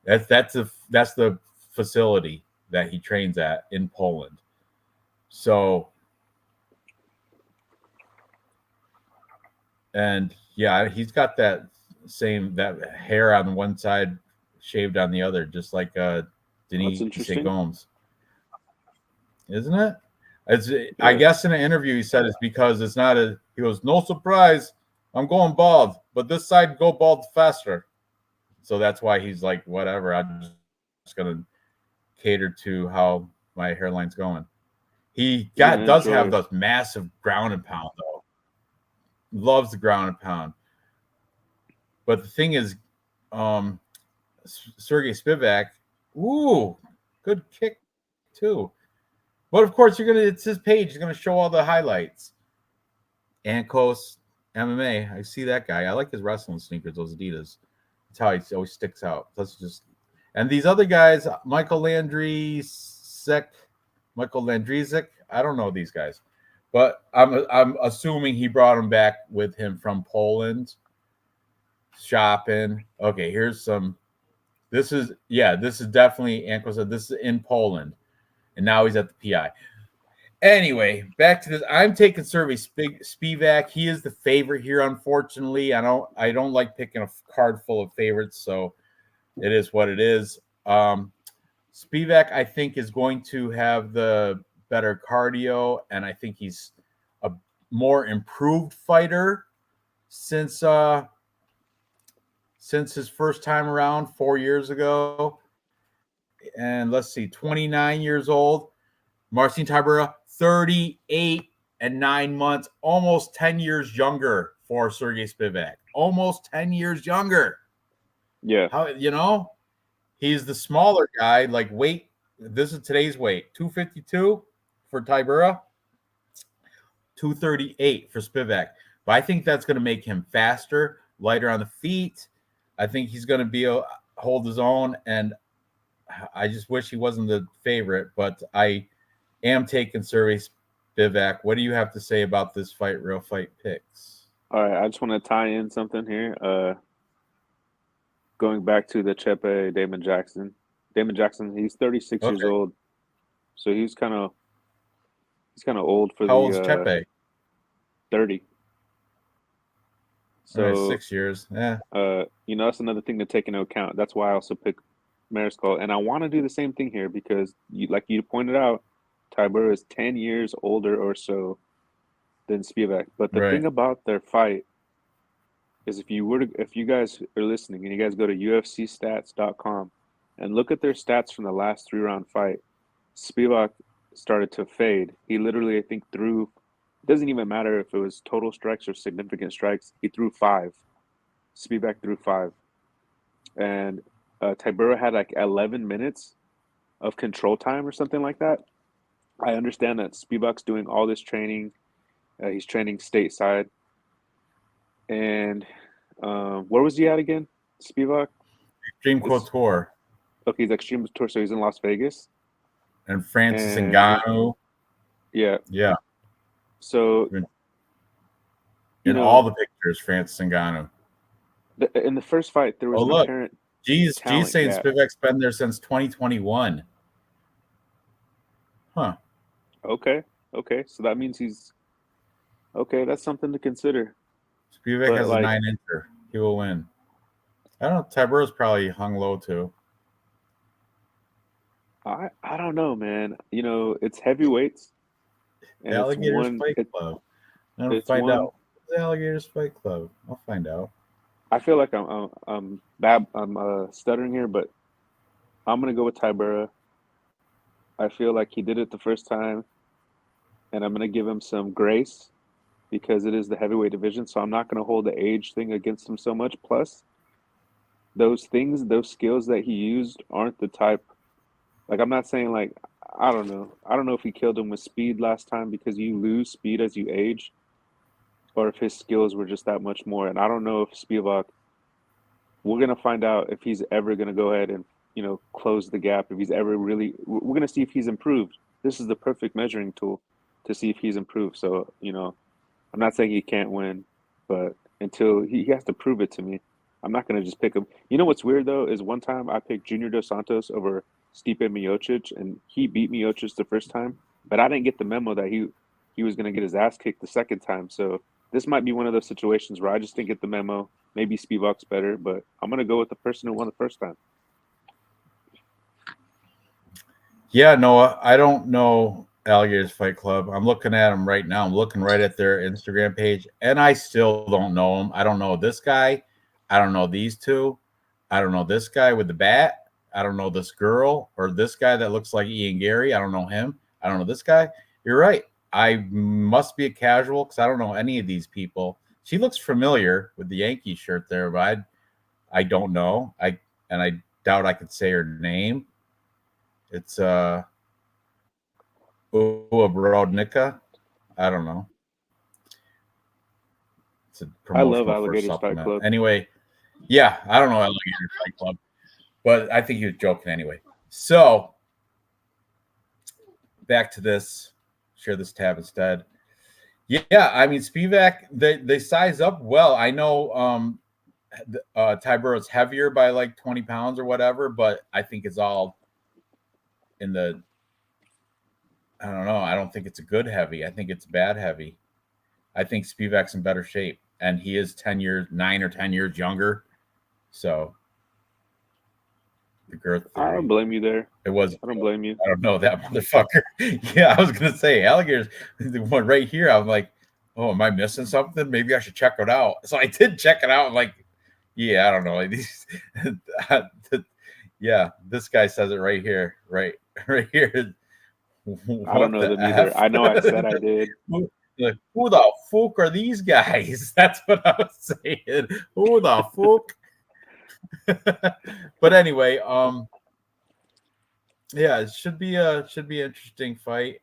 That's the facility that he trains at in Poland. So, and yeah, he's got that hair on one side, shaved on the other, just like Denis Gomes, isn't it? I guess in an interview he said it's because it's not he goes, no surprise, I'm going bald, but this side go bald faster. So that's why he's like, whatever, I'm just gonna cater to how my hairline's going. He does have those massive ground and pound though. Loves the ground and pound. But the thing is, Sergey Spivak, good kick too. But of course, it's his page. He's gonna show all the highlights. Ankos MMA. I see that guy. I like his wrestling sneakers, those Adidas. That's how he always sticks out. And these other guys, Michael Landryzek. I don't know these guys, but I'm assuming he brought them back with him from Poland. Shopping. Okay, here's some. This is definitely Ankos. This is in Poland, and now he's at the PI. Anyway, back to this. I'm taking Sergey Spivak. He is the favorite here, unfortunately. I don't like picking a card full of favorites, so it is what it is. Spivak, I think, is going to have the better cardio, and I think he's a more improved fighter since his first time around 4 years ago. And let's see, 29 years old. Marcin Tybura, 38 and 9 months, almost 10 years younger for Sergey Spivak. Almost 10 years younger. Yeah. How, he's the smaller guy, like weight. This is today's weight, 252 for Tybura, 238 for Spivak. But I think that's going to make him faster, lighter on the feet. I think he's going to be hold his own, and I just wish he wasn't the favorite, but I am taking Sergey Spivak. What do you have to say about this fight, Real Fight Picks? All right, I just want to tie in something here. Going back to the Chepe Damon Jackson. Damon Jackson, he's 36 years old, so he's kind of He's kind of old for How old is the Chepe? 30. All right, So 6 years. Yeah. you know, that's another thing to take into account. That's why I also pick Mariscal, and I want to do the same thing here because, like you pointed out, Tybura is 10 years older or so than Spivak. But the Right. thing about their fight is, if you guys are listening and you guys go to UFCstats.com and look at their stats from the last 3-round fight, Spivak started to fade. He literally, I think, threw. It doesn't even matter if it was total strikes or significant strikes. He threw 5. Spivak threw 5, and Tybura had like 11 minutes of control time or something like that. I understand that Spivak's doing all this training. He's training stateside. And where was he at again? Spivak? Extreme Couture Okay, he's Extreme Tour, so he's in Las Vegas. and Francis And Ngannou. yeah. Yeah. So In all the pictures, Francis Ngannou. in the first fight, there was an apparent G's talent saying gap. Spivak's been there since 2021. Huh. Okay. So that means he's okay. That's something to consider. Spivak has a 9-incher. He will win. I don't know. Tybura's probably hung low too. I don't know, man. You know, it's heavyweights. And Alligators Fight Club. I'll find out. The Alligators Fight Club. I'll find out. I feel like I'm stuttering here, but I'm gonna go with Tybura. I feel like he did it the first time, and I'm gonna give him some grace because it is the heavyweight division. So I'm not gonna hold the age thing against him so much. Plus, those skills that he used aren't the type. Like, I'm not saying, like, I don't know if he killed him with speed last time, because you lose speed as you age, or if his skills were just that much more. And I don't know if Spivak, we're going to find out if he's ever going to go ahead and, you know, close the gap. If he's ever really, we're going to see if he's improved. This is the perfect measuring tool to see if he's improved. So, you know, I'm not saying he can't win, but until he has to prove it to me, I'm not going to just pick him. You know what's weird, though, is one time I picked Junior Dos Santos over Stipe Miocic, and he beat Miocic the first time, but I didn't get the memo that he was going to get his ass kicked the second time. So this might be one of those situations where I just didn't get the memo. Maybe Spivak's better, but I'm going to go with the person who won the first time. Yeah, no, I don't know Alligators Fight Club. I'm looking at them right now. I'm looking right at their Instagram page, and I still don't know them. I don't know this guy. I don't know these two. I don't know this guy with the bat. I don't know this girl or this guy that looks like Ian Gary. I don't know him. I don't know this guy. You're right. I must be a casual because I don't know any of these people. She looks familiar with the Yankee shirt there, but I don't know. I doubt I could say her name. It's Brodnicka. I don't know. It's a I love promotional Alligators Fight Club. Anyway, yeah, I don't know Alligators Fight Club, but I think he was joking anyway. So back to this. Share this tab instead. Yeah, I mean Spivak, they size up well. I know Tybura is heavier by like 20 pounds or whatever, but I think it's all in the. I don't know. I don't think it's a good heavy. I think it's bad heavy. I think Spivak's in better shape, and he is 9 or 10 years younger. So the girth theory. I don't blame you there. It was. I don't blame you. I don't know that motherfucker. Yeah, I was gonna say alligators. The one right here. I'm like, oh, am I missing something? Maybe I should check it out. So I did check it out. I'm like, yeah, I don't know. These, yeah, this guy says it right here, right here. I don't know them either. I know I said I did. Who the fuck are these guys? That's what I was saying. Who the fuck? But anyway, yeah, it should be an interesting fight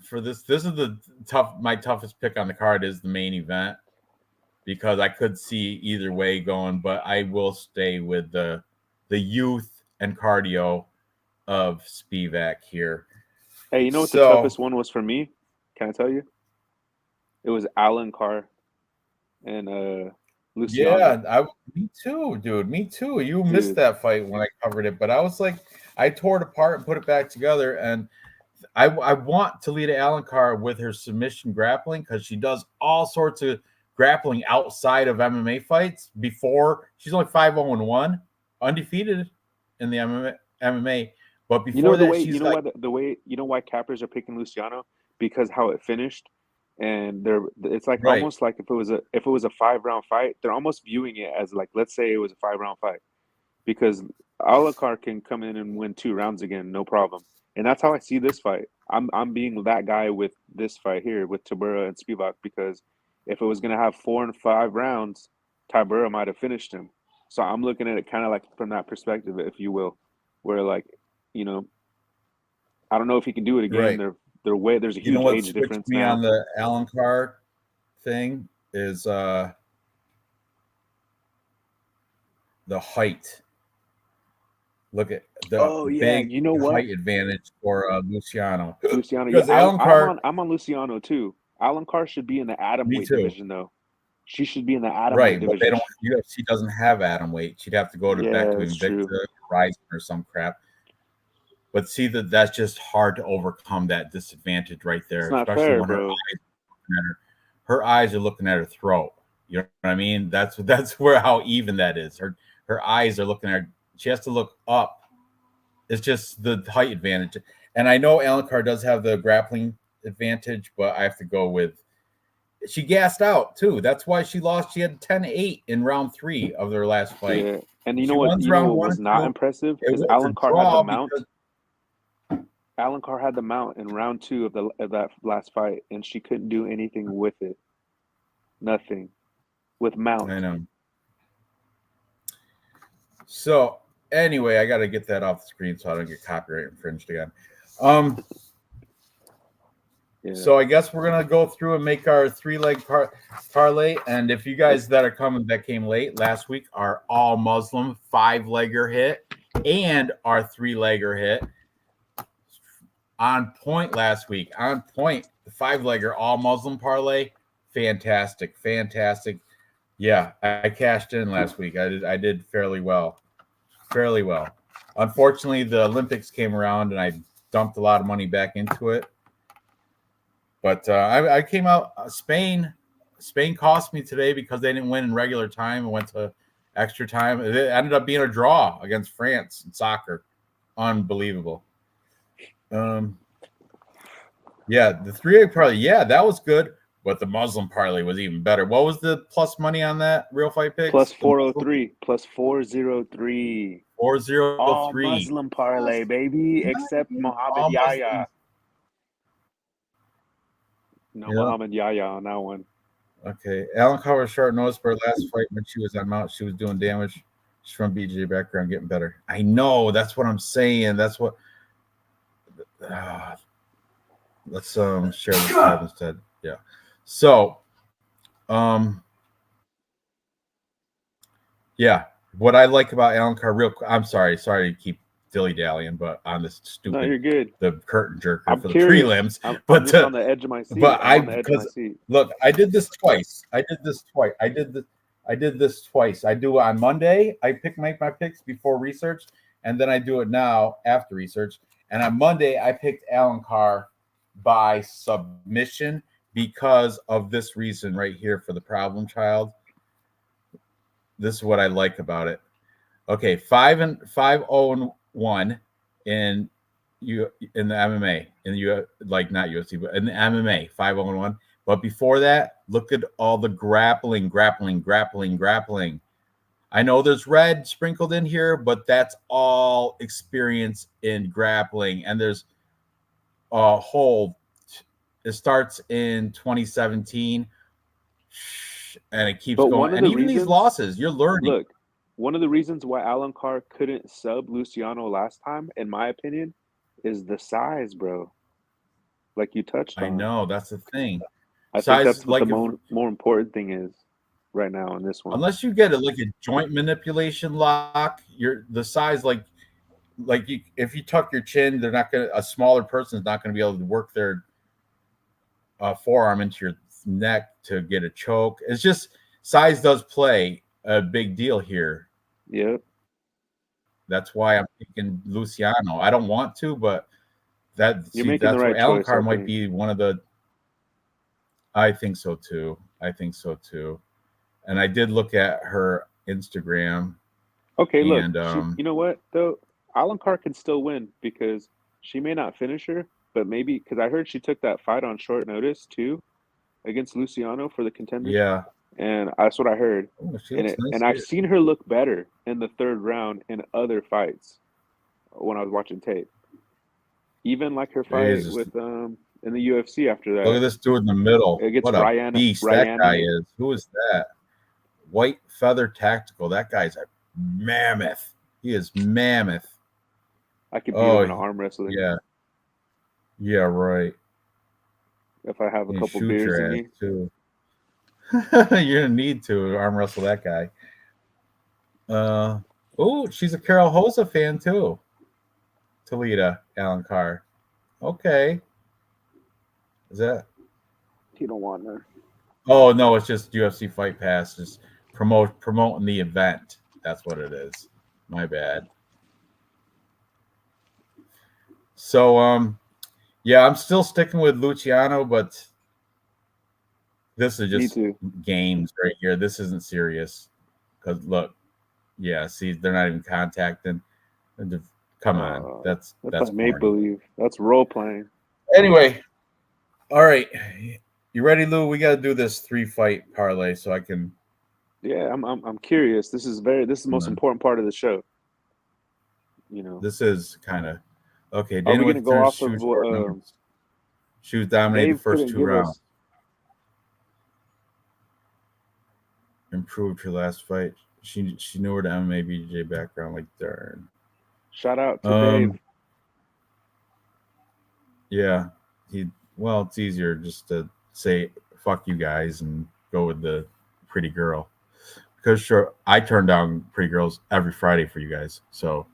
for this. This is my toughest pick on the card is the main event because I could see either way going, but I will stay with the youth and cardio of Spivak here. Hey, you know what the toughest one was for me? Can I tell you? It was Alan Carr and Luciano. Yeah, me too, dude. Me too. Missed that fight when I covered it, but I was like, I tore it apart and put it back together, and I want Talita Alencar with her submission grappling because she does all sorts of grappling outside of MMA fights. Before she's only 5-0-1, undefeated in the MMA. But before that, she's like why cappers are picking Luciano, because how it finished, and it's like Right. almost like if it was a 5-round fight, they're almost viewing it as like, let's say it was a 5-round fight, because Alencar can come in and win 2 rounds again, no problem. And that's how I see this fight. I'm being that guy with this fight here with Tybura and Spivak, because if it was gonna have 4 and 5 rounds, Tybura might have finished him. So I'm looking at it kind of like from that perspective, if you will, where like, you know, I don't know if he can do it again. Right. There's a huge what age switched difference me now. on the Alencar thing is the height. Look at the big you know what? height advantage for Luciano. Luciano, Because yeah, Alencar, I'm on Luciano too. Alencar should be in the me atomweight too. division though. She should be in the atomweight Right, but division. they don't. UFC doesn't have atom weight. She'd have to go back to that's Invicta, true. Ryzen, or some crap. But see that's just hard to overcome that disadvantage right there, It's not especially fair, when bro. her eyes are looking at her throat. You know what I mean? That's where how even that is. Her eyes are looking at her. She has to look up. It's just the height advantage. And I know Alencar does have the grappling advantage, but I have to go with she gassed out too. That's why she lost. She had 10-8 in round 3 of their last fight. Yeah, and you She know what? won You know round what 1 was and not 2. impressive It is was a Alencar had the draw mount. because Alencar had the mount in round 2 of that last fight, and she couldn't do anything with it. Nothing with mount. I know. So anyway, I got to get that off the screen so I don't get copyright infringed again. Yeah. So I guess we're gonna go through and make our 3-leg parlay. And if you guys that are coming that came late last week, our all Muslim 5-legger hit and our 3-legger hit on point last week. On point, the 5-legger all Muslim parlay, fantastic. Yeah, I cashed in last week. I did fairly well. Unfortunately, the Olympics came around and I dumped a lot of money back into it. But I came out. Spain cost me today because they didn't win in regular time and went to extra time. It ended up being a draw against France in soccer. Unbelievable. Yeah, the 3-leg parlay. Yeah, that was good. But the Muslim parlay was even better. What was the plus money on that Real Fight Picks? Plus 403. Plus 403. 403. All Muslim parlay, baby, except Muhammad Yahya. No Muhammad Yahya on that one. Okay. Alencar was short notice for her last fight when she was on mount. She was doing damage. She's from BJ background, getting better. I know. That's what I'm saying. That's what. Let's share this tab instead. Yeah. So, yeah. What I like about Alencar, I'm sorry to keep dilly-dallying, but on this stupid, no, you're good. The curtain jerker I'm for curious. the prelims. I'm but just on the edge of my seat. But look, I did this twice. I did this twice. I do it on Monday. I make my picks before research, and then I do it now after research. And on Monday, I picked Alencar by submission because of this reason right here for the problem child. This is what I like about it. Okay, 5-0-1 in the MMA, like not UFC, but in the MMA, 5-0-1. But before that, look at all the grappling. I know there's red sprinkled in here, but that's all experience in grappling. And there's a whole. It starts in 2017, and it keeps going. And even these losses, you're learning. Look, one of the reasons why Alencar couldn't sub Luciano last time, in my opinion, is the size, bro. Like you touched on. I know, that's the thing. I think that's what the more important thing is right now in this one. Unless you get a joint manipulation lock, the size if you tuck your chin, a smaller person is not gonna be able to work their forearm into your neck to get a choke. It's just size does play a big deal here. Yep. That's why I'm thinking Luciano. I don't want to, but You're making the that's right where Alan choice, Carr I might think. be one of the. I think so too. And I did look at her Instagram. Okay, look, And you know what though? Alan Carr can still win because she may not finish her, but maybe because I heard she took that fight on short notice too against Luciano for the contenders, yeah, and that's what I heard. oh, she looks nice And I've here. seen her look better in the third round in other fights when I was watching tape. Even like her fight Jesus. with in the UFC after Look at that this dude in the middle. against What a beast that guy Ryan. is. Who is that? White Feather Tactical. That guy's a mammoth. He is mammoth. I could beat him in an arm wrestling Yeah, right. if I have a You couple shoot beers in your ass me. too. You're gonna need to arm wrestle that guy. Oh, she's a Carol Hosa fan too. Toledo, Alan Carr. Okay. Is that? You don't want her. Oh no, it's just UFC Fight Pass, just promoting the event. That's what it is. My bad. So yeah, I'm still sticking with Luciano, but this is just games right here. This isn't serious. Because look, yeah, see, they're not even contacting. Come on, that's make believe. That's role playing. Anyway, all right, you ready, Lou? We got to do this 3-fight parlay so I can. Yeah, I'm curious. This is the most important part of the show. You know, this is kind of okay. Are we going to go off of she was dominated the first 2 rounds. Improved her last fight. She knew her MMA BJJ background like darn. Shout out to Dave. Yeah, it's easier just to say fuck you guys and go with the pretty girl. Because sure, I turn down pretty girls every Friday for you guys. So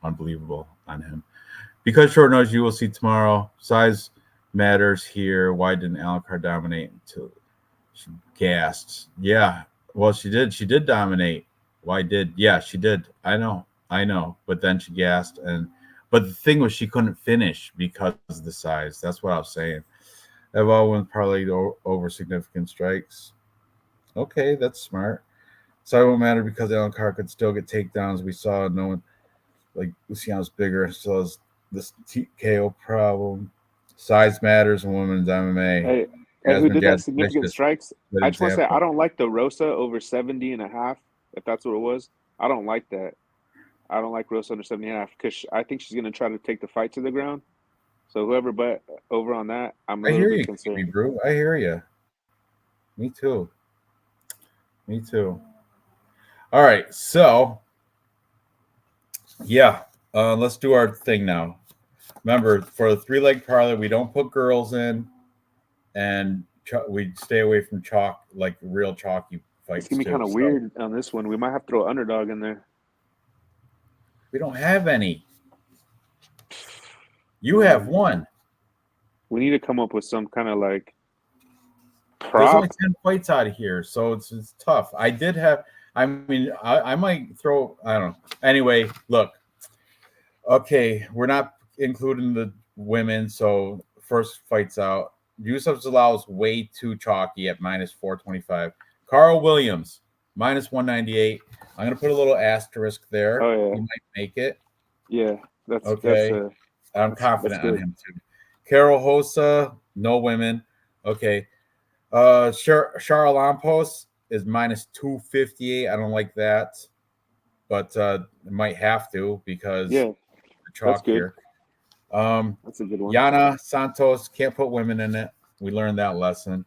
unbelievable on him. Because short notice, you will see tomorrow. Size matters here. Why didn't Alan Carr dominate until she gassed? Yeah. Well, she did. She did dominate. Why did? Yeah, she did. I know. But then she gassed, but the thing was she couldn't finish because of the size. That's what I was saying. I've all wins parlayed over significant strikes. Okay, that's smart. So it won't matter because Alan Carr could still get takedowns. We saw no one like Luciano's bigger, still has this TKO problem. Size matters in women's MMA. Hey, who did that significant strikes? I just want to say I don't like the Rosa over 70.5, if that's what it was. I don't like that. I don't like Rosa under 70.5 because I think she's going to try to take the fight to the ground. So whoever bet over on that, I'm a little bit concerned. Brew. I hear you. Me too. All right, so yeah, let's do our thing now. Remember, for the 3-leg parlay, we don't put girls in, and we stay away from chalk, like real chalky fights. It's gonna be kind of weird on this one. We might have to throw underdog in there. We don't have any. You have one. We need to come up with some kind of like prop. There's only 10 fights out of here, so it's tough. I did have. I mean, I might throw. I don't know. Anyway, look. Okay, we're not including the women, so first fight's out. Yusuf Zalal's way too chalky at -425. Carl Williams -198. I'm gonna put a little asterisk there. Oh yeah, he might make it. Yeah, that's okay. I'm confident on him too. Carol Hosa, no women. Okay. Charles Lampos is -258. I don't like that, but it might have to because the chalk here. That's a good one. Yana Santos, can't put women in it. We learned that lesson.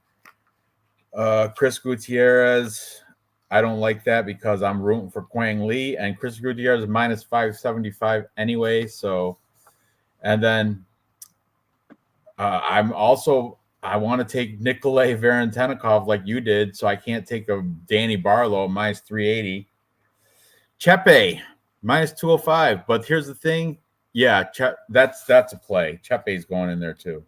Chris Gutierrez, I don't like that because I'm rooting for Quang Lee, and Chris Gutierrez is -575 anyway. So, and then I want to take Nikolay Varentenikov like you did, so I can't take a Danny Barlow -380. Chepe -205, but here's the thing. Yeah, that's a play. Chepe's going in there too.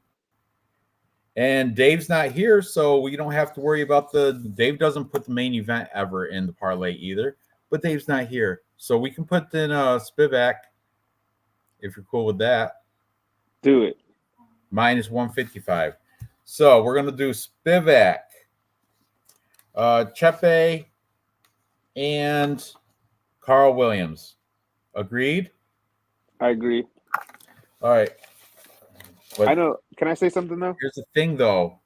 And Dave's not here, so we don't have to worry about Dave doesn't put the main event ever in the parlay either, but Dave's not here. So we can put in Spivak if you're cool with that. Do it. Minus 155. So we're gonna do Spivak, Chepe, and Carl Williams. Agreed? I agree. All right. But I know. Can I say something though? here's the thing, though.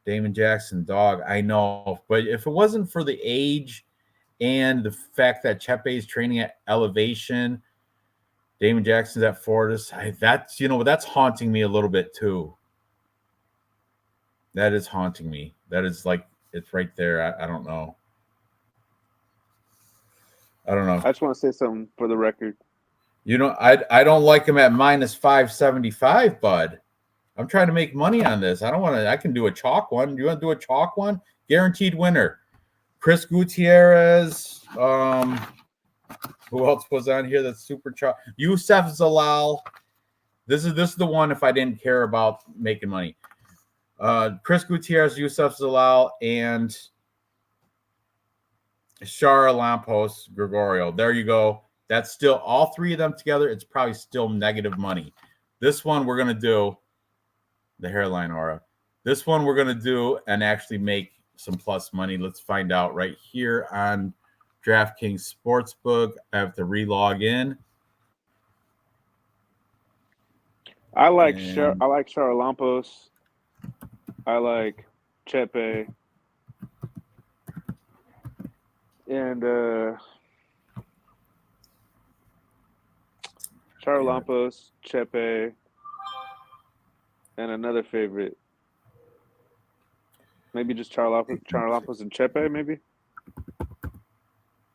Damon Jackson, dog. I know, but if it wasn't for the age and the fact that Chepe is training at elevation, Damon Jackson's at Fortis, that's haunting me a little bit too. That is haunting me. That is like it's right there. I don't know. I don't know. I just want to say something for the record. I don't like him at minus 575, bud. I'm trying to make money on this. I can do a chalk one. You want to do a chalk one? Guaranteed winner. Chris Gutierrez. Who else was on here that's super chalk? Youssef Zalal. This is the one if I didn't care about making money. Chris Gutierrez, Youssef Zalal, and Shara Lampos Gregorio. There you go. That's still all three of them together. It's probably still negative money. This one we're going to do the hairline aura. This one we're going to do and actually make some plus money. Let's find out right here on DraftKings Sportsbook. I have to re-log in. I like Charalampos. I like Chepe. And Charalampos, Chepe, and another favorite. Maybe just Charalampos and Chepe, maybe.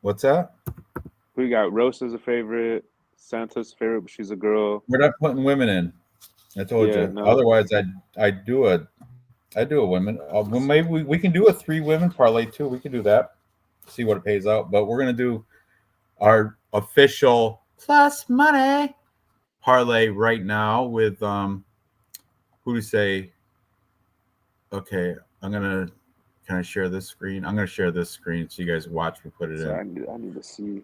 What's that? We got Rose as a favorite, Santos favorite, but she's a girl. We're not putting women in. I told you. No. Otherwise, I do a women. Well, maybe we can do a 3 women parlay too. We can do that. See what it pays out. But we're gonna do our official plus money parlay right now with who do you say? Okay, can I share this screen? I'm gonna share this screen so you guys watch me put it in. I need to see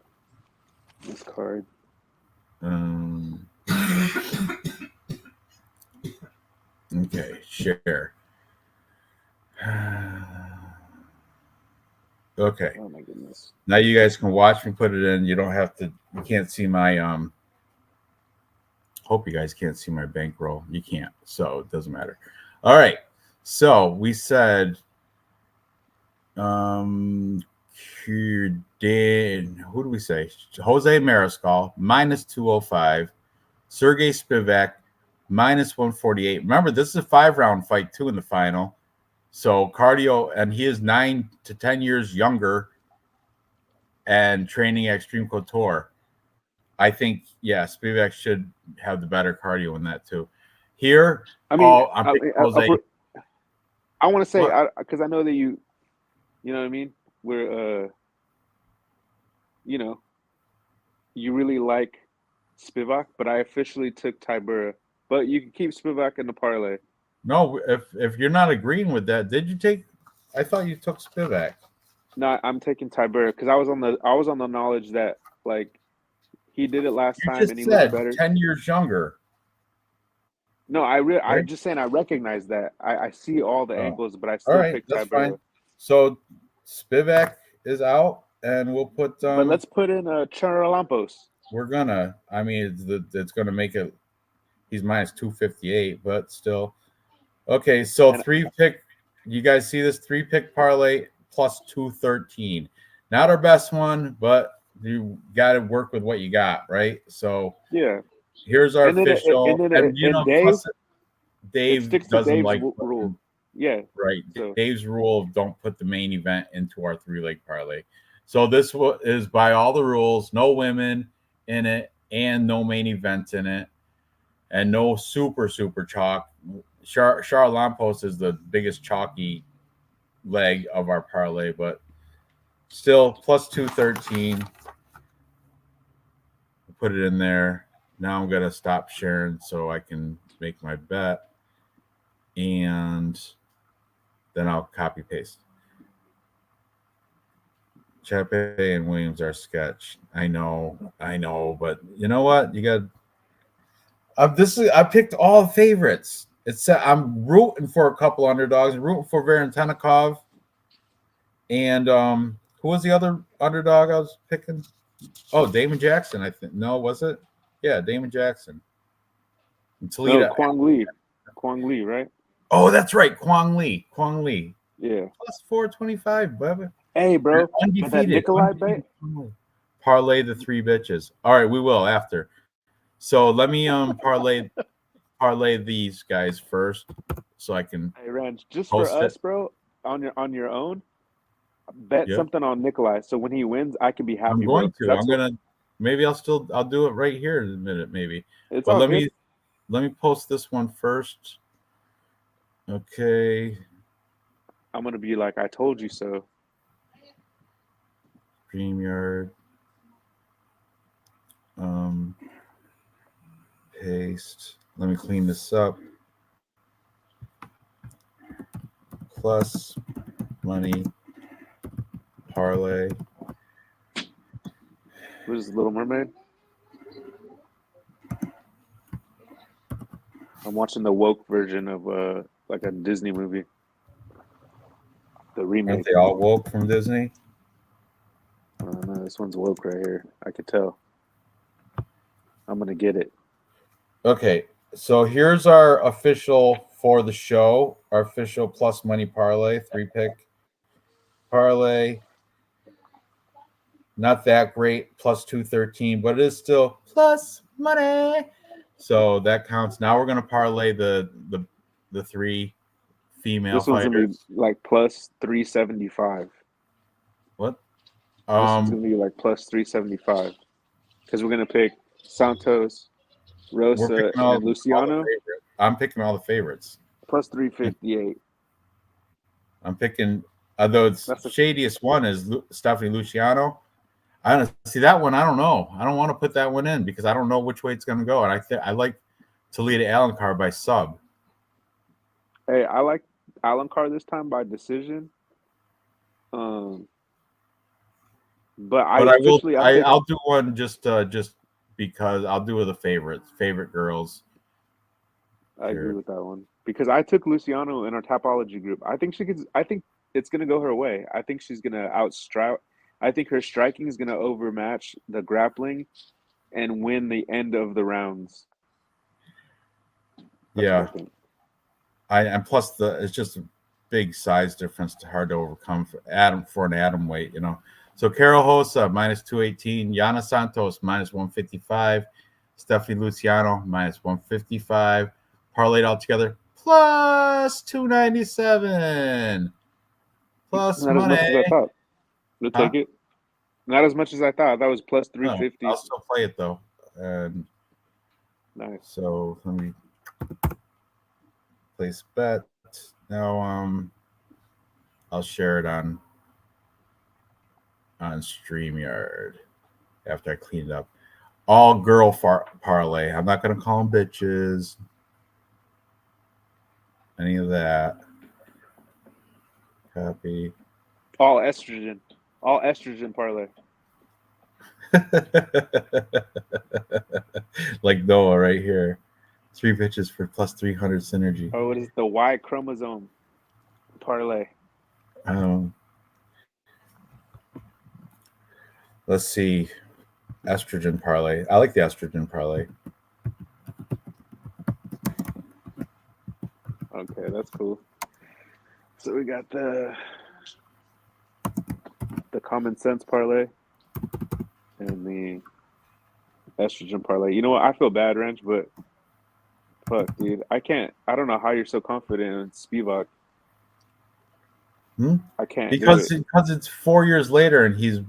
this card. Okay, share. Okay. Oh my goodness. Now you guys can watch me put it in. You don't have to. You can't see my Hope you guys can't see my bankroll. You can't, so it doesn't matter. All right. So we said, who do we say? Jose Mariscal minus 205, Sergey Spivak minus 148. Remember, this is a 5-round fight too in the final. So cardio, and he is 9 to 10 years younger and training at Extreme Couture. I think, yeah, Spivak should have the better cardio in that too. Here, I mean, Jose. I want to say, because I know that you know what I mean? We're, you really like Spivak, but I officially took Tybura. But you can keep Spivak in the parlay. No, if you're not agreeing with that, did you take? I thought you took Spivak. No, I'm taking Tybura because I was on the knowledge that like he did it last time and he said looked better. 10 years younger. No, I'm just saying I recognize that. I see all the angles, but I still pick that's Tybura. fine. So Spivak is out, and we'll put. But let's put in Charalampos. We're gonna. I mean, it's gonna make it. He's minus 258, but still. Okay, so 3-pick. You guys see this 3-pick parlay plus 213. Not our best one, but you got to work with what you got, right? So yeah. Here's our official. Dave doesn't like rule. Yeah. Right. So. Dave's rule of don't put the main event into our 3-leg parlay. So this is by all the rules, no women in it and no main event in it and no super chalk. Charles Lampos is the biggest chalky leg of our parlay, but still plus 213. Put it in there. Now I'm going to stop sharing so I can make my bet. And then I'll copy paste. Chepe and Williams are sketch. I know, but you know what? You got. I picked all favorites. I'm rooting for a couple underdogs. I'm rooting for Valentinnikov, and who was the other underdog I was picking? Oh, Damon Jackson. I think no, was it? Yeah, Damon Jackson. No, Toledo. Kwang Lee, right? Oh, that's right, Kwang Lee. Kwang Lee. Yeah. Plus 425, Bubba. Hey, bro. Undefeated. But that Nikolai bet. Parlay the three bitches. All right, we will after. So let me parlay these guys first, so I can. Hey, Ranj, just for Post us, it. bro, on your own, bet Yep. something on Nikolai. So when he wins, I can be happy. I'm going bro, to. I'm gonna. Maybe I'll do it right here in a minute. Maybe. It's But all let good. me post this one first. Okay. I'm gonna be like, I told you so. StreamYard. Paste. Let me clean this up. Plus money parlay. What is Little Mermaid? I'm watching the woke version of like a Disney movie. The remake. Aren't they all woke from Disney? I don't know. This one's woke right here. I could tell. I'm gonna get it. Okay, so here's our official for the show. Our official plus money parlay, 3-pick parlay. Not that great, plus 213, but it is still plus money. So that counts. Now we're gonna parlay the three female This one's fighters. gonna be like plus 375. What? This one's gonna be like plus 375 because we're gonna pick Santos, Rosa, and Luciano. I'm picking all the favorites. Plus 358. I'm picking, although it's shadiest one is Stephanie Luciano. I don't see that one. I don't know. I don't want to put that one in because I don't know which way it's going to go. And I like Toledo Alencar by sub. Hey, I like Alencar this time by decision. But I'll do one just because I'll do with the favorite girls. I agree with that one because I took Luciano in our Tapology group. I think it's gonna go her way. I think she's gonna outstrike. I think her striking is gonna overmatch the grappling, and win the end of the rounds. That's and plus it's just a big size difference, hard to overcome for an atom weight, you know. So Carol Hosa minus 218, Yana Santos minus 155, Stephanie Luciano minus 155, parlayed all together plus 297. Plus not money. as much as I thought. We'll take it. Not as much as I thought. That was plus 350. I'll still play it though. And nice. So let me place bet. Now I'll share it on StreamYard after I clean it up. All girl parlay. I'm not gonna call them bitches. Any of that. Copy. All estrogen parlay. Like Noah right here. 3 pitches for plus 300 synergy. Oh, what is the Y chromosome parlay? Let's see. Estrogen parlay. I like the estrogen parlay. Okay, that's cool. So we got the common sense parlay and the estrogen parlay. You know what? I feel bad, Ranj, but fuck, dude. I don't know how you're so confident in Spivak. I can't because it's 4 years later and he's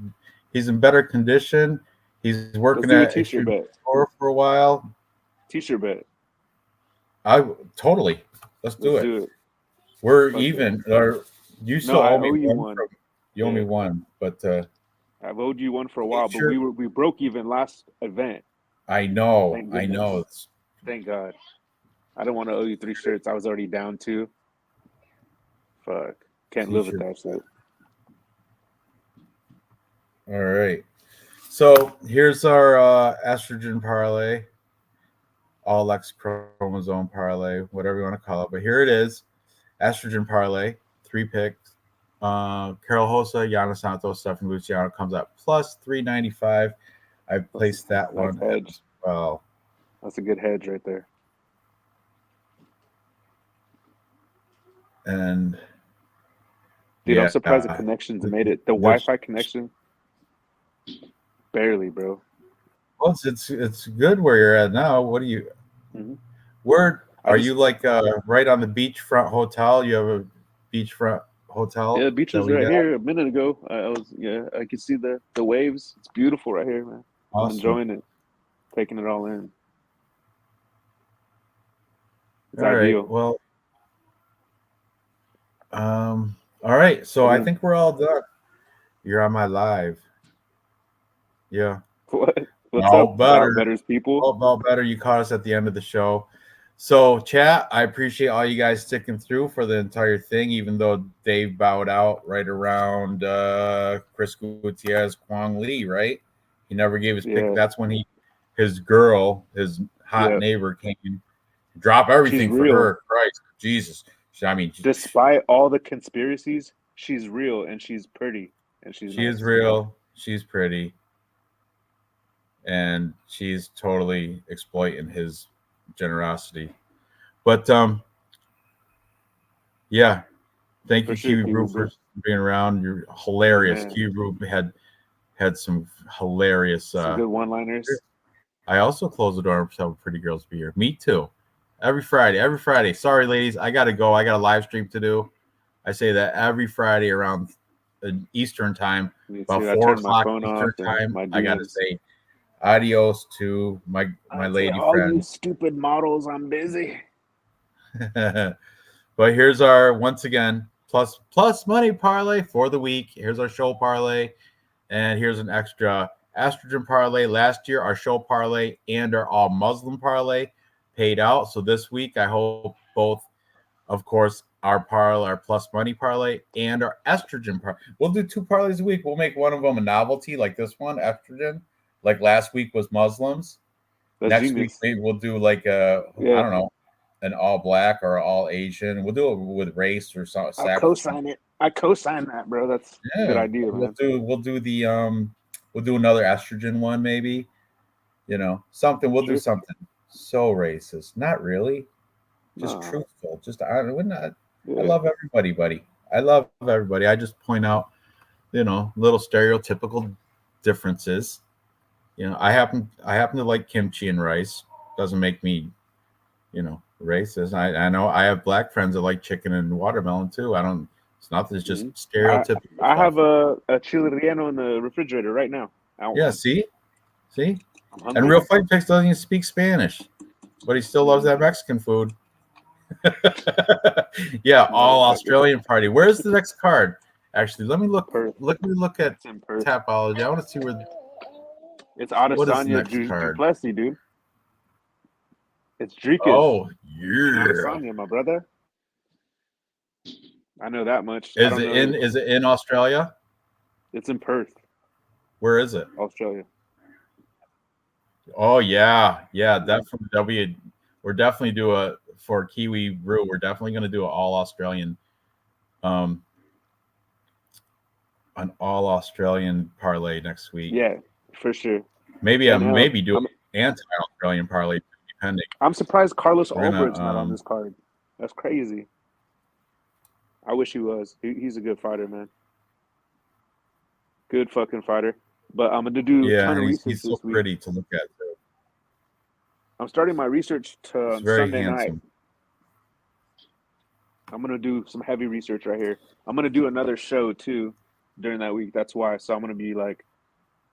in better condition. He's working at a store for a while. T-shirt bet. Totally. Let's do it. We're even. Or you still owe me one. You owe me one, but I've owed you one for a while. But we broke even last event. I know. I know. Thank God. I don't want to owe you 3 shirts. I was already down 2. Fuck. Can't live with that shit. All right. So here's our estrogen parlay. all X chromosome parlay, whatever you want to call it. But here it is. Estrogen parlay, 3 picks. Carol Hosa, Yana Santos, Stefan Luciano comes up plus 395. I placed that one hedge. as well. That's a good hedge right there. And dude, I'm surprised the connections made it. The Wi-Fi connection, barely, bro. Well, it's good where you're at now. What do you? Mm-hmm. Where are you? Like right on the beachfront hotel? You have a beachfront hotel? Yeah, the beach was right here a minute ago. I could see the waves. It's beautiful right here, man. Awesome. I'm enjoying it, taking it all in. It's ideal. Right. Well, all right. So I think we're all done. You're on my live. Yeah. What? What's up, Better's people? All better. You caught us at the end of the show. So, chat, I appreciate all you guys sticking through for the entire thing, even though Dave bowed out right around Chris Gutierrez, Kwang Lee, right? He never gave his pick. That's when his girl, his hot neighbor came. Drop everything for her. Christ, Jesus. I mean, despite all the conspiracies, she's real and she's pretty. And she is real. She's pretty. And she's totally exploiting his generosity. But yeah, thank you, Kiwi Brew, for being around. You're hilarious. Kiwi Brew had some hilarious some good one-liners. I also close the door and tell pretty girls to be here. Me too. Every Friday. Sorry, ladies, I gotta go. I got a live stream to do. I say that every Friday around Eastern time, about 4 o'clock Eastern time. I gotta say adios to my lady friend. You stupid models, I'm busy. But here's our, once again, plus money parlay for the week. Here's our show parlay, and here's an extra estrogen parlay. Last year, our show parlay and our all Muslim parlay paid out. So this week, I hope both, of course, our plus money parlay and our estrogen parlay. We'll do 2 parlays a week. We'll make one of them a novelty, like this one, estrogen. Like last week was Muslims. Next week maybe we'll do like I don't know, an all black or all Asian. We'll do it with race or something. I co-sign it. I co-sign that, bro. That's a good idea, man. We'll do the we'll do another estrogen one maybe. You know, something. We'll do something so racist. Not really. Just truthful. Just we're not. I love everybody, buddy. I love everybody. I just point out, little stereotypical differences. I happen to like kimchi and rice. Doesn't make me, racist. I know I have black friends that like chicken and watermelon too. It's nothing. It's just stereotypical. I have a chile relleno in the refrigerator right now. See, and Real Fight Picks doesn't even speak Spanish, but he still loves that Mexican food. All Australian party. Where's the next card? Actually, let me look. Let me look at Tapology. I want to see where. It's Adesanya Duplessis, dude. It's Dricus. Oh, yeah. Adesanya, my brother. I know that much. Is it in Australia? It's in Perth. Where is it? Australia. Oh yeah, definitely. We're definitely do for Kiwi Brew. We're definitely going to do an all Australian parlay next week. Yeah, for sure. Maybe do an anti-Australian parlay depending. I'm surprised Carlos Albert's not on this card. That's crazy. I wish he was. He's a good fighter, man. Good fucking fighter. But I'm gonna do a ton of research. He's so pretty to look at too. I'm starting my research to Sunday night. I'm gonna do some heavy research right here. I'm gonna do another show too during that week. That's why. So I'm gonna be like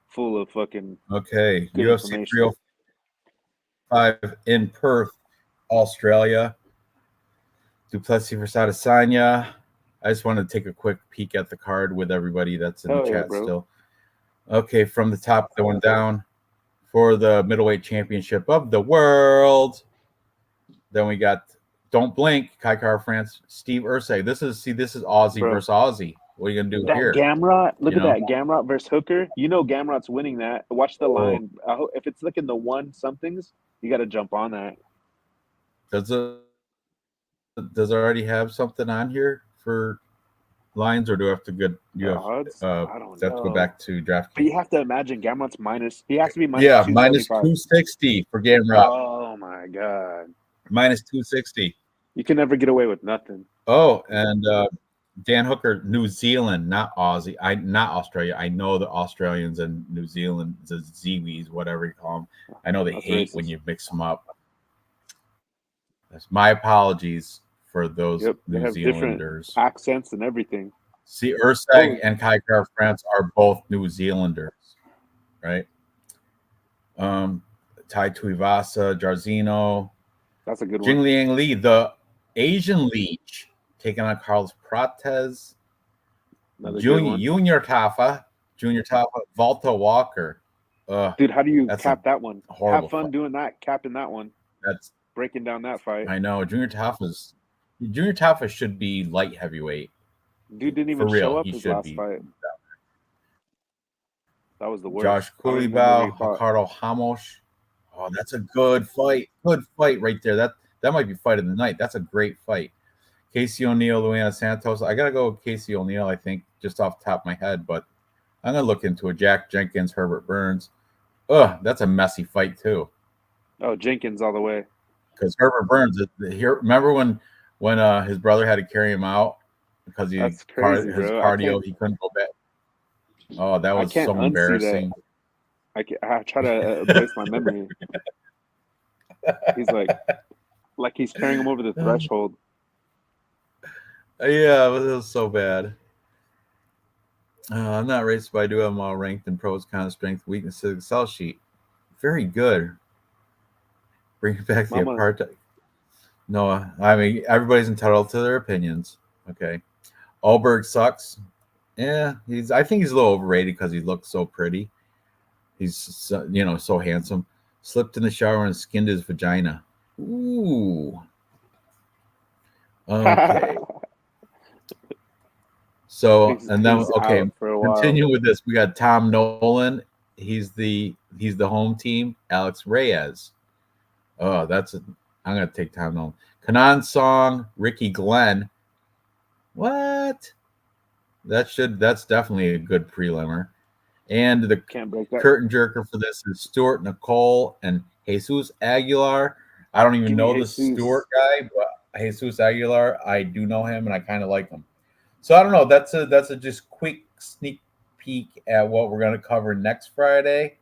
full of fucking UFC 305 in Perth, Australia. Duplessis versus Adesanya. I just want to take a quick peek at the card with everybody that's in the chat still. Okay, from the top going down for the middleweight championship of the world. Then we got Don't Blink, Kai Kara France, Steve Ursay. This is Aussie versus Aussie. What are you gonna do here? Gamrot, look at that. Gamrot versus Hooker. Gamrot's winning that. Watch the line. If it's like in the 1 somethings, you got to jump on that. Does it already have something on here for lines, or do I have to get you have Odds? I don't have to go know. back to DraftKings? But you have to imagine Gamrot's minus. He has to be minus Yeah, 275. minus 260 for Gamrot. Oh my god! Minus 260. You can never get away with nothing. Oh, and Dan Hooker, New Zealand, not Aussie. Not Australia. I know the Australians and New Zealand, the Ziwis, whatever you call them. I know they That's hate racist. when you mix them up. That's my apologies for those Yep, they New have different Zealanders. accents and everything. See, Urseg and Kaikar France are both New Zealanders, right? Tai Tuivasa, Jarzino, That's a good one. Jingliang Li, the Asian leech, taking on Carlos Prates, Another good one. Junior Tafa, Volta Walker. Dude, how do you That's cap that one? horrible Have fun fight. doing that, capping that one, That's breaking down that fight. I know Junior Tafa should be light heavyweight. Dude didn't even For real, show up he his should last be. fight. That was the worst. Josh I don't even remember who he Kulibau, fought. Ricardo Ramos. Oh, that's a good fight. Good fight right there. That might be fight of the night. That's a great fight. Casey O'Neill, Luana Santos. I gotta go with Casey O'Neill, I think, just off the top of my head, but I'm gonna look into it. Jack Jenkins, Herbert Burns. That's a messy fight too. Oh, Jenkins all the way. Because Herbert Burns, remember when his brother had to carry him out because That's crazy, his bro. cardio, he couldn't go back. Oh, that was can't so unsee embarrassing. I try to erase my memory. He's like he's carrying him over the threshold. Yeah, it was so bad. I'm not racist, but I do have them all ranked in pros, kind of strength, weaknesses, Excel sheet. Very good. Bring back the apartheid. No, I mean, everybody's entitled to their opinions. Okay. Alberg sucks. Yeah, I think he's a little overrated because he looks so pretty. He's so handsome. Slipped in the shower and skinned his vagina. Ooh. Okay. So He's and then okay, out for a while. continue with this. We got Tom Nolan. He's the home team. Alex Reyes. Oh, I'm gonna take Tom Nolan. Kanan Song, Ricky Glenn. What? That's definitely a good prelimer. And the Can't break that. curtain jerker for this is Stuart Nicole and Jesus Aguilar. I don't even know this Stuart guy, but Jesus Aguilar, I do know him and I kind of like him. So I don't know. That's a just quick sneak peek at what we're going to cover next Friday.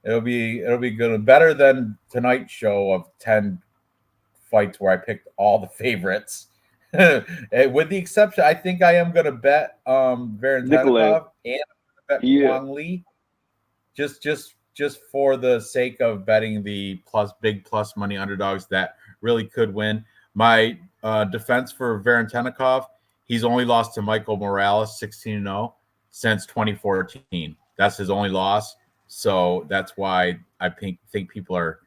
It'll be good and better than tonight's show of 10 fights where I picked all the favorites. With the exception, I think I am going to bet Varentinov and bet Kwang Lee, just for the sake of betting the big plus money underdogs that really could win. My defense for Varentinov, he's only lost to Michael Morales 16-0 since 2014. That's his only loss. So that's why I think people are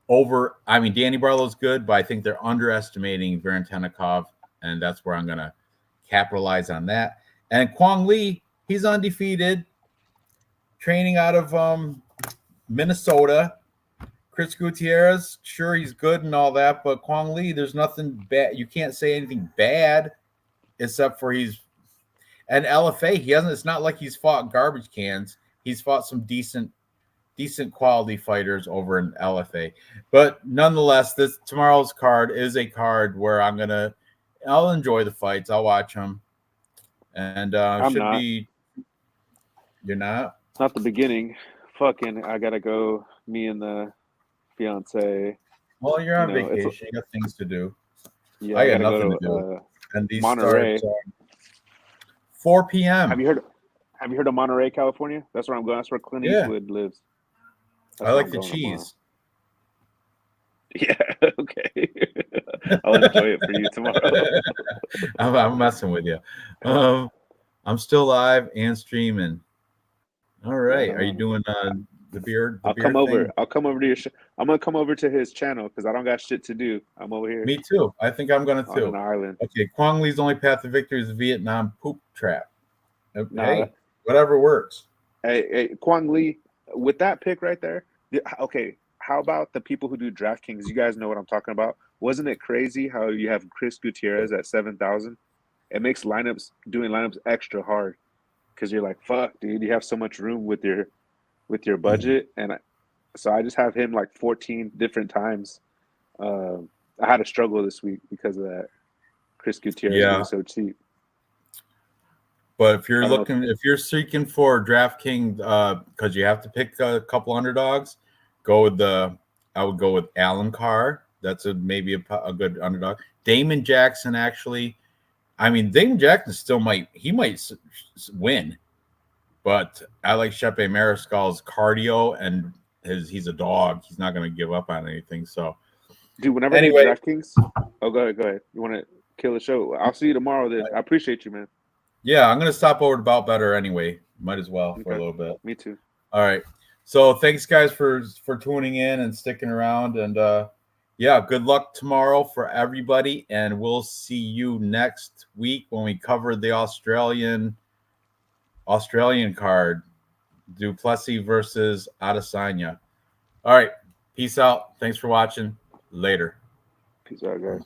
over. I mean, Danny Barlow's good, but I think they're underestimating Varentinov, and that's where I'm going to capitalize on that. And Kwang Lee, he's undefeated, training out of Minnesota. Chris Gutierrez, sure, he's good and all that, but Kwang Lee, there's nothing bad. You can't say anything bad except for and LFA, he hasn't. It's not like he's fought garbage cans. He's fought some decent quality fighters over in LFA. But nonetheless, tomorrow's card is a card where I'll enjoy the fights. I'll watch them. And you're not? Not the beginning. Fucking, I gotta go. Me and the fiance. Well, you're on vacation. You got things to do. Yeah, I got nothing to do. And these Monterey. starts 4 p.m. Have you heard of Monterey, California? That's where I'm going. That's where Clint Eastwood lives. I like the cheese. Yeah, okay. I'll enjoy it for you tomorrow. I'm messing with you. I'm still live and streaming. All right. Are you doing the beer? I'll come over. I'll come over to your show. I'm gonna come over to his channel because I don't got shit to do. I'm over here. Me too. I think I'm gonna too. On an island. Okay. Kwang Lee's only path to victory is the Vietnam poop trap. Hey, whatever works. Hey, Kwang Lee, with that pick right there. Okay, how about the people who do DraftKings? You guys know what I'm talking about. Wasn't it crazy how you have Chris Gutierrez at 7,000? It makes doing lineups extra hard because you're like, fuck, dude, you have so much room with your budget, so I just have him like 14 different times. I had a struggle this week because of that. Chris Gutierrez being so cheap. But if you're seeking for DraftKings, because you have to pick a couple underdogs, I would go with Alan Carr. That's maybe a good underdog. Damon Jackson, actually. I mean, Damon Jackson still might win, but I like Shepe Mariscal's cardio, and he's a dog. He's not going to give up on anything. So, dude, whenever I do DraftKings, go ahead. You want to kill the show? I'll see you tomorrow. Then I appreciate you, man. Yeah, I'm going to stop over to About Better anyway. Might as well for a little bit. Me too. All right. So thanks, guys, for tuning in and sticking around. And good luck tomorrow for everybody. And we'll see you next week when we cover the Australian card, Duplessis versus Adesanya. All right. Peace out. Thanks for watching. Later. Peace out, guys.